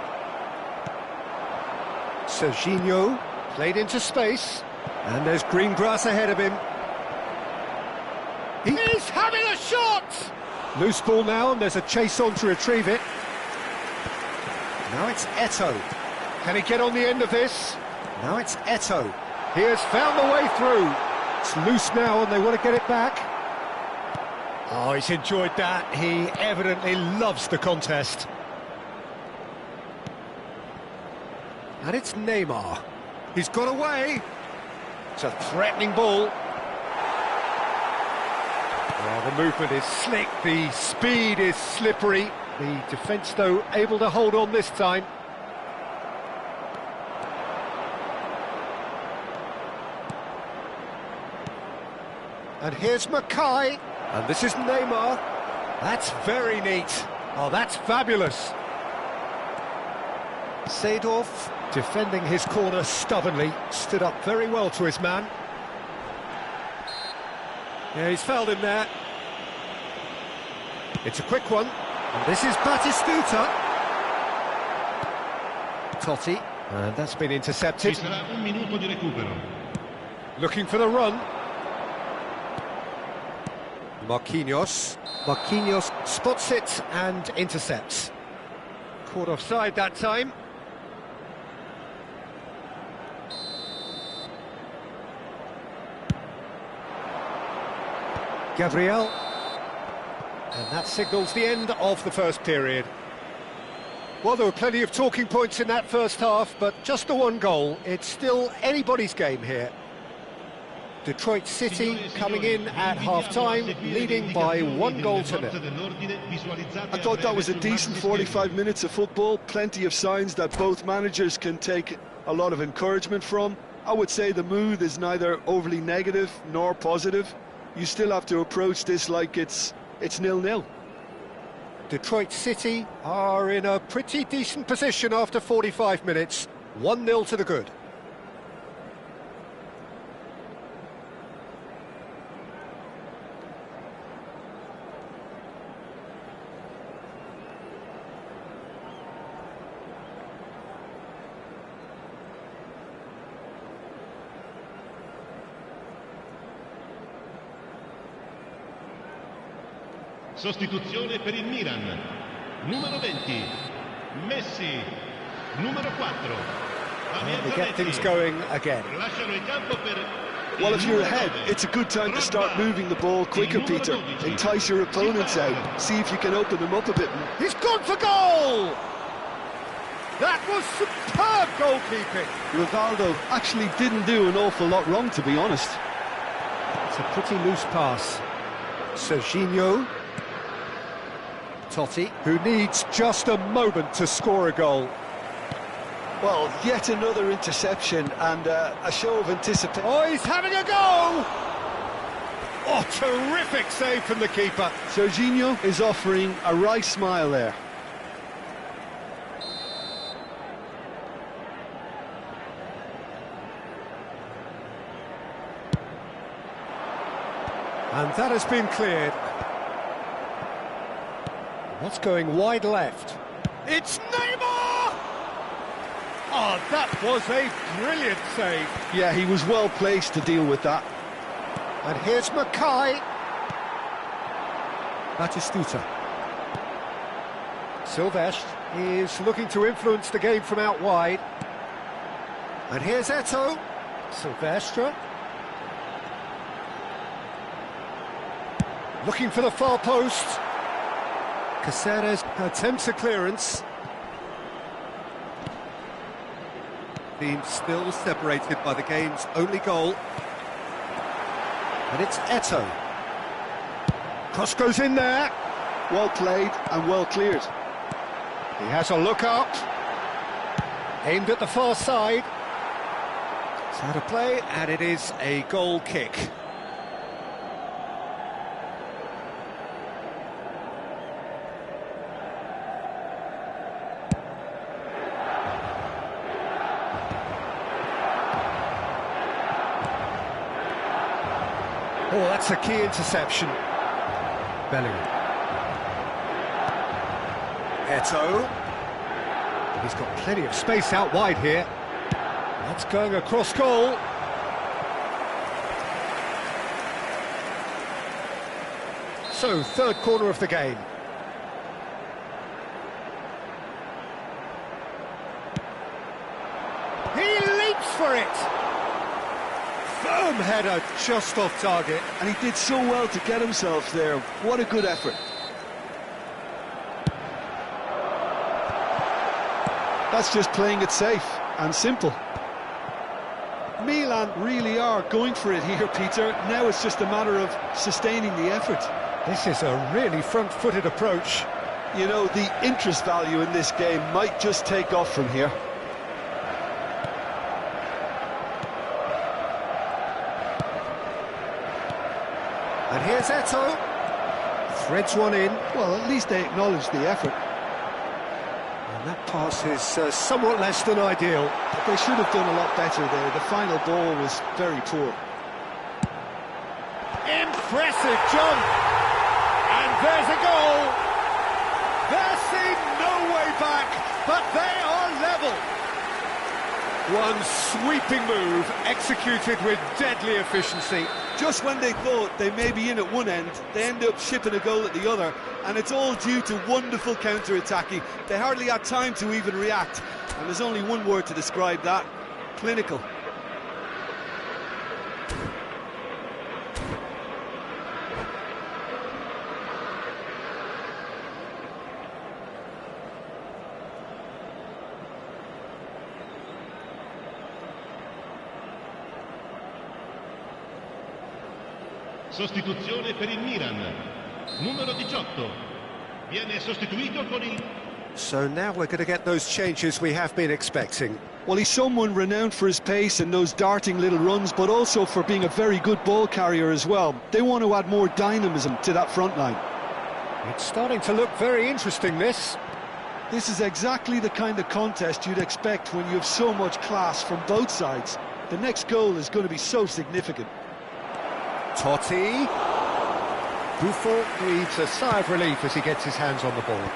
Speaker 1: Serginho played into space. And there's green grass ahead of him. He's having a shot! Loose ball now, and there's a chase on to retrieve it. Now it's Eto'o. Can he get on the end of this? Now it's Eto'o. He has found the way through. It's loose now, and they want to get it back. Oh, he's enjoyed that. He evidently loves the contest. And it's Neymar. He's got away. It's a threatening ball. Well, the movement is slick, the speed is slippery. The defence, though, able to hold on this time. And here's Mackay. And this is Neymar. That's very neat. Oh, that's fabulous. Seedorf, defending his corner stubbornly, stood up very well to his man. Yeah, he's fouled him there. It's a quick one, and this is Batistuta. Totti, and that's been intercepted. Looking for the run. Marquinhos. Marquinhos spots it and intercepts. Caught offside that time. Gabriel, and that signals the end of the first period. Well, there were plenty of talking points in that first half, but just the one goal. It's still anybody's game here. Detroit City coming in at half-time, leading by 1-0.
Speaker 2: I thought that was a decent 45 minutes of football, plenty of signs that both managers can take a lot of encouragement from. I would say the mood is neither overly negative nor positive. You still have to approach this like it's 0-0.
Speaker 1: Detroit City are in a pretty decent position after 45 minutes. 1-0 to the good.
Speaker 5: Sostituzione per il Milan. Numero 20, Messi. Numero 4.
Speaker 1: They get things going again.
Speaker 5: Lasciano il campo per...
Speaker 2: Well, if you're ahead, it's a good time to start moving the ball quicker, Peter. Entice your opponents out. See if you can open them up a bit.
Speaker 1: He's gone for goal! That was superb goalkeeping.
Speaker 2: Rivaldo actually didn't do an awful lot wrong, to be honest.
Speaker 1: It's a pretty loose pass. Serginho. Totti, who needs just a moment to score a goal.
Speaker 6: Well, yet another interception and a show of anticipation.
Speaker 1: Oh, he's having a go! Oh, terrific save from the keeper.
Speaker 6: Serginho is offering a wry smile there.
Speaker 1: And that has been cleared. What's going wide left? It's Neymar! Oh, that was a brilliant save.
Speaker 6: Yeah, he was well placed to deal with that.
Speaker 1: And here's Mackay. Batistuta. Silvestre is looking to influence the game from out wide. And here's Eto'o. Silvestre. Looking for the far post. Caceres attempts a clearance. Team still separated by the game's only goal. And it's Eto'o. Cross goes in there.
Speaker 6: Well played and well cleared.
Speaker 1: He has a look up. Aimed at the far side. It's out of play, and it is a goal kick. Oh, that's a key interception. Bellingham. Eto'o. He's got plenty of space out wide here. That's going across goal. So, third corner of the game. He leaps for it! Firm header just off target.
Speaker 6: And he did so well to get himself there. What a good effort. That's just playing it safe and simple. Milan really are going for it here, Peter. Now it's just a matter of sustaining the effort.
Speaker 1: This is a really front-footed approach.
Speaker 6: You know, the interest value in this game might just take off from here.
Speaker 1: And here's Eto'o. Threads one in.
Speaker 6: Well, at least they acknowledge the effort.
Speaker 1: And that pass is somewhat less than ideal.
Speaker 6: But they should have done a lot better there. The final ball was very poor.
Speaker 1: Impressive jump! And there's a goal! There seemed no way back, but they are level! One sweeping move, executed with deadly efficiency.
Speaker 6: Just when they thought they may be in at one end, they end up shipping a goal at the other, and it's all due to wonderful counter-attacking. They hardly had time to even react, and there's only one word to describe that: clinical.
Speaker 5: Sostituzione per il Milan. Numero 18. Viene sostituito con il...
Speaker 1: So now we're going to get those changes we have been expecting.
Speaker 6: Well, he's someone renowned for his pace and those darting little runs, but also for being a very good ball carrier as well. They want to add more dynamism to that front line.
Speaker 1: It's starting to look very interesting, this.
Speaker 6: This is exactly the kind of contest you'd expect when you have so much class from both sides. The next goal is going to be so significant.
Speaker 1: Totti. Buffon breathes a sigh of relief as he gets his hands on the ball.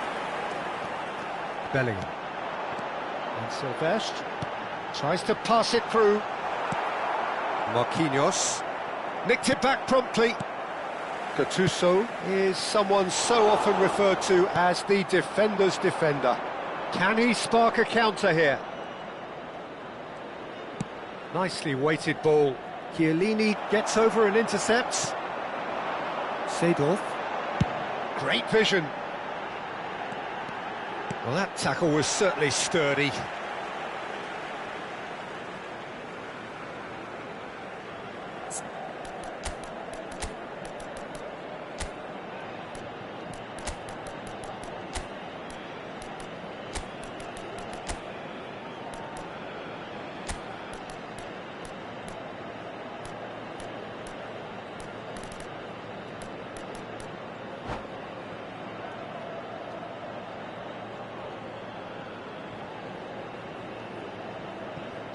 Speaker 1: Bellingham. And Silvestre tries to pass it through. Marquinhos nicked it back promptly. Gattuso is someone so often referred to as the defender's defender. Can he spark a counter here? Nicely weighted ball. Chiellini gets over and intercepts. Seedorf. Great vision. Well, that tackle was certainly sturdy.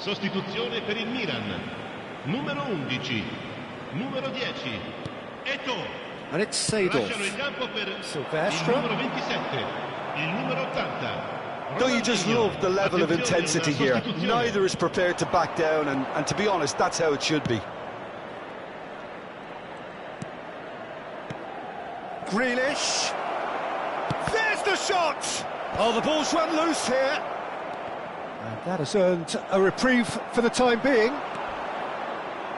Speaker 5: Sostituzione per il Milan. Numero 11, numero 10, Eto'o.
Speaker 1: And it's
Speaker 5: Lasciano il
Speaker 1: Seedorf.
Speaker 5: campo per
Speaker 1: Silvestre.
Speaker 5: il numero 27, il numero 80.
Speaker 6: Don't you just love the level of intensity here? Neither is prepared to back down, and to be honest, that's how it should be.
Speaker 1: Grealish. There's the shot! Oh, the ball's run loose here. And that has earned a reprieve for the time being.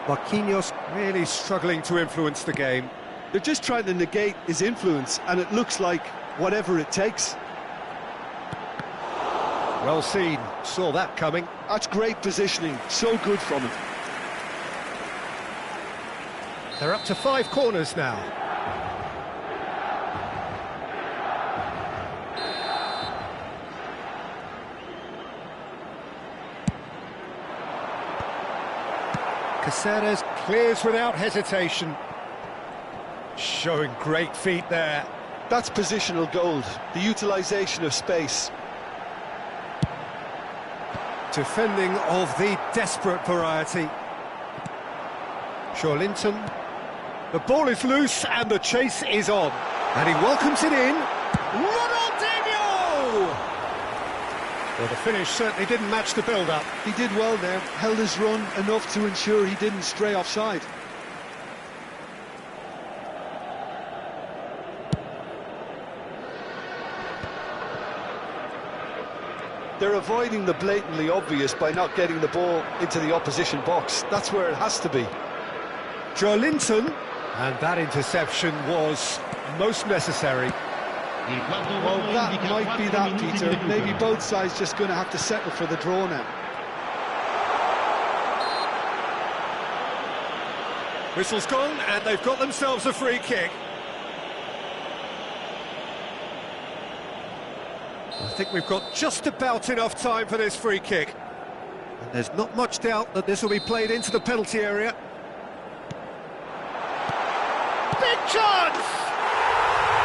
Speaker 1: Marquinhos really struggling to influence the game.
Speaker 2: They're just trying to negate his influence, and it looks like whatever it takes.
Speaker 1: Well seen, saw that coming.
Speaker 2: That's great positioning, so good from him.
Speaker 1: They're up to 5 corners now. Caceres clears without hesitation. Showing great feet there.
Speaker 2: That's positional gold, the utilisation of space.
Speaker 1: Defending of the desperate variety. Linton. The ball is loose and the chase is on. And he welcomes it in. Ronaldinho! Well, the finish certainly didn't match the build-up.
Speaker 2: He did well there, held his run enough to ensure he didn't stray offside.
Speaker 6: They're avoiding the blatantly obvious by not getting the ball into the opposition box. That's where it has to be.
Speaker 1: Linton. And that interception was most necessary.
Speaker 2: Well, that might be that, Peter. Maybe both sides just going to have to settle for the draw now.
Speaker 1: Whistle's gone, and they've got themselves a free kick. I think we've got just about enough time for this free kick. And there's not much doubt that this will be played into the penalty area. Big chance!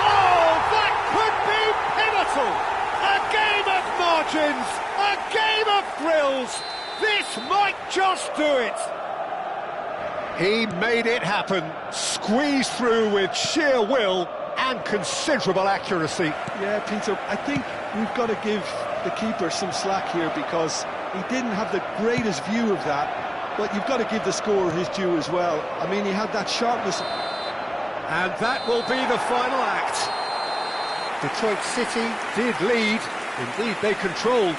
Speaker 1: Oh, that could be pivotal! A game of margins, a game of thrills. This might just do it. He made it happen, squeezed through with sheer will and considerable accuracy.
Speaker 2: Yeah, Peter, I think we've got to give the keeper some slack here because he didn't have the greatest view of that, but you've got to give the scorer his due as well. I mean, he had that sharpness.
Speaker 1: And that will be the final act. Detroit City did lead, indeed they controlled